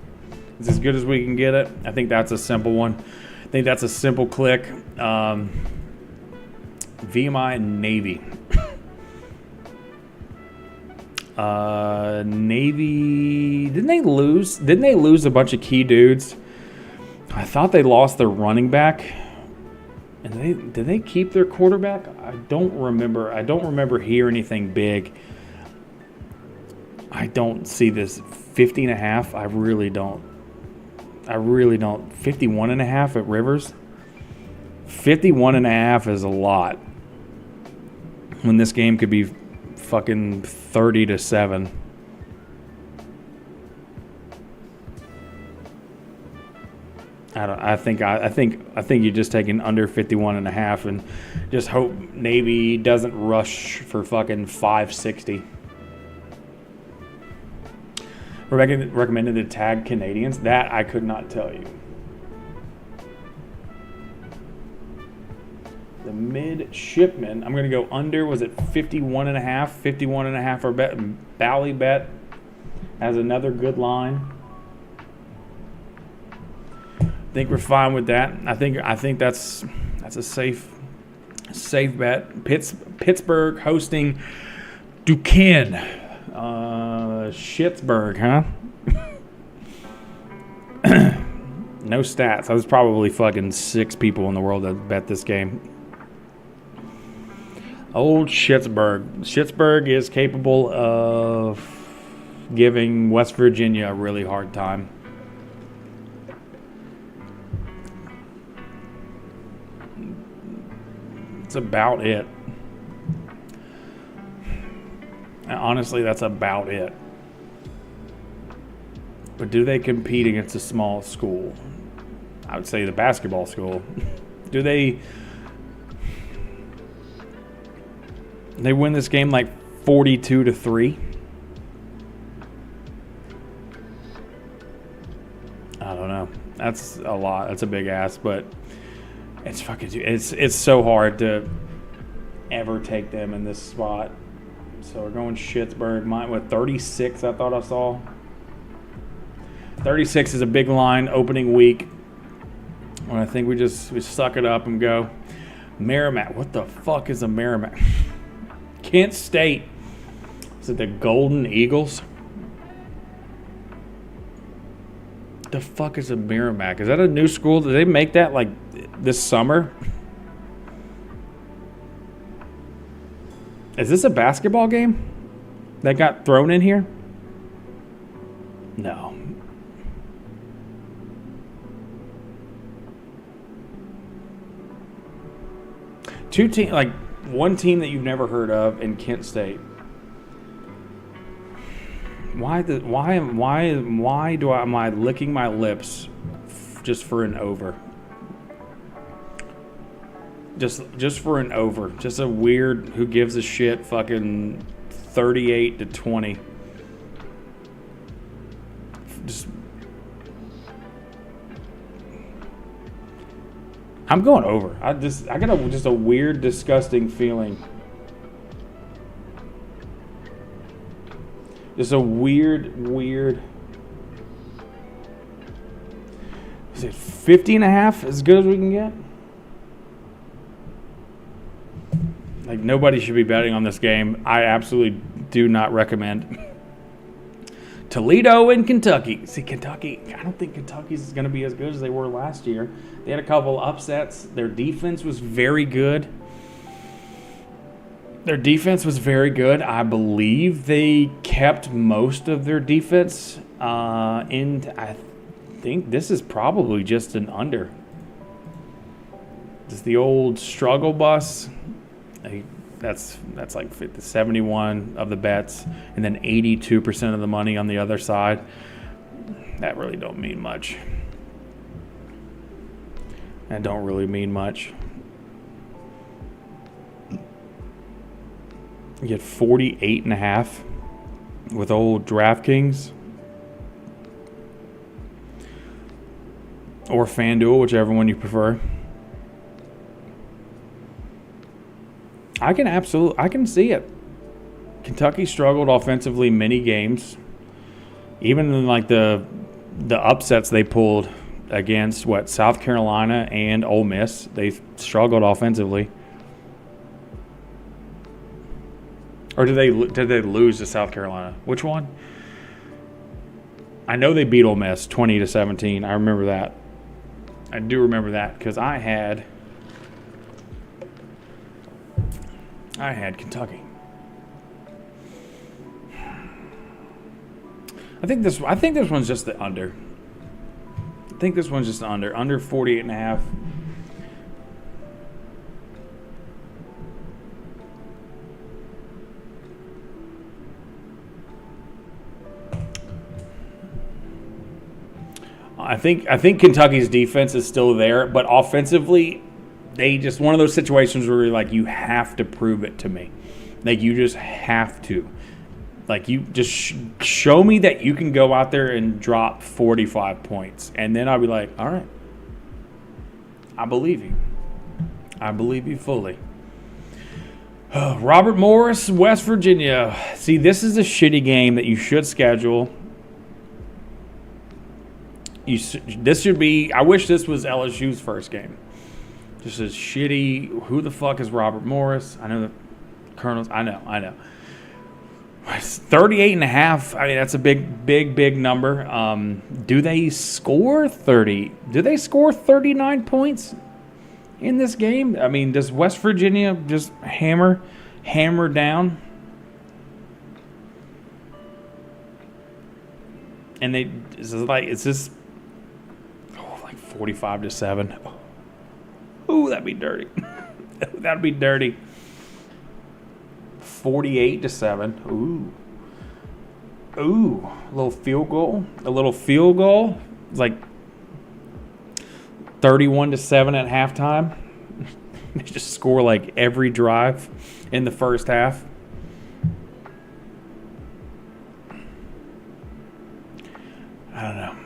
It's as good as we can get it. I think that's a simple one. I think that's a simple click. VMI and Navy. Navy, didn't they lose a bunch of key dudes? I thought they lost their running back. And did they keep their quarterback? I don't remember hearing anything big. I don't see this 50.5. I really don't. 51.5 at Rivers. 51.5 is a lot. When this game could be fucking 30-7. I think you just take an under 51.5 and just hope Navy doesn't rush for fucking 560. Recommended to tag Canadians? That I could not tell you. The midshipman, I'm going to go under. Was it 51.5? 51.5 or bet. Bally bet has another good line. I think we're fine with that. I think that's a safe bet. Pittsburgh hosting Duquesne. Schittsburg, huh? No stats. There's probably fucking 6 people in the world that bet this game. Old Schittsburg. Schittsburg is capable of giving West Virginia a really hard time. That's about it. Honestly, that's about it. But do they compete against a small school? I would say the basketball school. Do they win this game like 42-3? I don't know. That's a lot. That's a big ass, but it's so hard to ever take them in this spot. So we're going Schittsburg. Mine with 36, I thought I saw. 36 is a big line opening week. When I think we suck it up and go. Merrimack. What the fuck is a Merrimack? Kent State. Is it the Golden Eagles? The fuck is a Merrimack? Is that a new school? Did they make that like this summer? Is this a basketball game that got thrown in here? No. One team that you've never heard of in Kent State. Why am I licking my lips just for an over? Just for an over. Just a weird who gives a shit fucking 38-20. I'm going over. I got just a weird, disgusting feeling. Just a weird. Is it 50.5 as good as we can get? Like, nobody should be betting on this game. I absolutely do not recommend. Toledo and Kentucky. See, Kentucky, I don't think Kentucky's going to be as good as they were last year. They had a couple upsets. Their defense was very good. I believe they kept most of their defense. And I think this is probably just an under. It's the old struggle bus. That's like 71 of the bets, and then 82% of the money on the other side. That really don't mean much. You get 48.5 with old DraftKings or FanDuel, whichever one you prefer. I can see it. Kentucky struggled offensively many games. Even in like the upsets they pulled against South Carolina and Ole Miss, they struggled offensively. Or did they lose to South Carolina? Which one? I know they beat Ole Miss 20-17. I remember that. I do remember that because I had Kentucky. I think this one's just the under. Under 48.5. I think Kentucky's defense is still there, but offensively, they just one of those situations where you're like, you have to prove it to me. Like, you just have to. Like, you just show me that you can go out there and drop 45 points. And then I'll be like, all right, I believe you. I believe you fully. Robert Morris, West Virginia. See, this is a shitty game that you should schedule. This should be, I wish this was LSU's first game. Just as shitty. Who the fuck is Robert Morris? I know the Colonels. I know. 38.5. I mean, that's a big number. Do they score 30? Do they score 39 points in this game? I mean, does West Virginia just hammer down? And it's this like 45-7. Ooh, that'd be dirty. That'd be dirty. 48-7. Ooh. A little field goal. It's like 31-7 at halftime. They just score like every drive in the first half. I don't know.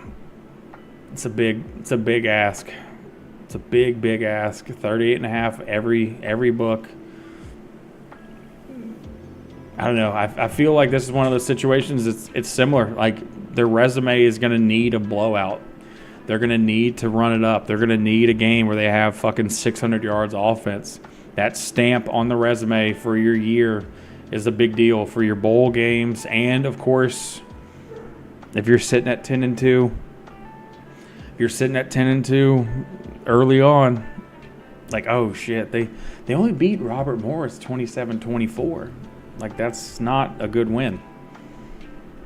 It's a big ask. It's a big ask. 38.5 every book. I don't know. I feel like this is one of those situations. It's similar. Like, their resume is going to need a blowout. They're going to need to run it up. They're going to need a game where they have fucking 600 yards offense. That stamp on the resume for your year is a big deal for your bowl games. And, of course, if you're sitting at 10-2, early on, like, oh, shit, they only beat Robert Morris 27-24. Like, that's not a good win.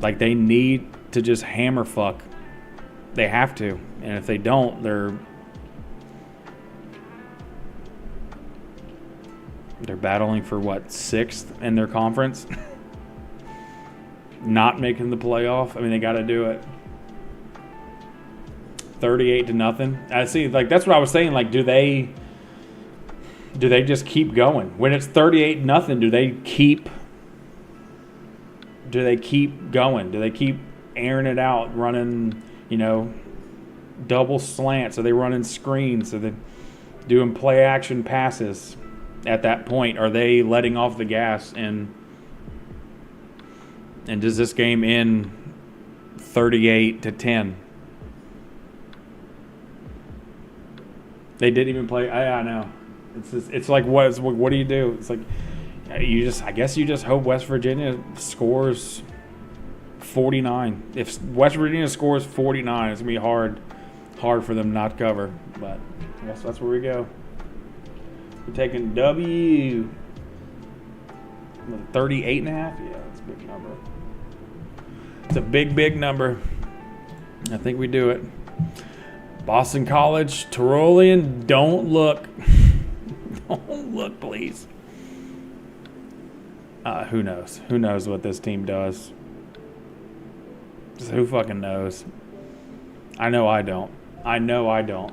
Like, they need to just hammer fuck. They have to. And if they don't, they're battling for, what, 6th in their conference? Not making the playoff. I mean, they got to do it. 38-0. I see. Like, that's what I was saying. Like, do they just keep going? When it's 38-0, do they keep going? Do they keep airing it out, running, double slants? Are they running screens? Are they doing play action passes at that point? Are they letting off the gas? And does this game end 38-10? They didn't even play. I know. It's like, what do you do? It's like, I guess you just hope West Virginia scores 49. If West Virginia scores 49, it's gonna be hard for them not to cover. But I guess that's where we go. We're taking W. 38.5. Yeah, that's a big number. It's a big number. I think we do it. Boston College, Tyrolean, don't look. Don't look, please. Who knows? Who knows what this team does? Just who fucking knows? I know I don't. I don't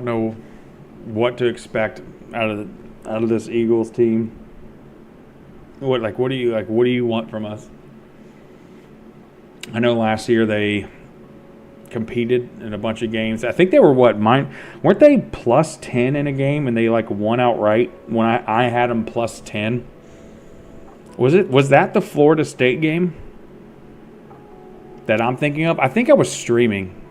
know what to expect out of this Eagles team. What do you want from us? I know last year they competed in a bunch of games. I think they were weren't they plus 10 in a game and they won outright when I had them plus 10? Was that the Florida State game that I'm thinking of? I think I was streaming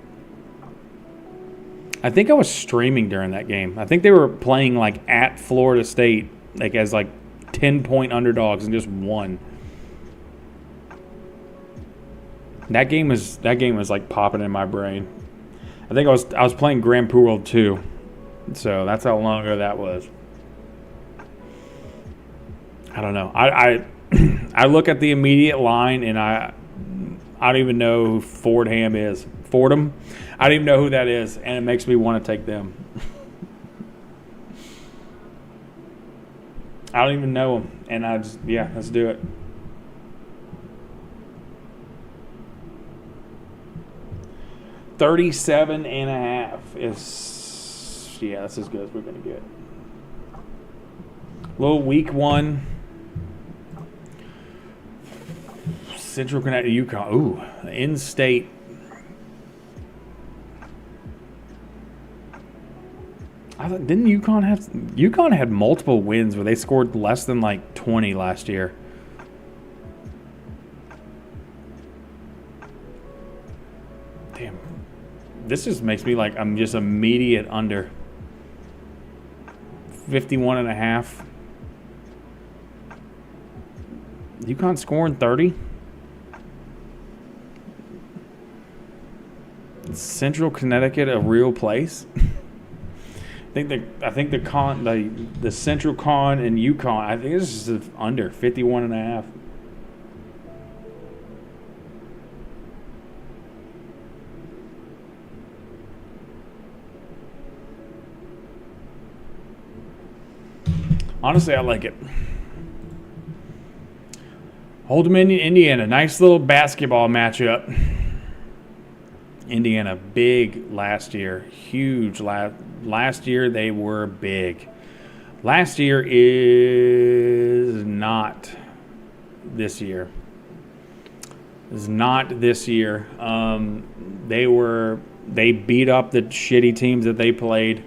during that game. I think they were playing at Florida State as 10-point underdogs and just won. That game was popping in my brain. I think I was playing Grand Prix World 2, so that's how long ago that was. I don't know. I look at the immediate line and I don't even know who Fordham is. Fordham? I don't even know who that is, and it makes me want to take them. I don't even know them, and let's do it. 37.5 is, yeah, that's as good as we're going to get. Little week 1. Central Connecticut, UConn. Ooh, in-state. Didn't UConn had multiple wins where they scored less than like 20 last year. Damn. This just makes me like I'm just immediate under 51.5. UConn scoring 30. Is Central Connecticut a real place? I think the Central Con and UConn, I think this is under 51.5. Honestly, I like it. Old Dominion, Indiana. Nice little basketball matchup. Indiana, big last year. Huge last year. They were big. Last year is not this year. Is not this year. They beat up the shitty teams that they played.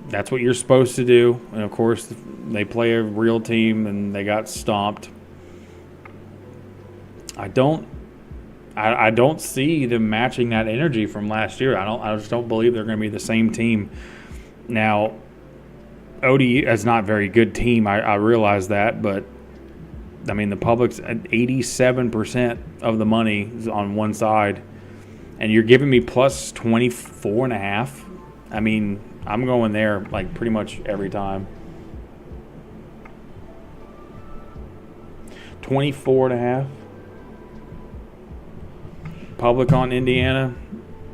That's what you're supposed to do. And, of course, they play a real team, and they got stomped. I don't see them matching that energy from last year. I just don't believe they're going to be the same team. Now, ODU is not a very good team. I realize that, but I mean the public's at 87% of the money is on one side, and you're giving me plus 24.5. I mean, I'm going there like pretty much every time. 24.5. Public on Indiana,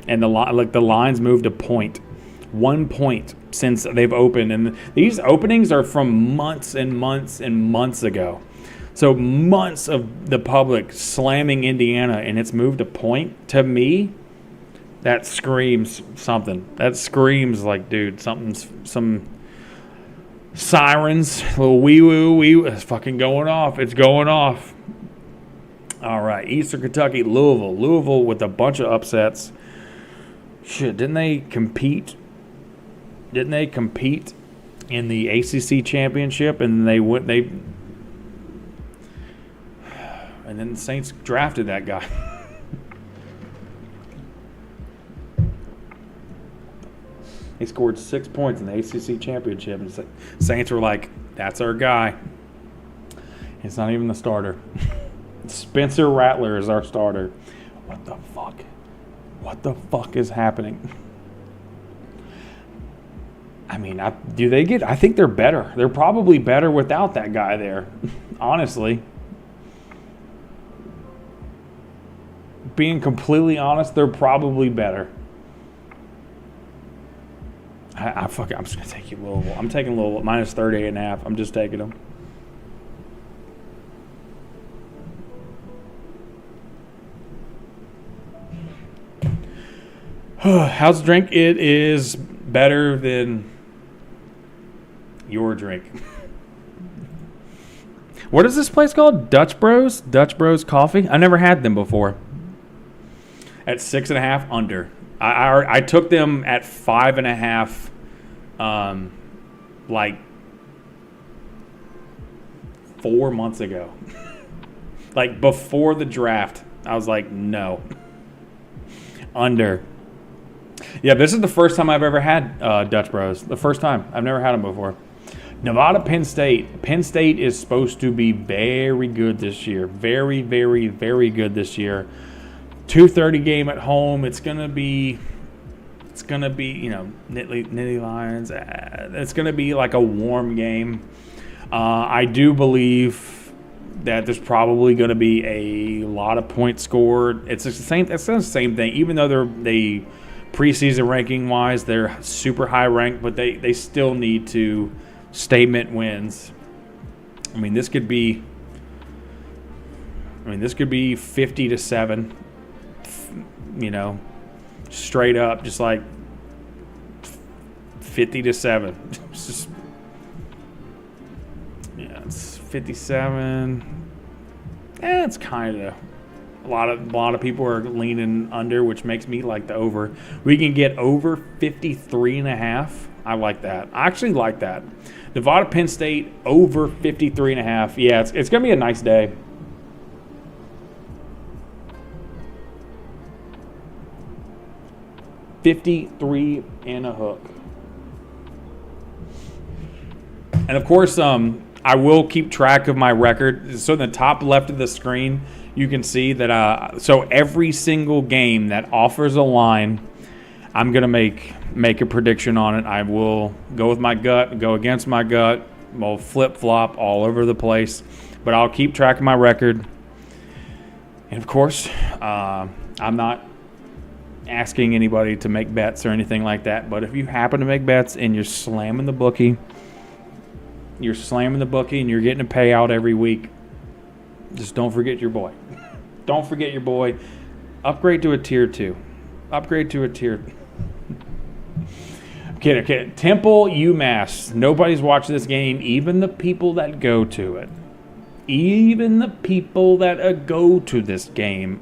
and the lines moved a point. 1 point since they've opened, and these openings are from months and months and months ago. So months of the public slamming Indiana, and it's moved a point. To me, that screams something. That screams like, dude, some sirens, little wee-woo, it's fucking going off. It's going off. All right, Eastern Kentucky, Louisville. Louisville with a bunch of upsets. Shit, didn't they compete? Didn't they compete in the ACC championship? And and then the Saints drafted that guy. He scored 6 points in the ACC championship, and the Saints were like, "That's our guy." It's not even the starter. Spencer Rattler is our starter. What the fuck? What the fuck is happening? I mean, I think they're better. They're probably better without that guy there. Honestly. Being completely honest, they're probably better. I'm just going to take you Louisville. I'm taking Louisville minus 38.5. I'm just taking them. How's the drink? It is better than your drink. What is this place called? Dutch Bros? Dutch Bros Coffee? I never had them before. At 6.5 under. I took them at 5.5 like 4 months ago. Like before the draft. I was like, no. Under. Yeah, this is the first time I've ever had Dutch Bros. The first time. I've never had them before. Nevada, Penn State. Penn State is supposed to be very good this year. Very, very, very good this year. 2:30 game at home. It's gonna be, Nittany Lions. It's gonna be like a warm game. I do believe that there's probably gonna be a lot of points scored. It's the same. It's the same thing. Even though they preseason ranking wise, they're super high ranked, but they still need to statement wins. I mean, this could be 50-7. straight up, just like 50-7. It's just, yeah, it's 57. It's kind of a lot of people are leaning under, which makes me like the over. We can get over 53.5. I like that. I actually like that. Nevada, Penn State over 53.5. Yeah, it's gonna be a nice day. $53 and a hook. And of course, I will keep track of my record. So in the top left of the screen, you can see that. So every single game that offers a line, I'm gonna make a prediction on it. I will go with my gut, go against my gut. We'll flip flop all over the place, but I'll keep track of my record. And of course, I'm not asking anybody to make bets or anything like that. But if you happen to make bets and you're slamming the bookie, and you're getting a payout every week, just don't forget your boy. Don't forget your boy. Upgrade to a tier 2. Upgrade to a tier. Okay. Temple, UMass. Nobody's watching this game. Even the people that go to it. Even the people that go to this game.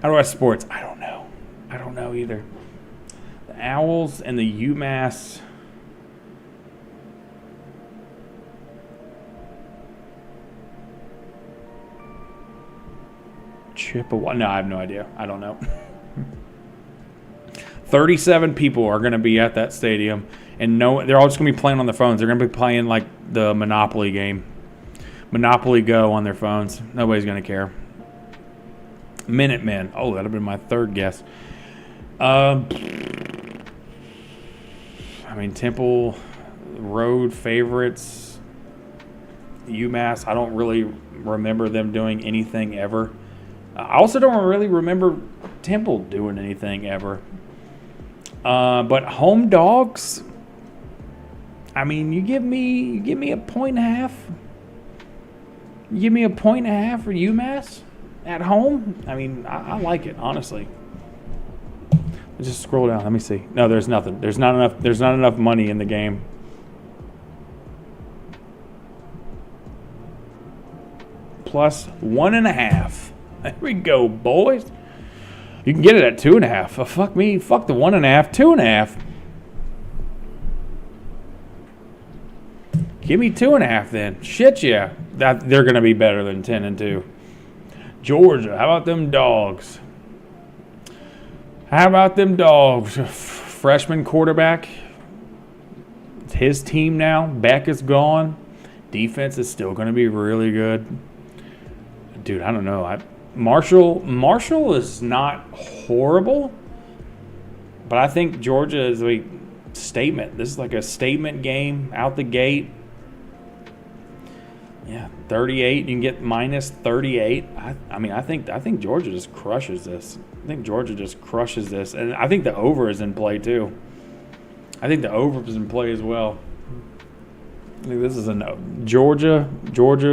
How do I sports? I don't know. I don't know either. The Owls and the UMass. Chippewa. No, I have no idea. I don't know. 37 people are going to be at that stadium, and they're all just going to be playing on their phones. They're going to be playing like the Monopoly game. Monopoly Go on their phones. Nobody's going to care. Minutemen. Oh, that would have been my third guess. I mean, Temple, road favorites. UMass, I don't really remember them doing anything ever. I also don't really remember Temple doing anything ever. But home dogs, I mean, you give me a 1.5. You give me a 1.5 for UMass at home. I mean, I like it, honestly. Let's just scroll down. Let me see. No, there's nothing. There's not enough money in the game. Plus 1.5. There we go, boys. You can get it at 2.5. Oh, fuck me. Fuck the 1.5. 2.5. Give me 2.5 then. Shit, yeah. They're going to be better than 10-2. Georgia, how about them dogs? Freshman quarterback. It's his team now. Beck is gone. Defense is still going to be really good. Dude, I don't know. Marshall is not horrible, but I think Georgia is a statement. This is like a statement game out the gate. Yeah, 38. You can get minus 38. I think Georgia just crushes this. And I think the over is in play too. I think the over is in play as well. I think this is a no. Georgia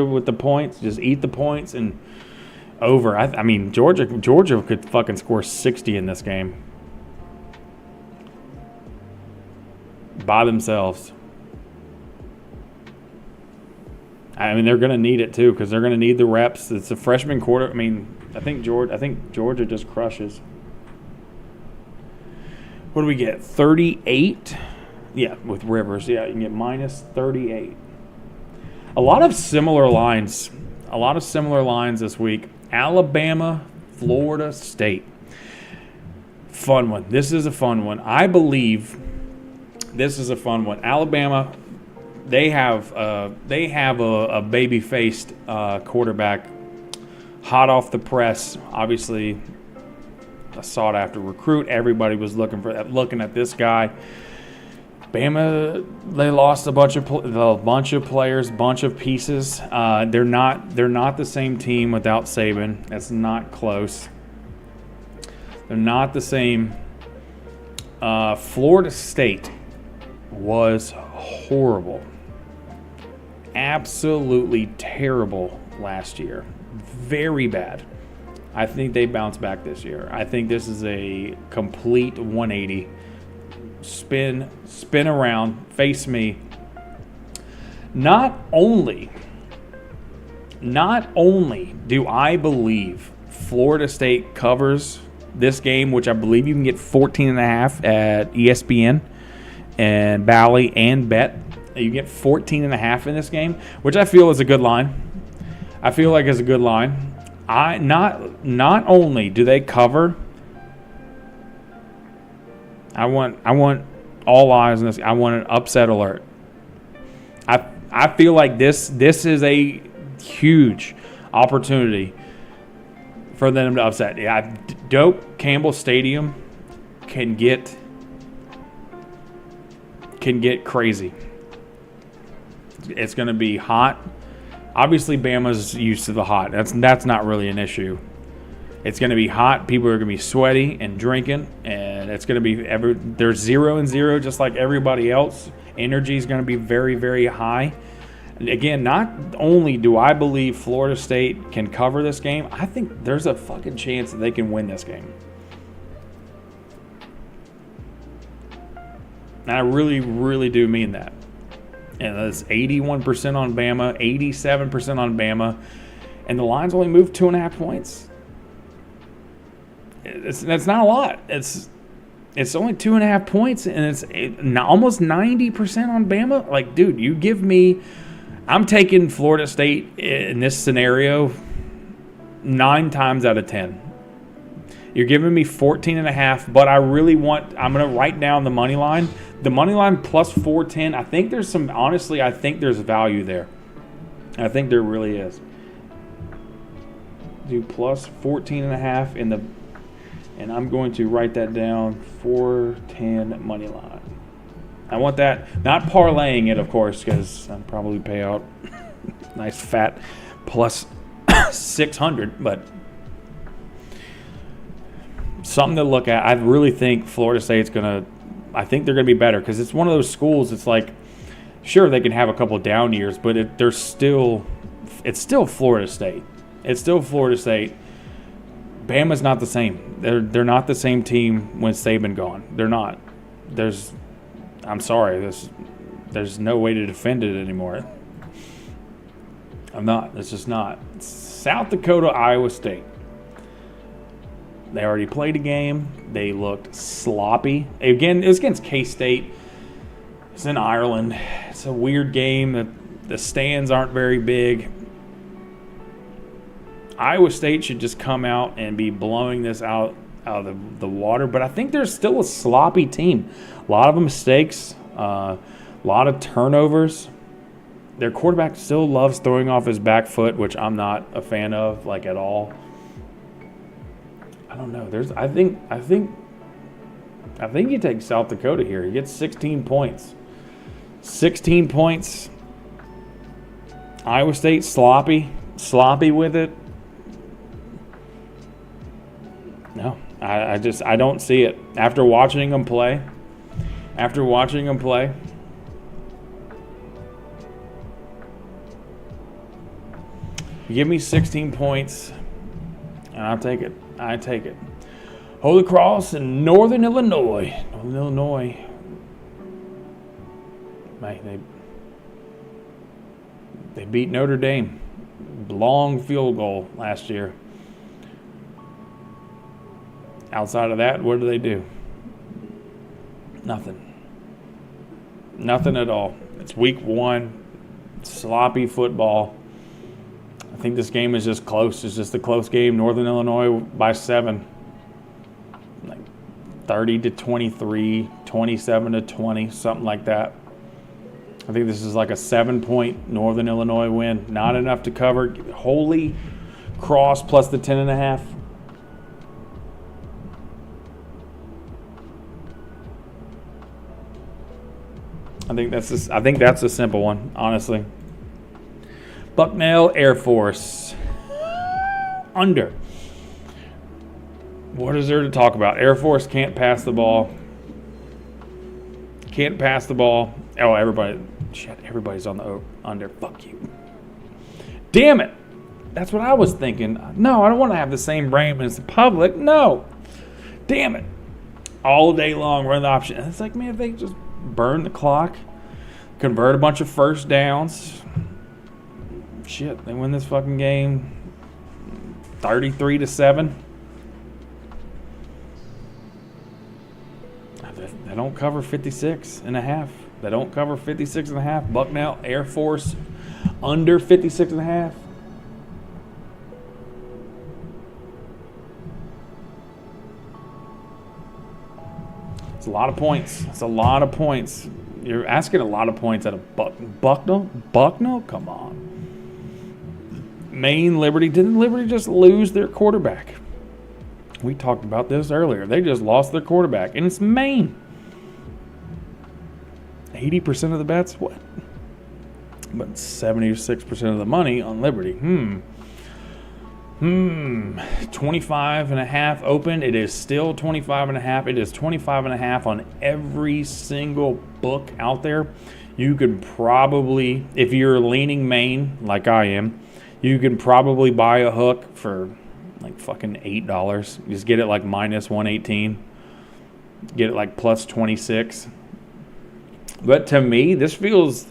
with the points. Just eat the points and over. I mean, Georgia could fucking score 60 in this game by themselves. I mean, they're going to need it too because they're going to need the reps. It's a freshman quarter. I mean, I think Georgia just crushes. What do we get? 38. Yeah, with Rivers. Yeah, you can get minus 38. A lot of similar lines this week. Alabama, Florida State. Fun one. This is a fun one. I believe this is a fun one. Alabama, they have a baby-faced quarterback, hot off the press. Obviously, a sought-after recruit. Everybody was looking at this guy. Bama, they lost a bunch of players, bunch of pieces. They're not the same team without Saban. That's not close. They're not the same. Florida State was horrible, absolutely terrible last year. Very bad. I think they bounce back this year. I think this is a complete 180. Spin around, face me. Not only do I believe Florida State covers this game, which I believe you can get 14.5 at ESPN and Bally and Bet. You get 14.5 in this game, which I feel is a good line. I feel like it's a good line. Not only do they cover, I want all eyes on this. I want an upset alert. I feel like this is a huge opportunity for them to upset. Yeah, Doak Campbell Stadium can get crazy. It's going to be hot. Obviously, Bama's used to the hot. That's not really an issue. It's going to be hot. People are going to be sweaty and drinking, and it's going to be there's 0-0 just like everybody else. Energy is going to be very, very high. And again, not only do I believe Florida State can cover this game, I think there's a fucking chance that they can win this game. And I really, really do mean that. And that's 81% on Bama, 87% on Bama, and the line's only moved 2.5 points. That's not a lot. It's only 2.5 points, and it's almost 90% on Bama. Like, dude, you give me. I'm taking Florida State in this scenario 9 times out of 10. You're giving me 14.5, but I really want. I'm gonna write down the money line. The money line plus 410. I think there's some. Honestly, I think there's value there. I think there really is. Do plus 14.5 in the. And I'm going to write that down, 410 money line. I want that, not parlaying it, of course, because I'll probably pay out nice fat plus 600, but something to look at. I really think Florida State's I think they're going to be better because it's one of those schools. It's like, sure, they can have a couple down years, but it's still Florida State. It's still Florida State. Bama's not the same. They're not the same team when Saban gone. They're not. I'm sorry. There's no way to defend it anymore. I'm not. It's just not. South Dakota, Iowa State. They already played a game. They looked sloppy. Again, it was against K-State. It's in Ireland. It's a weird game. The stands aren't very big. Iowa State should just come out and be blowing this out of the water. But I think there's still a sloppy team. A lot of mistakes, a lot of turnovers. Their quarterback still loves throwing off his back foot, which I'm not a fan of, like, at all. I don't know. I think you take South Dakota here. You get 16 points. 16 points. Iowa State sloppy with it. No, I don't see it. After watching them play, you give me 16 points, and I'll take it. I take it. Holy Cross in Northern Illinois. Man, they beat Notre Dame. Long field goal last year. Outside of that, what do? Nothing. Nothing at all. It's week 1. Sloppy football. I think this game is just close. It's just a close game. Northern Illinois by 7. Like 30-23, 27-20, something like that. I think this is like a 7-point Northern Illinois win. Not enough to cover. Holy Cross plus the 10.5. I think that's a simple one, honestly. Bucknell Air Force. Under. What is there to talk about? Air Force can't pass the ball. Oh, everybody's on the under. Fuck you. Damn it. That's what I was thinking. No, I don't want to have the same brain as the public. No. Damn it. All day long, run the option. And it's like, man, if they just burn the clock, convert a bunch of first downs, shit, they win this fucking game 33-7. They don't cover 56.5. They don't cover 56.5. Bucknell Air Force under 56.5. It's a lot of points. It's a lot of points. You're asking a lot of points at a Bucknell? Bucknell? Come on. Maine, Liberty. Didn't Liberty just lose their quarterback? We talked about this earlier. They just lost their quarterback, and it's Maine. 80% of the bets? What? But 76% of the money on Liberty. 25.5 open. It is still 25.5. It is 25.5 on every single book out there. You could probably, if you're leaning Maine like I am, you can probably buy a hook for like fucking $8. Just get it like minus 118. Get it like plus 26. But to me, this feels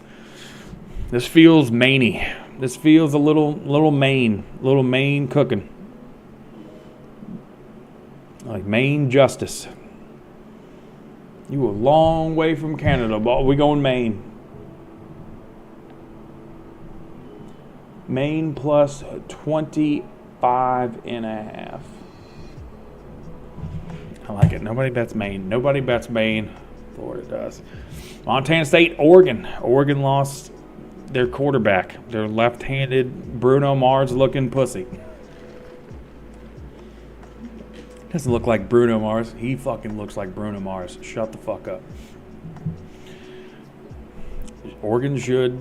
Maine-y. This feels a little Maine cooking. Like Maine justice. You a long way from Canada, but we going Maine. Maine plus 25.5. I like it. Nobody bets Maine. Nobody bets Maine. Florida does. Montana State, Oregon. Oregon lost their quarterback, their left-handed Bruno Mars looking pussy. Doesn't look like Bruno Mars. He fucking looks like Bruno Mars. Shut the fuck up. Oregon should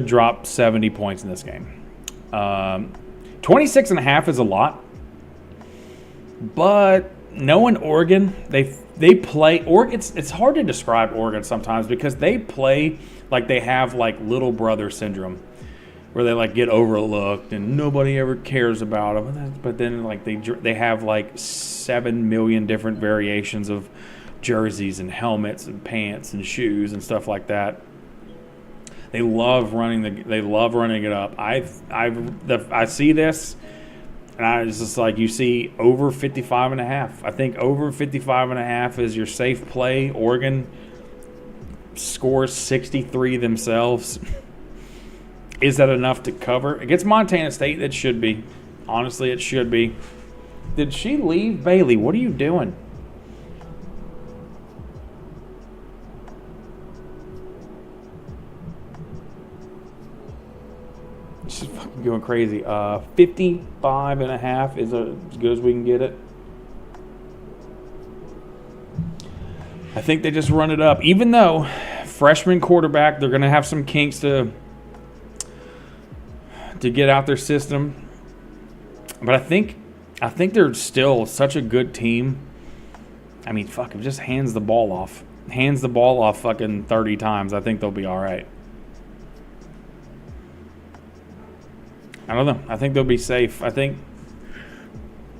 drop 70 points in this game. 26.5 is a lot. But knowing Oregon, they play Oregon. It's hard to describe Oregon sometimes because they play like they have like little brother syndrome, where they like get overlooked and nobody ever cares about them. But then like they have like 7 million different variations of jerseys and helmets and pants and shoes and stuff like that. They love running it up. I see this. And it's just like you see over 55.5. I think over 55.5 is your safe play. Oregon scores 63 themselves. Is that enough to cover? Against Montana State, it should be. Honestly, it should be. Did she leave? Bailey, what are you doing? She's fucking going crazy. 55.5 is as good as we can get it. I think they just run it up. Even though freshman quarterback, they're going to have some kinks to get out their system. But I think they're still such a good team. I mean, fuck, if just hands the ball off fucking 30 times, I think they'll be all right. I don't know. I think they'll be safe. I think,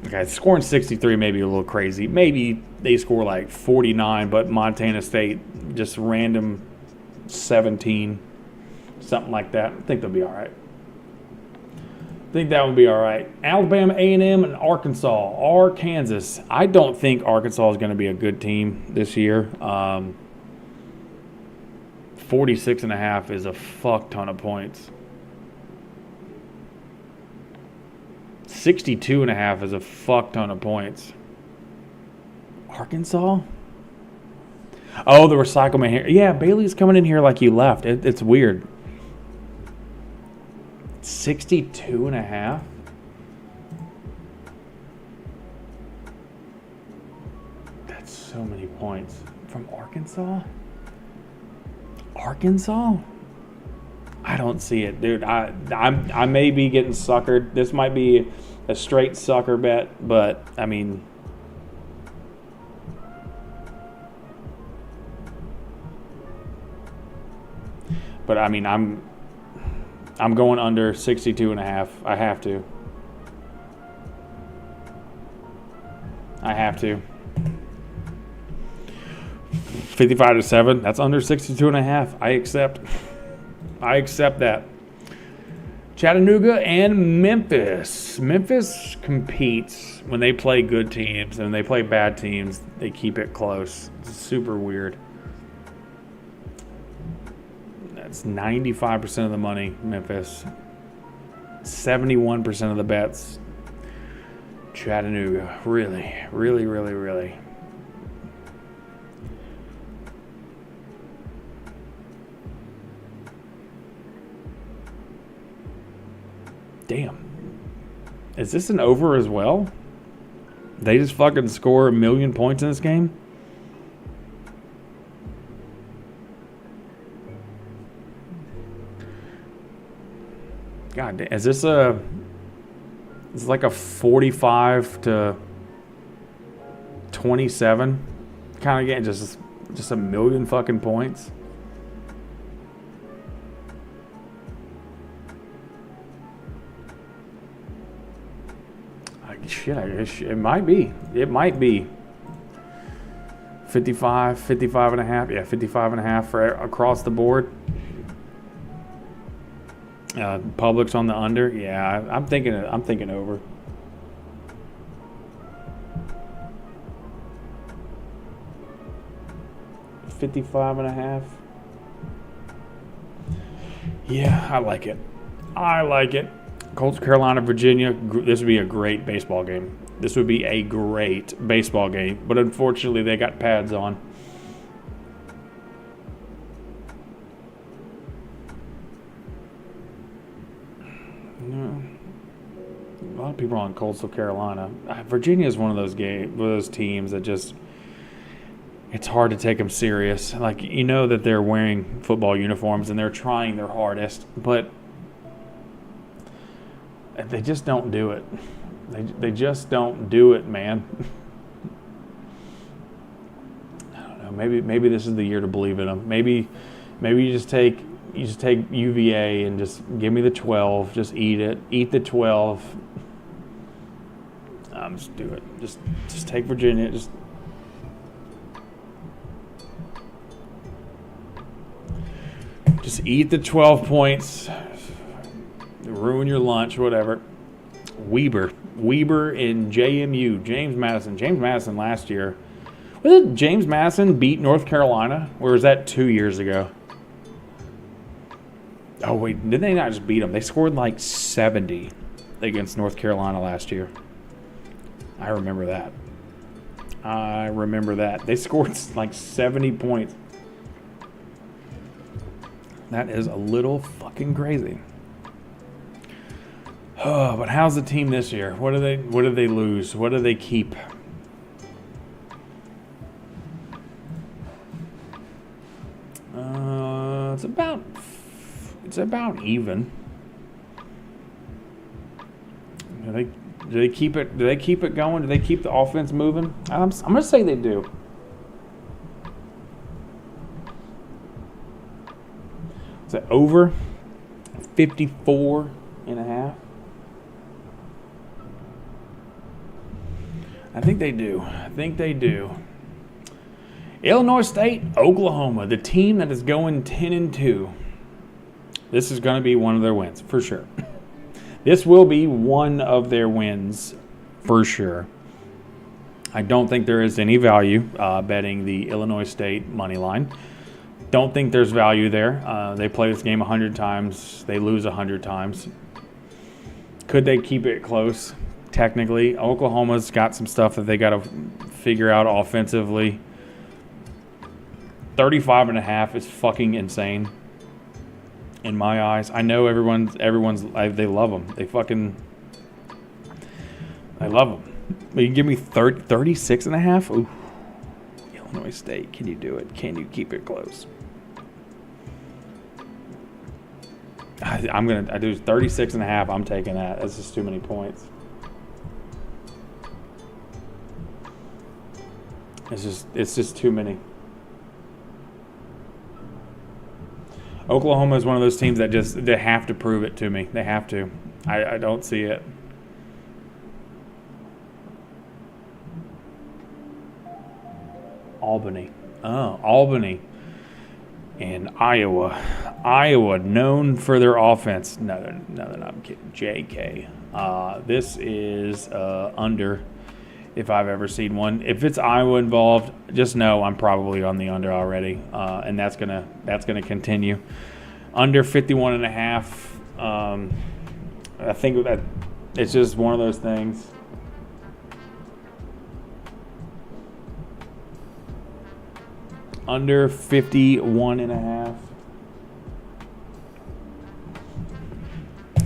okay, scoring 63 may be a little crazy. Maybe they score like 49, but Montana State just random 17, something like that. I think they'll be all right. I think that would be all right. Alabama, A&M, and Arkansas. I don't think Arkansas is going to be a good team this year. 46.5 is a fuck ton of points. 62.5 is a fuck ton of points. Arkansas? Oh, the recycle man here. Yeah, Bailey's coming in here like he left. It's weird. 62.5? That's so many points. From Arkansas? Arkansas? I don't see it, dude. I may be getting suckered. This might be a straight sucker bet, but I mean, I'm going under 62.5. I have to. I have to. 55-7. That's under 62.5. I accept. I accept that. Chattanooga and Memphis. Memphis competes when they play good teams, and when they play bad teams, they keep it close. It's super weird. That's 95% of the money, Memphis. 71% of the bets, Chattanooga. Really, really, really, really. Damn. Is this an over as well? They just fucking score 1 million points in this game? God damn. Is this a... It's like a 45-27 kind of game? Just 1 million fucking points? Shit, it might be. It might be. 55.5. Yeah, 55.5 for across the board. Publix on the under. Yeah, I'm thinking over. $55.5. Yeah, I like it. I like it. Colts, Carolina, Virginia. This would be a great baseball game. This would be a great baseball game. But unfortunately, they got pads on. No. A lot of people are on Colts of Carolina. Virginia is one of those teams that just, it's hard to take them serious. Like, you know that they're wearing football uniforms and they're trying their hardest, but they just don't do it. They just don't do it, man. I don't know. Maybe this is the year to believe in them. Maybe you just take UVA and just give me the 12. Just eat it. Eat the 12. Just do it. Just take Virginia. Just eat the 12 points. Ruin your lunch, whatever. Weber in JMU. James Madison last year. Was it James Madison beat North Carolina? Or was that 2 years ago? Oh, wait. Did they not just beat them? They scored like 70 against North Carolina last year. I remember that. They scored like 70 points. That is a little fucking crazy. Oh, but how's the team this year? What do they lose? What do they keep? It's about even. Do they keep it? Do they keep it going? Do they keep the offense moving? I'm gonna say they do. Is it over 54.5? I think they do. Illinois State, Oklahoma, the team that is going 10-2. This is going to be one of their wins, for sure. This will be one of their wins, for sure. I don't think there is any value betting the Illinois State money line. Don't think there's value there. They play this game 100 times. They lose 100 times. Could they keep it close? Technically, Oklahoma's got some stuff that they got to figure out offensively. 35.5 is fucking insane in my eyes. I know everyone's they love them. I love them. But you can give me 36.5? Ooh. Illinois State, can you do it? Can you keep it close? I do 36.5. I'm taking that. That's just too many points. It's just too many. Oklahoma is one of those teams that they have to prove it to me. They have to. I don't see it. Albany. Oh, Albany. And Iowa. Iowa, known for their offense. No, they're not. I'm kidding. JK. This is under, if I've ever seen one. If it's Iowa involved, just know I'm probably on the under already, and that's gonna continue. Under 51.5. I think that it's just one of those things. Under 51.5.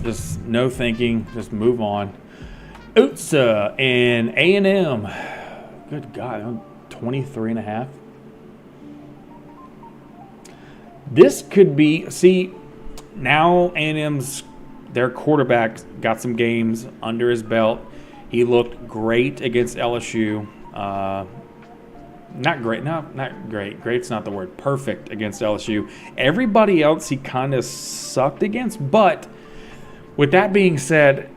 Just no thinking. Just move on. UTSA and A&M. Good God, 23.5. This could be. See, now A&M's their quarterback got some games under his belt. He looked great against LSU. Not great. No, not great. Great's not the word. Perfect against LSU. Everybody else he kind of sucked against. But with that being said,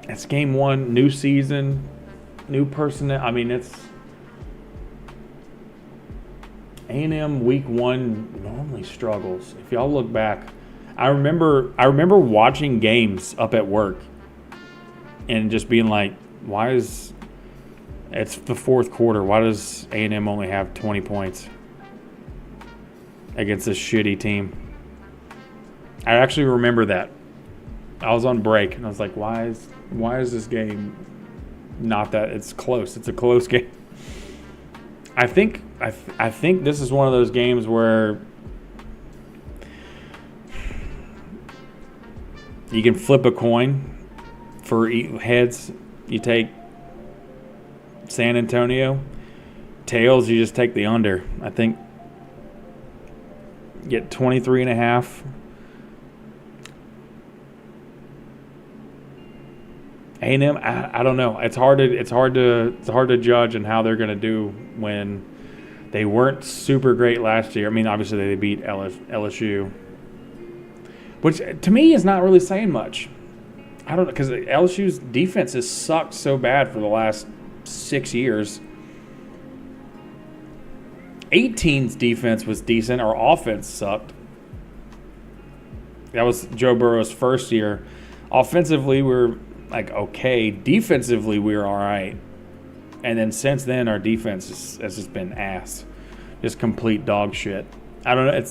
it's game one, new season, new personnel. I mean, it's A&M week one normally struggles. If y'all look back, I remember watching games up at work and just being like, why is it's the fourth quarter. Why does A&M only have 20 points against this shitty team? I actually remember that. I was on break and I was like, why is this game not that it's close? It's a close game. I think this is one of those games where you can flip a coin for heads. You take San Antonio. Tails, you just take the under. I think get 23.5. A&M, I don't know. It's hard to judge on how they're going to do when they weren't super great last year. I mean, obviously they beat LSU, which to me is not really saying much. I don't know, because LSU's defense has sucked so bad for the last 6 years. 18's defense was decent. Our offense sucked. That was Joe Burrow's first year. Offensively, we're like okay. Defensively, we're all right. And then since then, our defense has just been ass. Just complete dog shit. I don't know.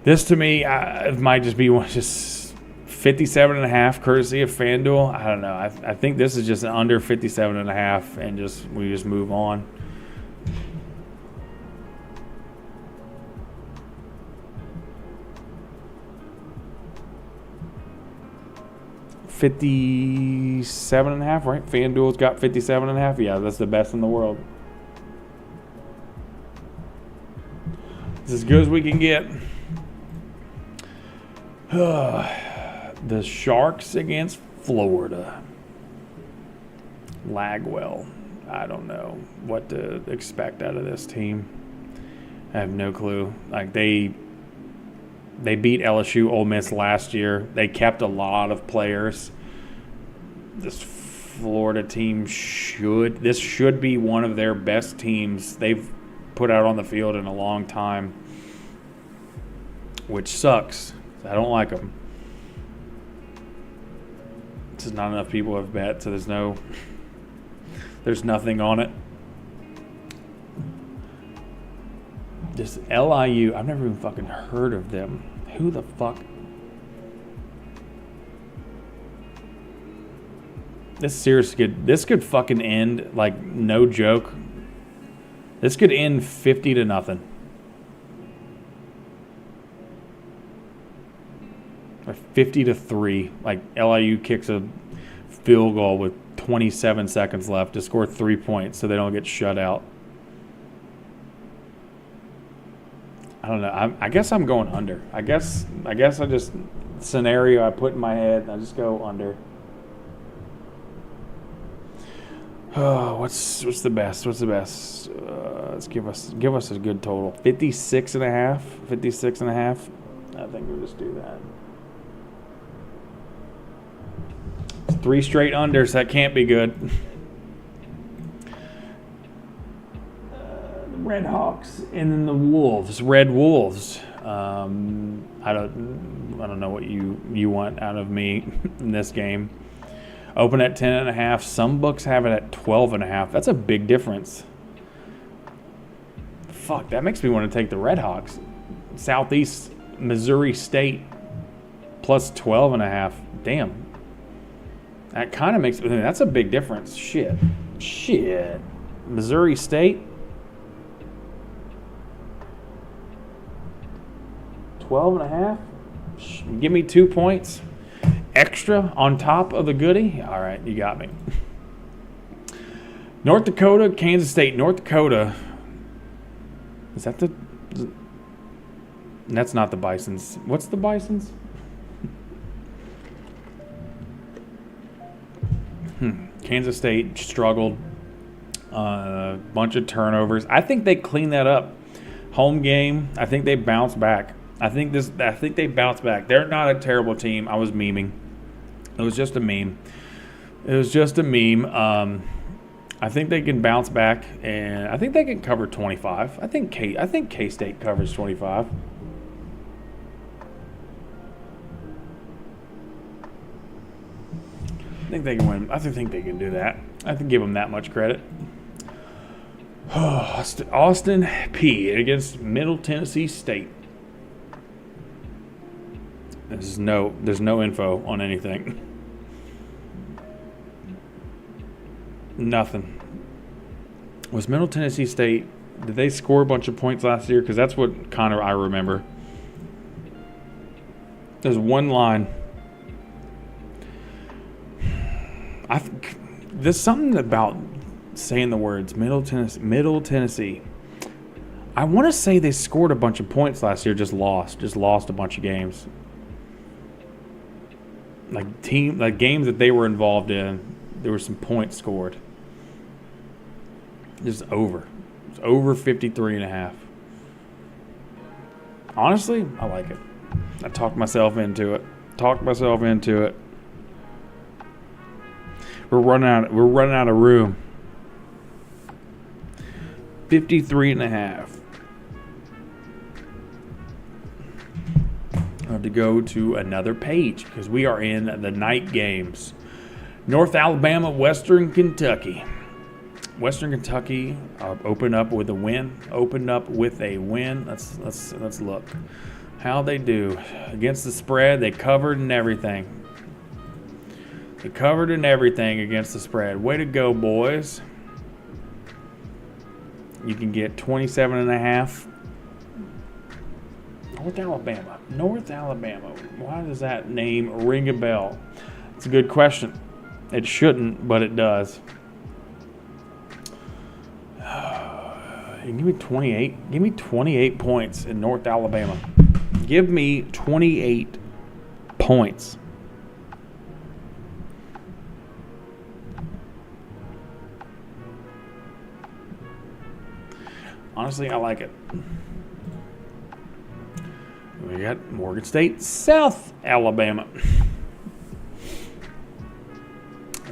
This to me, it might just be just 57.5 courtesy of FanDuel. I don't know. I think this is just an under 57.5 and we just move on. $57.5, right? FanDuel's got 57.5. Yeah, that's the best in the world. It's as good as we can get. The Sharks against Florida. Lagwell. I don't know what to expect out of this team. I have no clue. Like they beat LSU, Ole Miss last year. They kept a lot of players. This Florida team should be one of their best teams they've put out on the field in a long time, which sucks. I don't like them. This is not enough people have bet, so there's nothing on it. This LIU, I've never even fucking heard of them. Who the fuck? This could fucking end, like, no joke. This could end 50-0. Or 50-3. Like, LIU kicks a field goal with 27 seconds left to score 3 points so they don't get shut out. I don't know. I guess I'm going under. I guess I just scenario I put in my head. I just go under. Oh, what's the best? What's the best? Let's give us a good total. 56 and a half. 56 and a half. I think we'll just do that. 3 straight unders. That can't be good. The Red Hawks and then the Wolves. Red Wolves. I don't know what you want out of me in this game. Open at 10.5. Some books have it at 12.5. That's a big difference. Fuck, that makes me want to take the Red Hawks. Southeast Missouri State plus 12.5. Damn. That kind of makes, that's a big difference. Shit. Missouri State. 12.5. Give me 2 points extra on top of the goodie. All right, you got me. North Dakota, Kansas State. North Dakota. Is that the? That's not the Bisons. What's the Bisons? Kansas State struggled. Bunch of turnovers. I think they cleaned that up. Home game. I think they bounced back. I think they bounced back. They're not a terrible team. I was memeing. It was just a meme. I think they can bounce back, and I think they can cover 25. I think K-State covers 25. I think they can win. I think they can do that. I can give them that much credit. Austin Peay against Middle Tennessee State. There's no info on anything. Nothing. Was Middle Tennessee State, did they score a bunch of points last year? Because that's what kind of I remember. There's one line. There's something about saying the words Middle Tennessee. I want to say they scored a bunch of points last year, just lost a bunch of games. Like games that they were involved in, there were some points scored. Just over. It's over 53.5. Honestly, I like it. I talked myself into it. We're running out of room. 53.5. I have to go to another page because we are in the night games. North Alabama, Western Kentucky. Western Kentucky opened up with a win. Let's look how they do against the spread. They covered and everything. Against the spread. Way to go, boys. You can get 27.5. North Alabama. Why does that name ring a bell? It's a good question. It shouldn't, but it does. Give me 28. Give me 28 points in North Alabama. Give me 28 points. Honestly, I like it. We got Morgan State, South Alabama.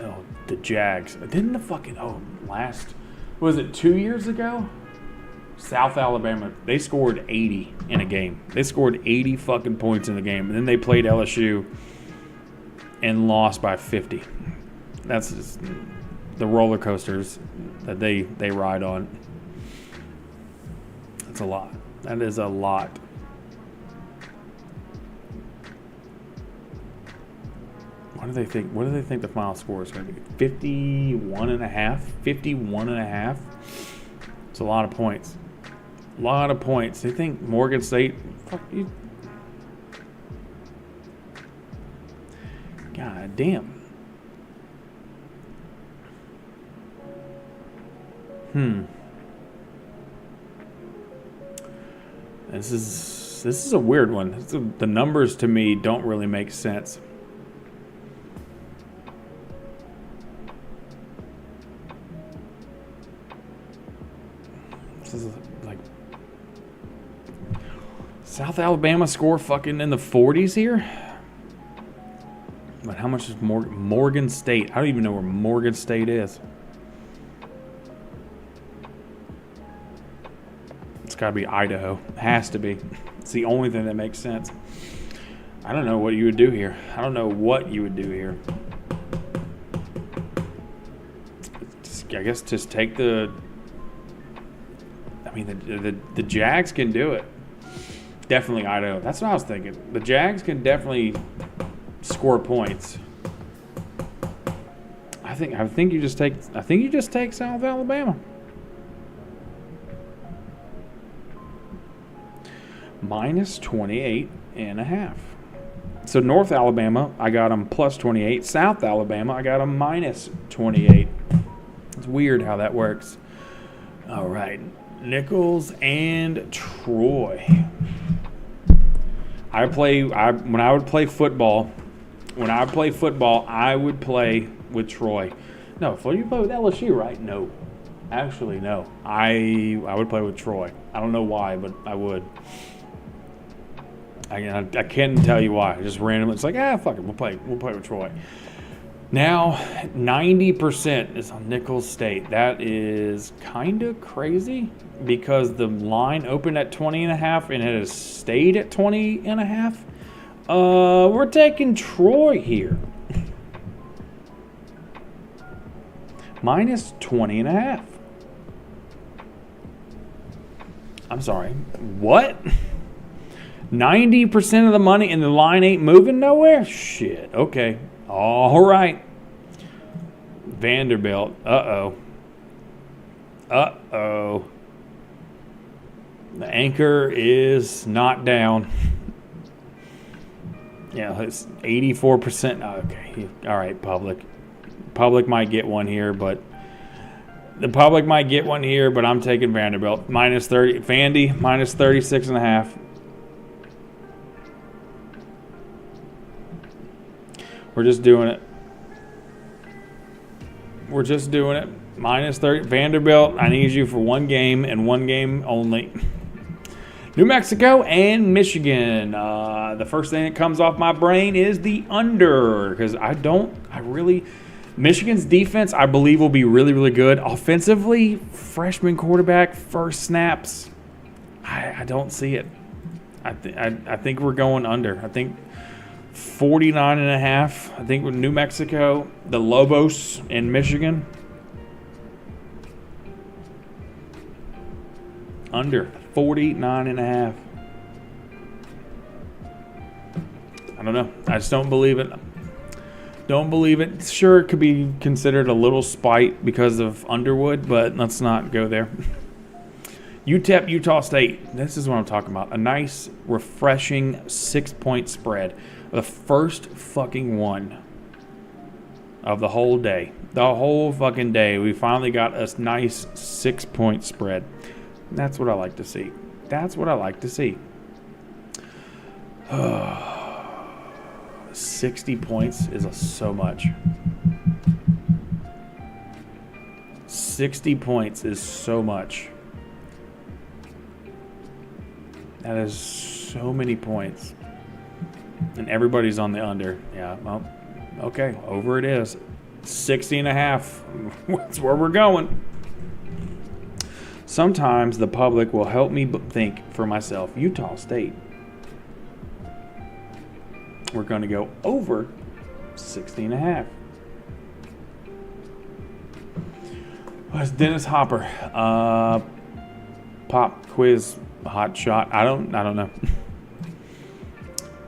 Oh, the Jags. Didn't the fucking, was it 2 years ago? South Alabama, they scored 80 in a game. They scored 80 fucking points in the game. And then they played LSU and lost by 50. That's just the roller coasters that they ride on. That's a lot. That is a lot. What do they think? What do they think the final score is going to be? 51.5? 51.5? It's a lot of points. A lot of points. They think Morgan State. Fuck you. God damn. This is a weird one. The numbers to me don't really make sense. This is like South Alabama score fucking in the 40s here. But how much is Morgan State? I don't even know where Morgan State is. It's got to be Idaho. It has to be. It's the only thing that makes sense. I don't know what you would do here. I don't know what you would do here. I guess just take the... I mean, the Jags can do it. Definitely Idaho. That's what I was thinking. The Jags can definitely score points. I think you just take South Alabama. Minus 28.5. So North Alabama, I got them plus 28. South Alabama, I got them minus 28. It's weird how that works. All right, Nichols and Troy. When I would play football, I would play with Troy. No, you play with LSU, right? No. Actually, no. I would play with Troy. I don't know why, but I would. I can't tell you why. Just randomly, it's like, fuck it, we'll play with Troy. Now, 90% is on Nichols State. That is kind of crazy because the line opened at 20.5 and it has stayed at 20.5. We're taking Troy here. Minus 20.5. I'm sorry. What? 90% of the money and the line ain't moving nowhere? Shit. Okay. All right. Vanderbilt. Uh-oh. Uh-oh. The anchor is not down. Yeah, it's 84%. Okay. All right, public. Public might get one here, but I'm taking Vanderbilt. Minus 30. Vandy, minus 36.5. We're just doing it. Minus 30. Vanderbilt, I need you for one game and one game only. New Mexico and Michigan. The first thing that comes off my brain is the under. Because Michigan's defense, I believe, will be really, really good. Offensively, freshman quarterback, first snaps. I don't see it. I think we're going under. I think 49.5. I think with New Mexico, the Lobos in Michigan. Under 49.5. I don't know. I just don't believe it. Sure, it could be considered a little spite because of Underwood, but let's not go there. UTEP, Utah State. This is what I'm talking about. A nice, refreshing 6-point spread. The first fucking one of the whole day. The whole fucking day. We finally got a nice 6-point spread. That's what I like to see. 60 points is so much. 60 points is so much. That is so many points. And everybody's on the under. Yeah, well, okay, over it is. 60.5. That's where we're going. Sometimes the public will help me think for myself. Utah State. We're going to go over 60.5. It's Dennis Hopper. Pop quiz hot shot. I don't know.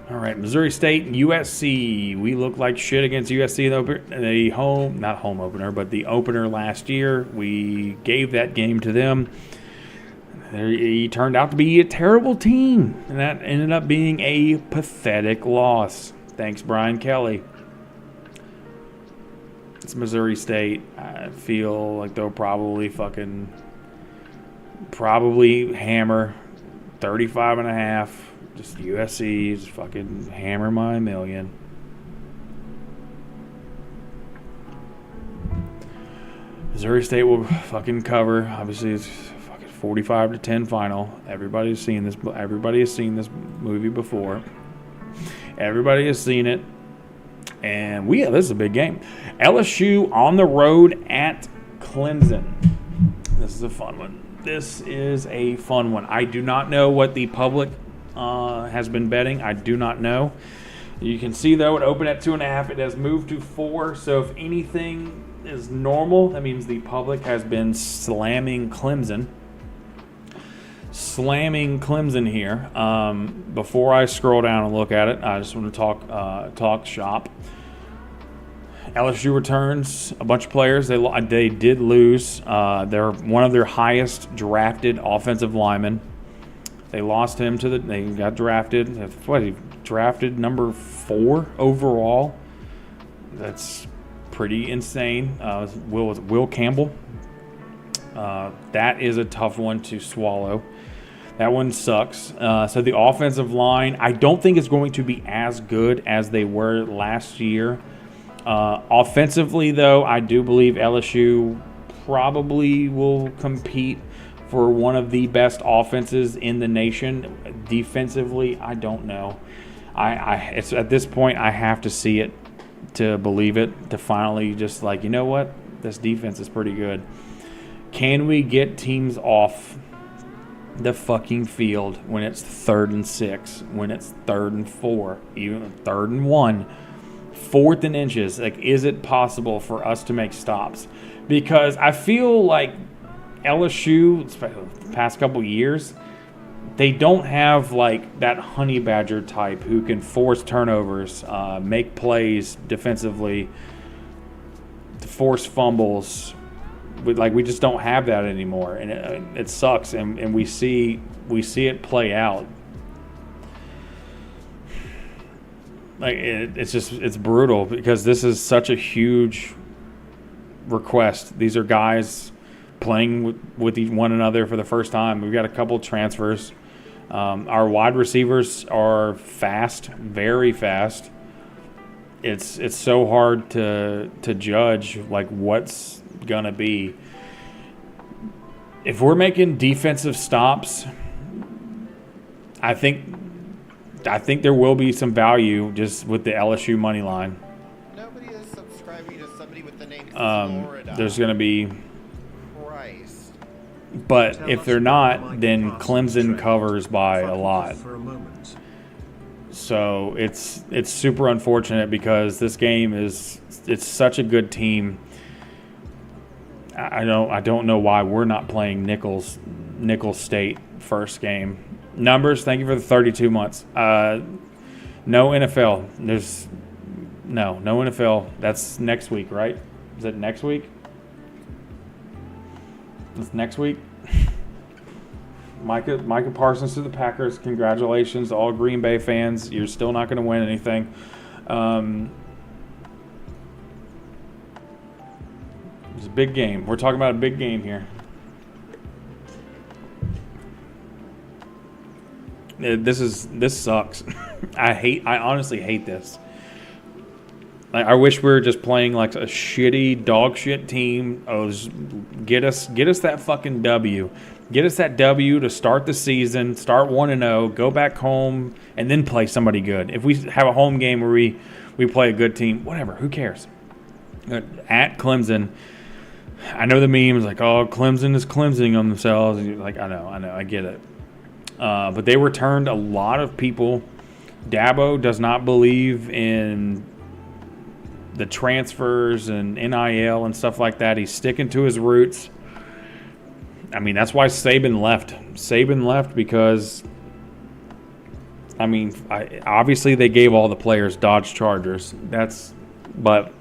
All right, Missouri State and USC. We look like shit against USC in the not home opener, but the opener last year. We gave that game to them. He turned out to be a terrible team, and that ended up being a pathetic loss. Thanks, Brian Kelly. It's Missouri State. I feel like they'll probably hammer 35.5. Just USC, just fucking hammer my million. Missouri State will fucking cover. Obviously, it's fucking 45-10 final. Everybody has seen this. Everybody has seen this movie before. Everybody has seen it. And this is a big game. LSU on the road at Clemson. This is a fun one. This is a fun one. I do not know what the public has been betting. I do not know. You can see, though, it opened at 2.5. It has moved to 4. So if anything is normal, that means the public has been slamming Clemson. Slamming Clemson here. Before I scroll down and look at it, I just want to talk shop. LSU returns a bunch of players. They did lose. They're one of their highest drafted offensive linemen. They lost him they got drafted. He drafted number 4 overall. That's pretty insane. Will Campbell. That is a tough one to swallow. That one sucks. So the offensive line, I don't think it's going to be as good as they were last year. Offensively, though, I do believe LSU probably will compete for one of the best offenses in the nation. Defensively, I don't know. It's at this point, I have to see it to believe it, to finally just like, you know what? This defense is pretty good. Can we get teams off the fucking field when it's 3rd and 6, when it's 3rd and 4, even 3rd and 1? 4th and inches, like, is it possible for us to make stops? Because I feel like LSU, the past couple years, they don't have like that honey badger type who can force turnovers, make plays defensively, to force fumbles. We just don't have that anymore, and it sucks. And we see it play out. Like it's brutal because this is such a huge request. These are guys playing with one another for the first time. We've got a couple transfers. Our wide receivers are fast, very fast. It's so hard to judge like what's gonna be. If we're making defensive stops, I think there will be some value just with the LSU money line. Nobody is subscribing to somebody with the name Florida. There's going to be. Christ. But if they're not, then Clemson covers by a lot. So it's super unfortunate because this game it's such a good team. I don't know why we're not playing Nicholls State first game. Numbers, thank you for the 32 months. No NFL. There's no NFL. That's next week, right? Is it next week? It's next week. Micah Parsons to the Packers. Congratulations to all Green Bay fans. You're still not going to win anything. It's a big game. We're talking about a big game here. This sucks. I honestly hate this. Like, I wish we were just playing like a shitty dog shit team. Just get us that fucking W. Get us that W to start the season, start 1-0, go back home, and then play somebody good. If we have a home game where we play a good team, whatever, who cares? At Clemson, I know the memes like, oh, Clemson is Clemsoning on themselves. Like, I know, I get it. But they returned a lot of people. Dabo does not believe in the transfers and NIL and stuff like that. He's sticking to his roots. I mean, that's why Saban left. Saban left because, I mean, obviously they gave all the players Dodge Chargers. But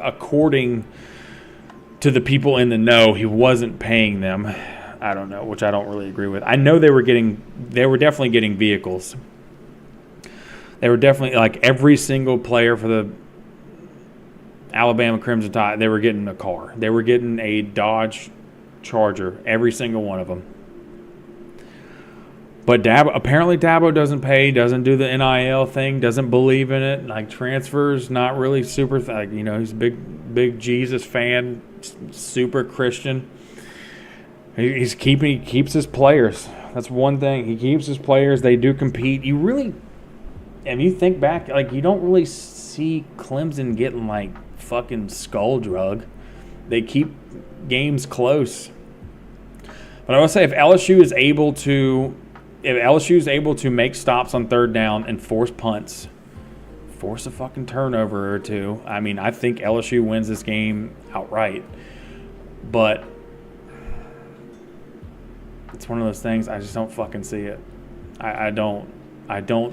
according to the people in the know, he wasn't paying them. I don't know, which I don't really agree with. I know they were definitely getting vehicles. They were definitely, like, every single player for the Alabama Crimson Tide, they were getting a car. They were getting a Dodge Charger, every single one of them. But apparently Dabo doesn't pay, doesn't do the NIL thing, doesn't believe in it. Like, transfers, not really super, he's a big Jesus fan, super Christian. He keeps his players. That's one thing. He keeps his players. They do compete. You really, if you think back, like, you don't really see Clemson getting, like, fucking skull drug. They keep games close. But I will say, if LSU is able to make stops on third down and force punts, force a fucking turnover or two, I mean, I think LSU wins this game outright. But it's one of those things, I just don't fucking see it. I don't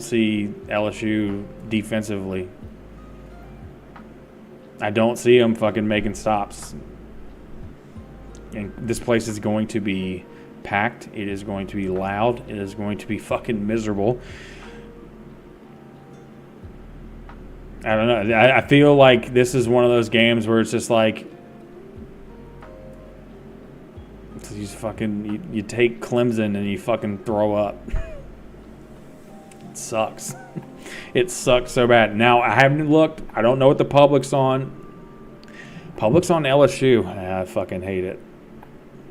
see LSU defensively. I don't see them fucking making stops. And this place is going to be packed. It is going to be loud. It is going to be fucking miserable. I don't know. I feel like this is one of those games where it's just like, you take Clemson and you fucking throw up. It sucks. It sucks so bad. Now, I haven't looked. I don't know what the public's on. Public's on LSU. I fucking hate it.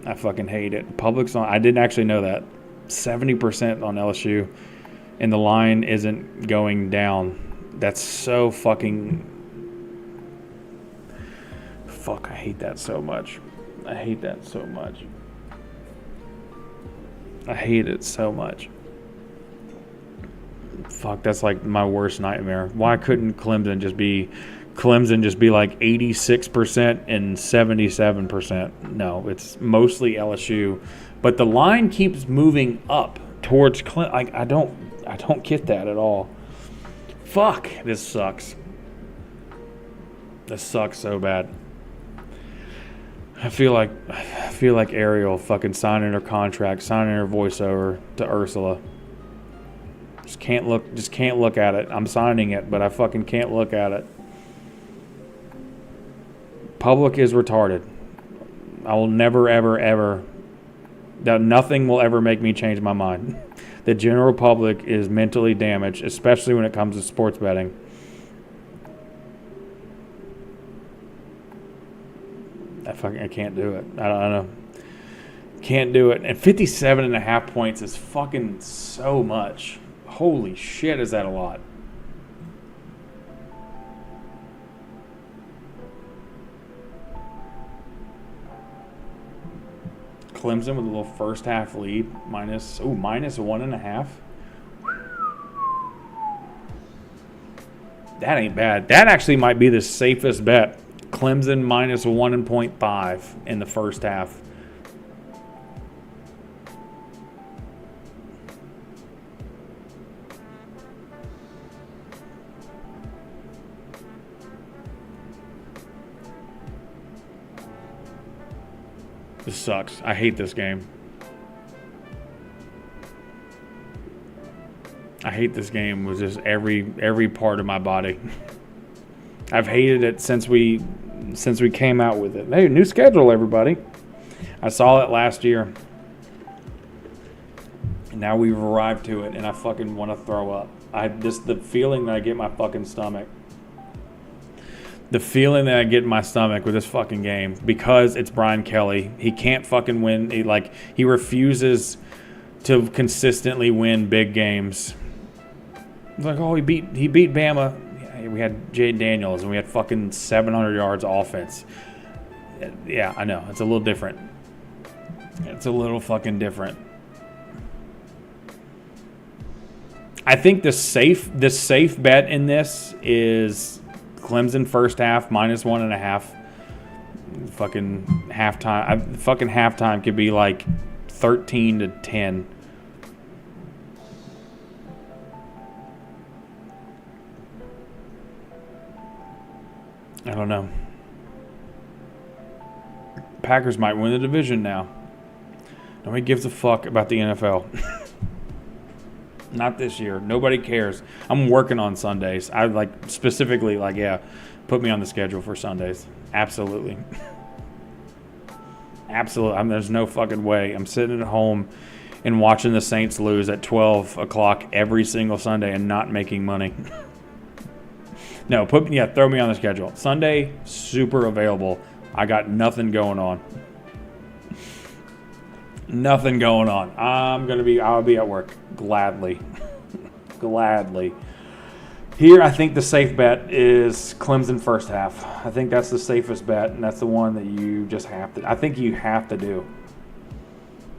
I fucking hate it. Public's on. I didn't actually know that. 70% on LSU. And the line isn't going down. That's so fucking. Fuck, I hate that so much. I hate that so much. I hate it so much. Fuck, that's like my worst nightmare. Why couldn't Clemson just be like 86% and 77%? No, it's mostly LSU, but the line keeps moving up towards Clemson. I don't get that at all. Fuck, this sucks. This sucks so bad. I feel like Ariel fucking signing her contract, signing her voiceover to Ursula. Just can't look at it. I'm signing it, but I fucking can't look at it. Public is retarded. I will never, ever, ever. Nothing will ever make me change my mind. The general public is mentally damaged, especially when it comes to sports betting. I can't do it. I don't know. Can't do it. And 57.5 points is fucking so much. Holy shit, is that a lot? Clemson with a little first half lead. minus 1.5. That ain't bad. That actually might be the safest bet. Clemson minus 1.5 in the first half. This sucks. I hate this game. I hate this game with just every part of my body. I've hated it since we came out with it. Hey, new schedule, everybody. I saw it last year. And now we've arrived to it, and I fucking want to throw up. The feeling that I get in my fucking stomach. The feeling that I get in my stomach with this fucking game, because it's Brian Kelly. He can't fucking win. He refuses to consistently win big games. It's like, oh, he beat Bama. We had Jay Daniels, and we had fucking 700 yards offense. Yeah, I know. It's a little different. It's a little fucking different. I think the safe bet in this is Clemson first half minus 1.5. Fucking halftime. Fucking halftime could be like 13-10. I don't know. Packers might win the division now. Nobody gives a fuck about the NFL. Not this year. Nobody cares. I'm working on Sundays. I specifically put me on the schedule for Sundays. Absolutely. Absolutely. There's no fucking way. I'm sitting at home and watching the Saints lose at 12 o'clock every single Sunday and not making money. No, throw me on the schedule. Sunday, super available. I got nothing going on. Nothing going on. I'll be at work gladly. Gladly. Here, I think the safe bet is Clemson first half. I think that's the safest bet, and that's the one that you just have to. I think you have to do.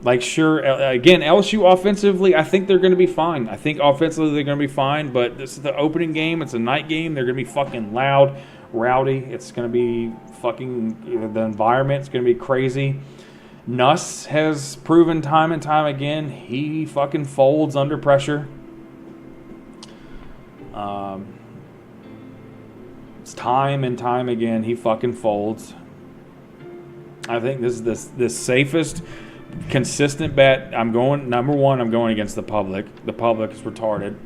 Like, sure, again, LSU offensively, I think they're going to be fine. I think offensively they're going to be fine, but this is the opening game. It's a night game. They're going to be fucking loud, rowdy. It's going to be fucking, the environment's going to be crazy. Nuss has proven time and time again he fucking folds under pressure. It's time and time again he fucking folds. I think this is the safest, consistent bet. Number one, I'm going against the public. The public is retarded.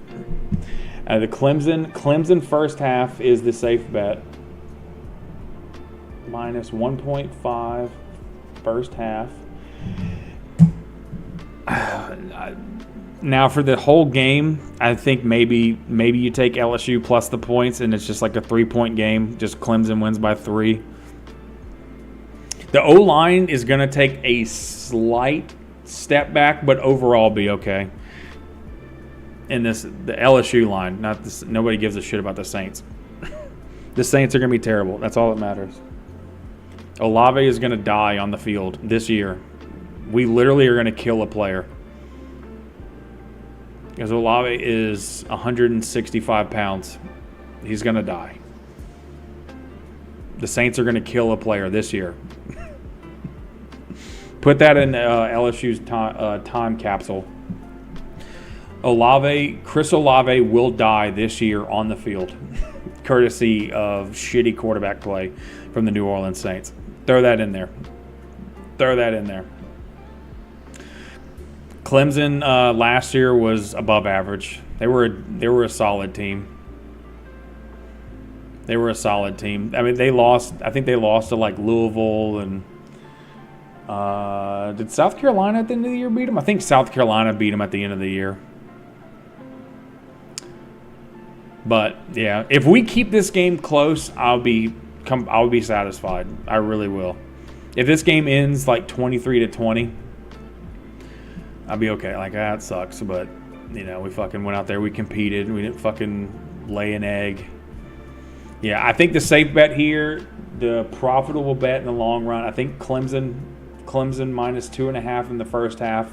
The Clemson first half is the safe bet. Minus 1.5 first half. Now for the whole game, I think maybe you take LSU plus the points and it's just like a 3-point game. Just Clemson wins by 3. The O-line is going to take a slight step back, but overall be okay. And the LSU line, nobody gives a shit about the Saints. The Saints are going to be terrible. That's all that matters. Olave is going to die on the field this year. We literally are going to kill a player. Because Olave is 165 pounds. He's going to die. The Saints are going to kill a player this year. Put that in LSU's time capsule. Chris Olave will die this year on the field, courtesy of shitty quarterback play from the New Orleans Saints. Throw that in there. Clemson last year was above average. They were a solid team. I mean, they lost. I think they lost to like Louisville and did South Carolina at the end of the year beat them? I think South Carolina beat them at the end of the year. But yeah, if we keep this game close, I'll be satisfied. I really will. If this game ends like 23-20, I'll be okay. Like, that sucks, but we fucking went out there, we competed, we didn't fucking lay an egg. Yeah, I think the safe bet here, the profitable bet in the long run, I think Clemson minus 2.5 in the first half.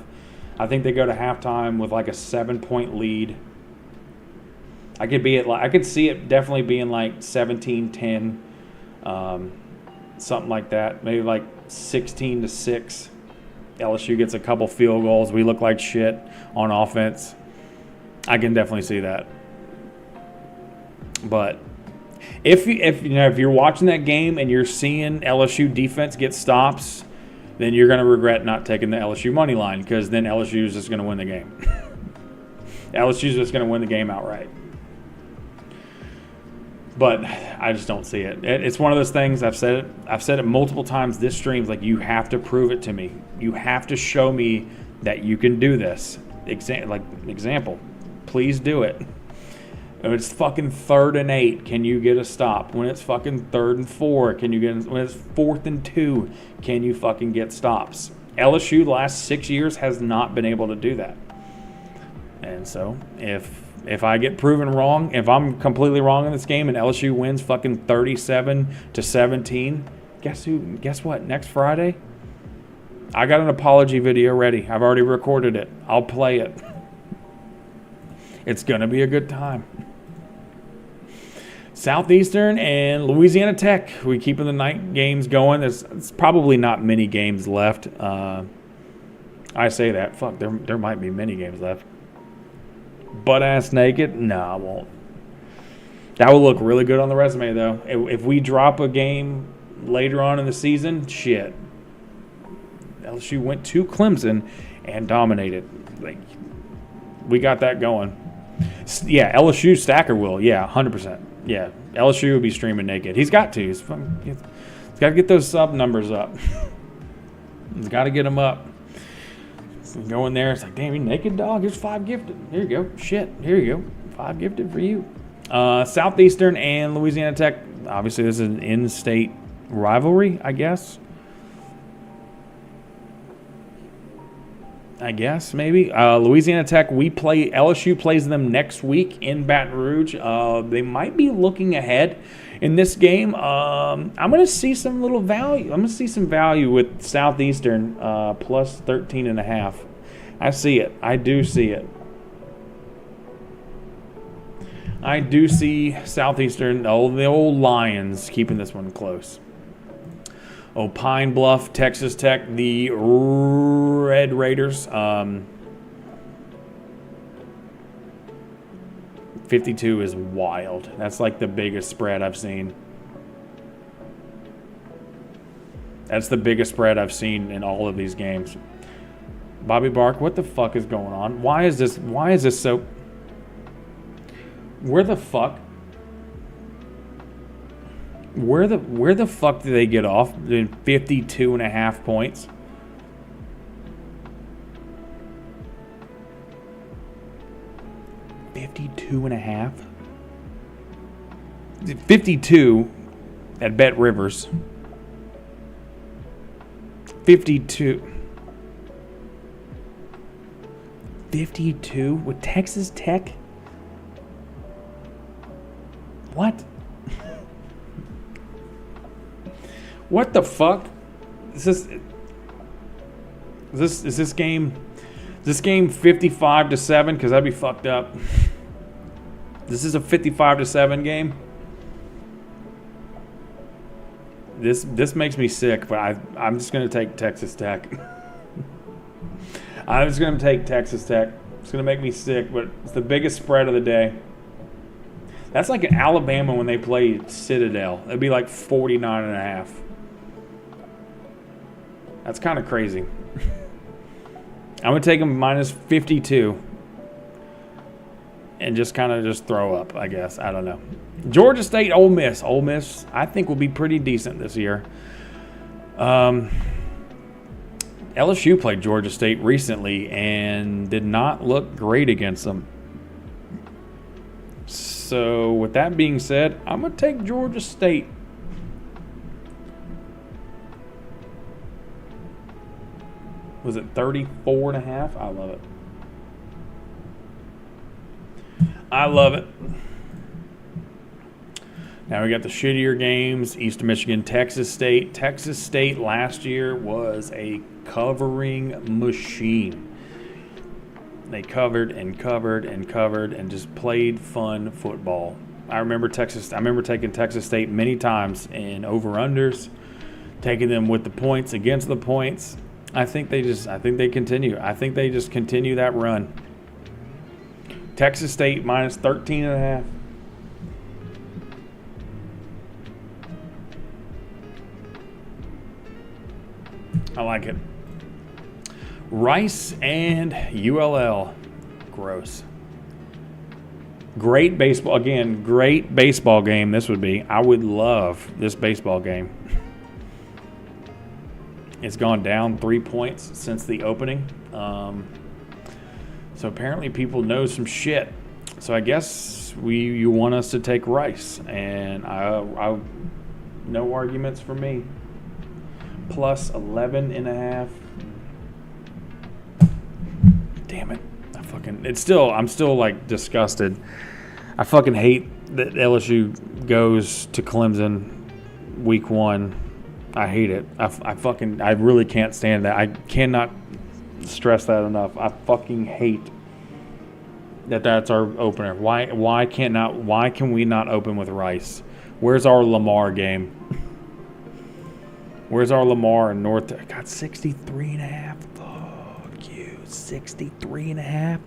I think they go to halftime with like a 7-point lead. I could see it definitely being like 17-10, something like that. Maybe like 16-6. LSU gets a couple field goals. We look like shit on offense. I can definitely see that. But if you're watching that game and you're seeing LSU defense get stops, then you're going to regret not taking the LSU money line, because then LSU is just going to win the game. LSU is just going to win the game outright. But I just don't see it. It's one of those things, I've said it multiple times this stream, like, you have to prove it to me. You have to show me that you can do this. Example, please do it. When it's fucking 3rd and 8, can you get a stop? When it's fucking 3rd and 4, when it's 4th and 2, can you fucking get stops? LSU the last 6 years has not been able to do that. And so if I get proven wrong, if I'm completely wrong in this game and LSU wins fucking 37-17, guess what? Next Friday, I got an apology video ready. I've already recorded it. I'll play it. It's going to be a good time. Southeastern and Louisiana Tech. We keeping the night games going. There's probably not many games left. I say that. Fuck, there might be many games left. Butt-ass naked? No, I won't. That will look really good on the resume, though. If we drop a game later on in the season, shit. LSU went to Clemson and dominated. Like, we got that going. Yeah, LSU stacker will. Yeah, 100%. Yeah, LSU will be streaming naked. He's got to. He's got to get those sub numbers up. He's got to get them up. Go in there, it's like, damn, you naked, dog? Here's 5 gifted. Here you go. Shit, here you go. 5 gifted for you. Southeastern and Louisiana Tech. Obviously, this is an in-state rivalry, I guess. I guess, maybe. Louisiana Tech, LSU plays them next week in Baton Rouge. They might be looking ahead in this game. I'm going to see some little value. I'm going to see some value with Southeastern plus 13.5. I see it. I do see it. I do see Southeastern, the old Lions, keeping this one close. Pine Bluff, Texas Tech, the Red Raiders. 52 is wild. That's like the biggest spread I've seen. That's the biggest spread I've seen in all of these games. Bobby Bark, what the fuck is going on? Why is this so... Where the fuck... Where the fuck did they get off in 52.5 points? $52.5. 52 at Bet Rivers. 52 with Texas Tech. What? What the fuck? Is this game 55-7? Because I'd be fucked up. This is a 55-7 game. This makes me sick, but I'm just gonna take Texas Tech. I'm just gonna take Texas Tech. It's gonna make me sick, but it's the biggest spread of the day. That's like in Alabama when they played Citadel. It'd be like 49.5. That's kind of crazy. I'm going to take them minus 52 and just kind of throw up, I guess. I don't know. Georgia State, Ole Miss. Ole Miss, I think, will be pretty decent this year. LSU played Georgia State recently and did not look great against them. So, with that being said, I'm going to take Georgia State. Was it 34.5? I love it. I love it. Now we got the shittier games. Eastern Michigan, Texas State. Texas State last year was a covering machine. They covered and covered and covered and just played fun football. I remember taking Texas State many times in over-unders, taking them with the points, against the points. I think they continue. I think they just continue that run. Texas State minus 13.5. I like it. Rice and ULL. Gross. Great baseball. Again, great baseball game this would be. I would love this baseball game. It's gone down 3 points since the opening. So apparently people know some shit. So I guess you want us to take Rice. And I no arguments for me. Plus 11.5. Damn it. I'm still like disgusted. I fucking hate that LSU goes to Clemson week 1. I hate it. I really can't stand that. I cannot stress that enough. I fucking hate that's our opener. Why can we not open with Rice? Where's our Lamar game? Where's our Lamar in North? Got 63.5. Fuck you. 63.5.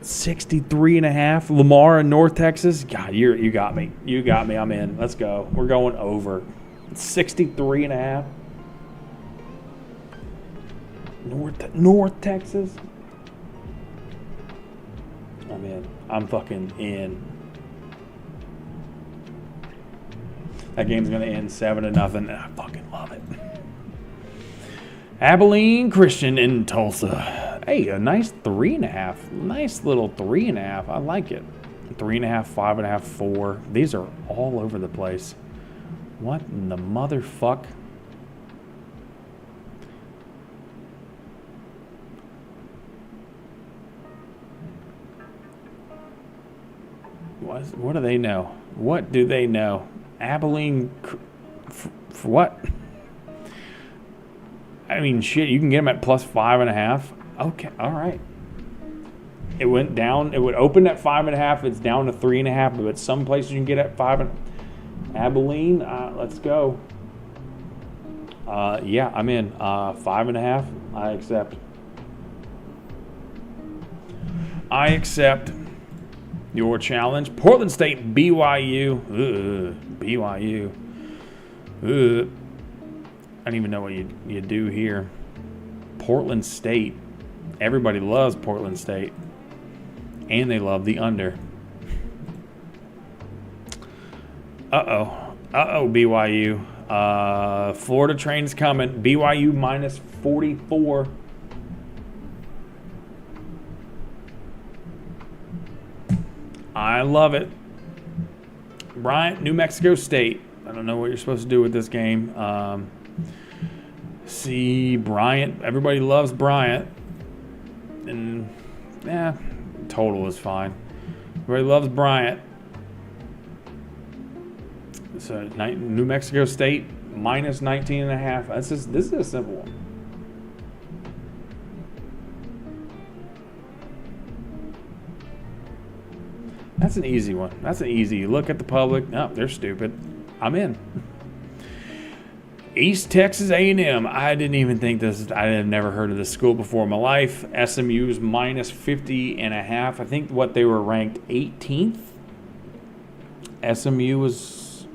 63.5. Lamar in North Texas. God, you got me. You got me. I'm in. Let's go. We're going over. 63.5. North Texas. I'm in. I'm fucking in. That game's gonna end 7-0. I fucking love it. Abilene Christian in Tulsa. Hey, a nice 3.5. Nice little 3.5. I like it. 3.5, 5.5, 4. These are all over the place. What in the motherfuck? What do they know? What do they know? Abilene, for what? I mean, shit, you can get them at plus 5.5. Okay, all right. It went down. It would open at 5.5. It's down to 3.5. But some places you can get at 5. Abilene, let's go. Yeah, I'm in. 5.5. I accept. I accept your challenge. Portland State, BYU. BYU. I don't even know what you do here. Portland State. Everybody loves Portland State. And they love the under. Uh-oh, BYU. Florida train's coming. BYU minus 44. I love it. Bryant, New Mexico State. I don't know what you're supposed to do with this game. See, Bryant. Everybody loves Bryant. And, yeah, total is fine. Everybody loves Bryant. So, New Mexico State, minus 19.5. This is a simple one. That's an easy one. That's an easy. Look at the public. No, they're stupid. I'm in. East Texas A&M. I didn't even think this. I had never heard of this school before in my life. SMU's minus 50.5. I think what they were ranked 18th. SMU was,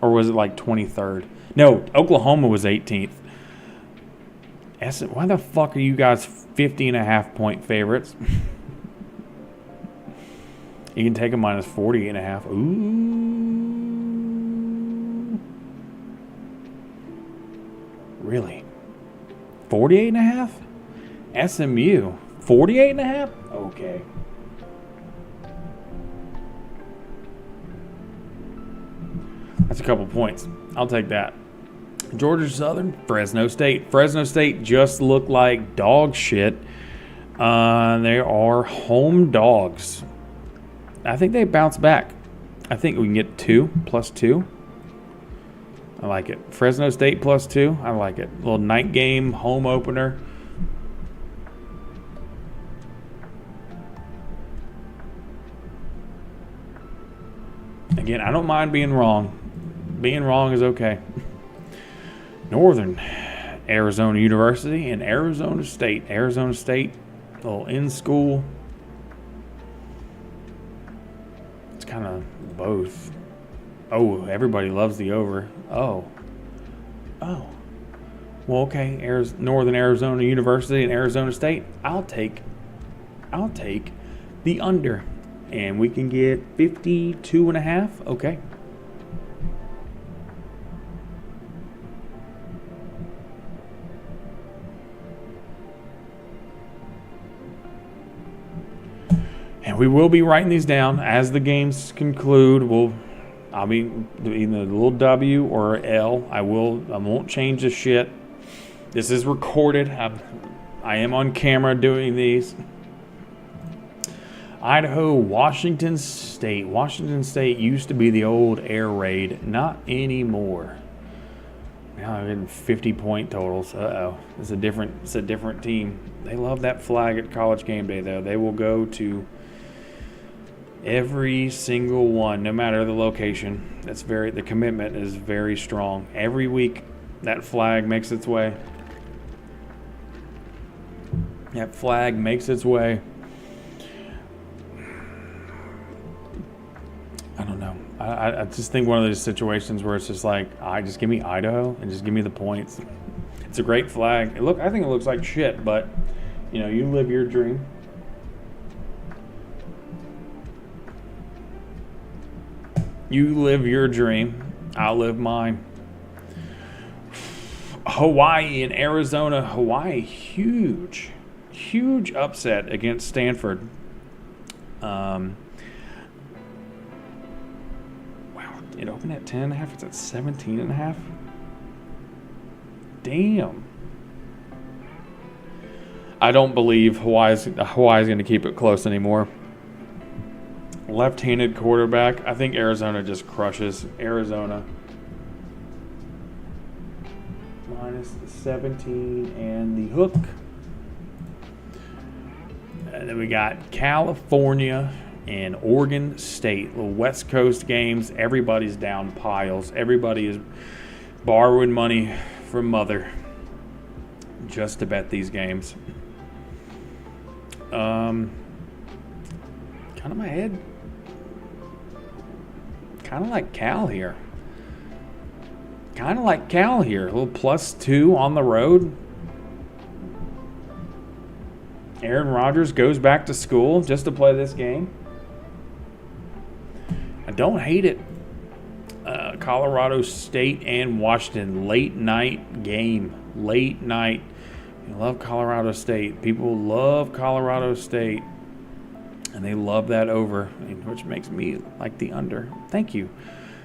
or was it like 23rd? No, Oklahoma was 18th. Why the fuck are you guys 50.5 point favorites? You can take a minus 40.5. Ooh. Really? 48.5? SMU. 48.5? Okay. That's a couple points. I'll take that. Georgia Southern, Fresno State. Fresno State just looked like dog shit. They are home dogs. I think they bounce back. I think we can get 2 plus 2. I like it. Fresno State plus 2. I like it. Little night game, home opener. Again, I don't mind being wrong. Being wrong is okay. Northern Arizona University and Arizona State. Arizona State, a little in-school. It's kind of both. Oh, everybody loves the over. Oh. Well, okay. Northern Arizona University and Arizona State. I'll take the under. And we can get 52.5. Okay. And we will be writing these down as the games conclude. I'll be either a little W or L. I won't change the shit. This is recorded. I am on camera doing these. Idaho, Washington State. Washington State used to be the old air raid. Not anymore. Now I'm in 50-point totals. Uh-oh. It's a different team. They love that flag at College Game Day, though. They will go to every single one, no matter the location. The commitment is very strong. Every week, that flag makes its way. That flag makes its way. I don't know. I just think one of those situations where it's just like, just give me Idaho and just give me the points. It's a great flag. I think it looks like shit, but you live your dream. You live your dream. I'll live mine. Hawaii and Arizona. Hawaii, huge upset against Stanford. Wow, it opened at 10.5. It's at 17.5. Damn. I don't believe Hawaii's going to keep it close anymore. left-handed quarterback. I think Arizona just crushes. Arizona minus 17 and the hook. And then we got California and Oregon State. The West Coast games. Everybody's down piles. Everybody is borrowing money from mother just to bet these games. Kind of my head. Kind of like Cal here. A little +2 on the road. Aaron Rodgers goes back to school just to play this game. I don't hate it. Colorado State and Washington, late night game. Late night. You love Colorado State. People love Colorado State. And they love that over, which makes me like the under. Thank you.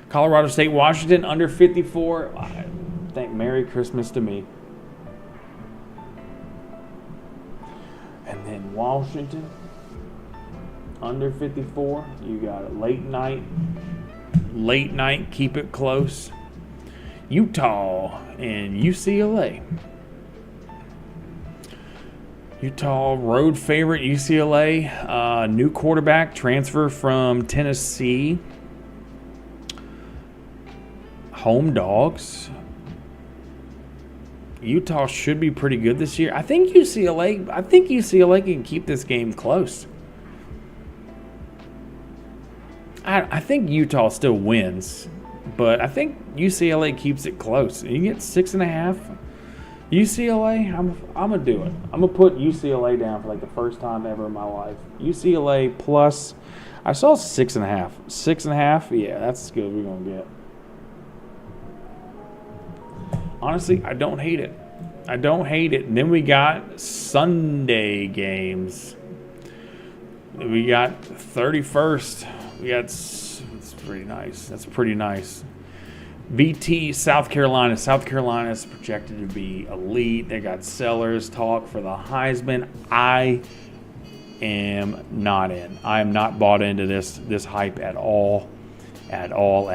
Colorado State, Washington, under 54. Thank Merry Christmas to me. And then Washington, under 54. You got a late night, keep it close. Utah and UCLA. Utah road favorite, UCLA. New quarterback, transfer from Tennessee. Home dogs. Utah should be pretty good this year. I think UCLA can keep this game close. I think Utah still wins, but I think UCLA keeps it close. You get 6.5. UCLA, I'm gonna do it. I'm gonna put UCLA down for like the first time ever in my life. UCLA plus, I saw 6.5. 6.5, yeah, that's as good as we're gonna get. Honestly, I don't hate it. And then we got Sunday games. We got 31st. That's pretty nice. VT, South Carolina. South Carolina is projected to be elite. They got Sellers talk for the Heisman. I am not in. I am not bought into this hype at all. At all.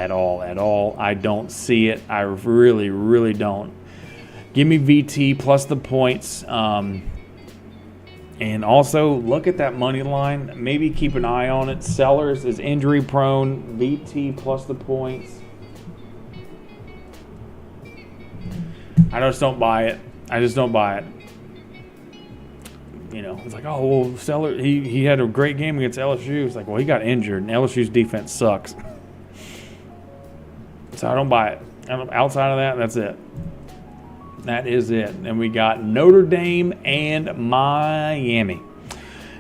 I don't see it. I really, really don't. Give me VT plus the points. And also look at that money line. Maybe keep an eye on it. Sellers is injury prone. VT plus the points. I just don't buy it. You know, it's like, oh, well, Seller, he had a great game against LSU. It's like, well, he got injured, and LSU's defense sucks. So I don't buy it. Outside of that, that's it. That is it. And we got Notre Dame and Miami.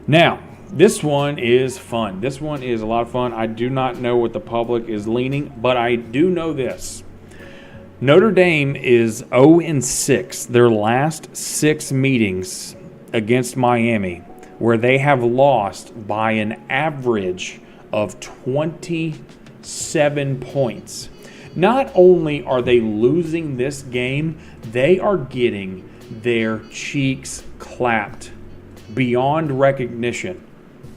Now, this one is fun. This one is a lot of fun. I do not know what the public is leaning, but I do know this. Notre Dame is 0-6. Their last 6 meetings against Miami, where they have lost by an average of 27 points. Not only are they losing this game, they are getting their cheeks clapped beyond recognition.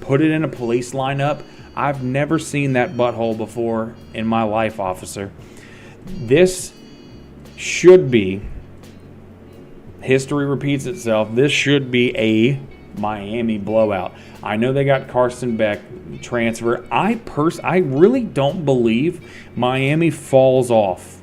Put it in a police lineup. I've never seen that butthole before in my life, officer. This should be, history repeats itself, this should be a Miami blowout. I know they got Carson Beck transfer. I really don't believe Miami falls off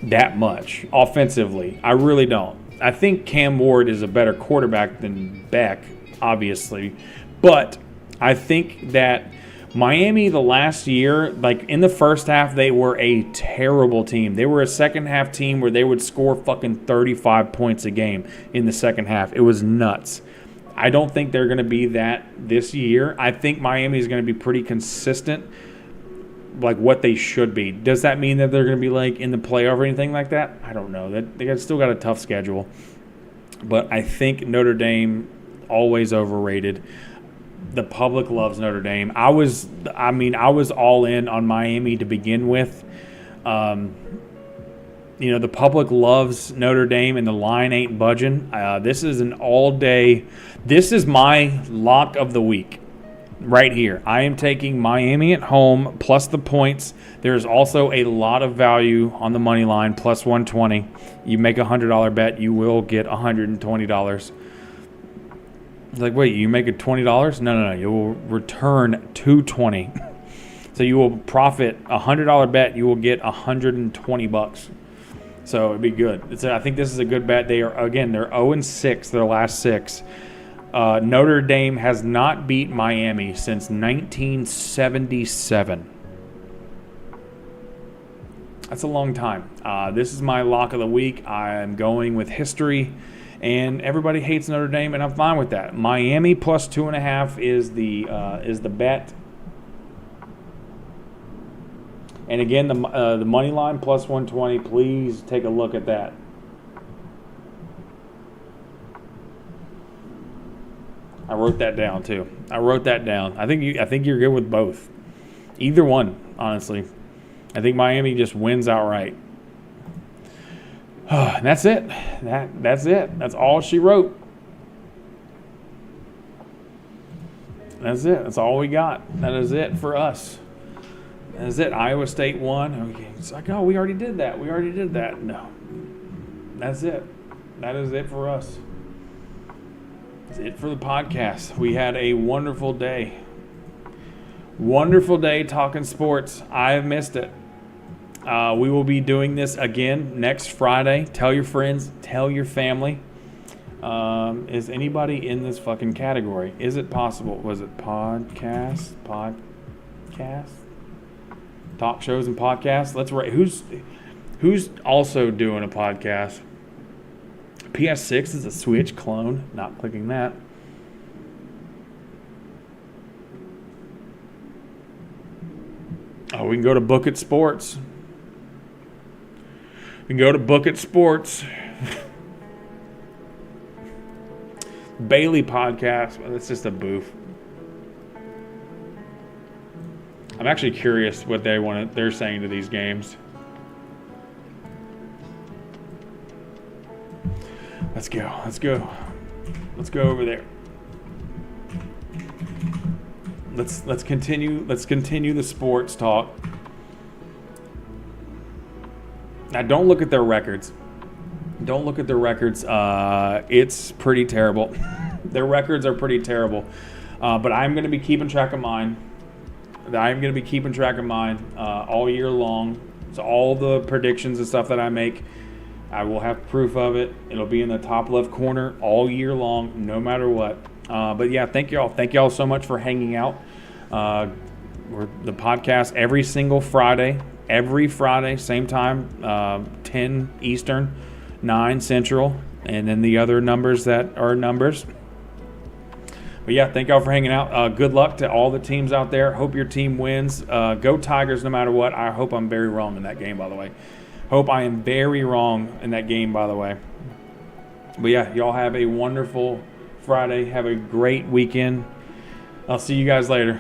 that much offensively. I really don't. I think Cam Ward is a better quarterback than Beck, obviously. But I think that Miami the last year, like in the first half, they were a terrible team. They were a second half team where they would score fucking 35 points a game in the second half. It was nuts. I don't think they're going to be that this year. I think Miami is going to be pretty consistent, like what they should be. Does that mean that they're going to be like in the playoff or anything like that? I don't know. They still got a tough schedule. But I think Notre Dame, always overrated. The public loves Notre Dame. I was all in on Miami to begin with. The public loves Notre Dame, and the line ain't budging. This is an all-day. This is my lock of the week. right here. I am taking Miami at home plus the points. There's also a lot of value on the money line, plus 120. You make a $100 bet, you will get $120. It's like, wait, you make it $20? No. You will return $220. So you will profit a $100 bet. You will get $120. So it'd be good. I think this is a good bet. They're 0-6 their last 6. Notre Dame has not beat Miami since 1977. That's a long time. This is my lock of the week. I am going with history, and everybody hates Notre Dame, and I'm fine with that. Miami plus 2.5 is the bet. And again, the money line plus 120. Please take a look at that. I wrote that down too. I think you're good with both. Either one, honestly. I think Miami just wins outright. And that's it. That's it. That's all she wrote. That's it. That's all we got. That is it for us. That is it. Iowa State won. Okay. It's like, oh, we already did that. No. That's it. That is it for us. That's it for the podcast. We had a wonderful day. Wonderful day talking sports. I have missed it. We will be doing this again next Friday. Tell your friends. Tell your family. Is anybody in this fucking category? Is it possible? Was it podcast? Talk shows and podcasts. Let's rate. Who's also doing a podcast? PS6 is a Switch clone. Not clicking that. Oh, we can go to Book It Sports. Bailey podcast. Well, that's just a booth. I'm actually curious what they're saying to these games. Let's go over there. Let's continue the sports talk. Now don't look at their records. It's pretty terrible. Their records are pretty terrible. But I'm going to be keeping track of mine. All year long. So all the predictions and stuff that I make, I will have proof of it. It'll be in the top left corner all year long, no matter what. But yeah, thank y'all. Thank y'all so much for hanging out. We're the podcast every single Friday. Every Friday, same time, 10 Eastern, 9 Central, and then the other numbers that are numbers. But yeah, thank y'all for hanging out. Good luck to all the teams out there. Hope your team wins. Go Tigers no matter what. I hope I'm very wrong in that game, by the way. Hope I am very wrong in that game, by the way. But yeah, y'all have a wonderful Friday. Have a great weekend. I'll see you guys later.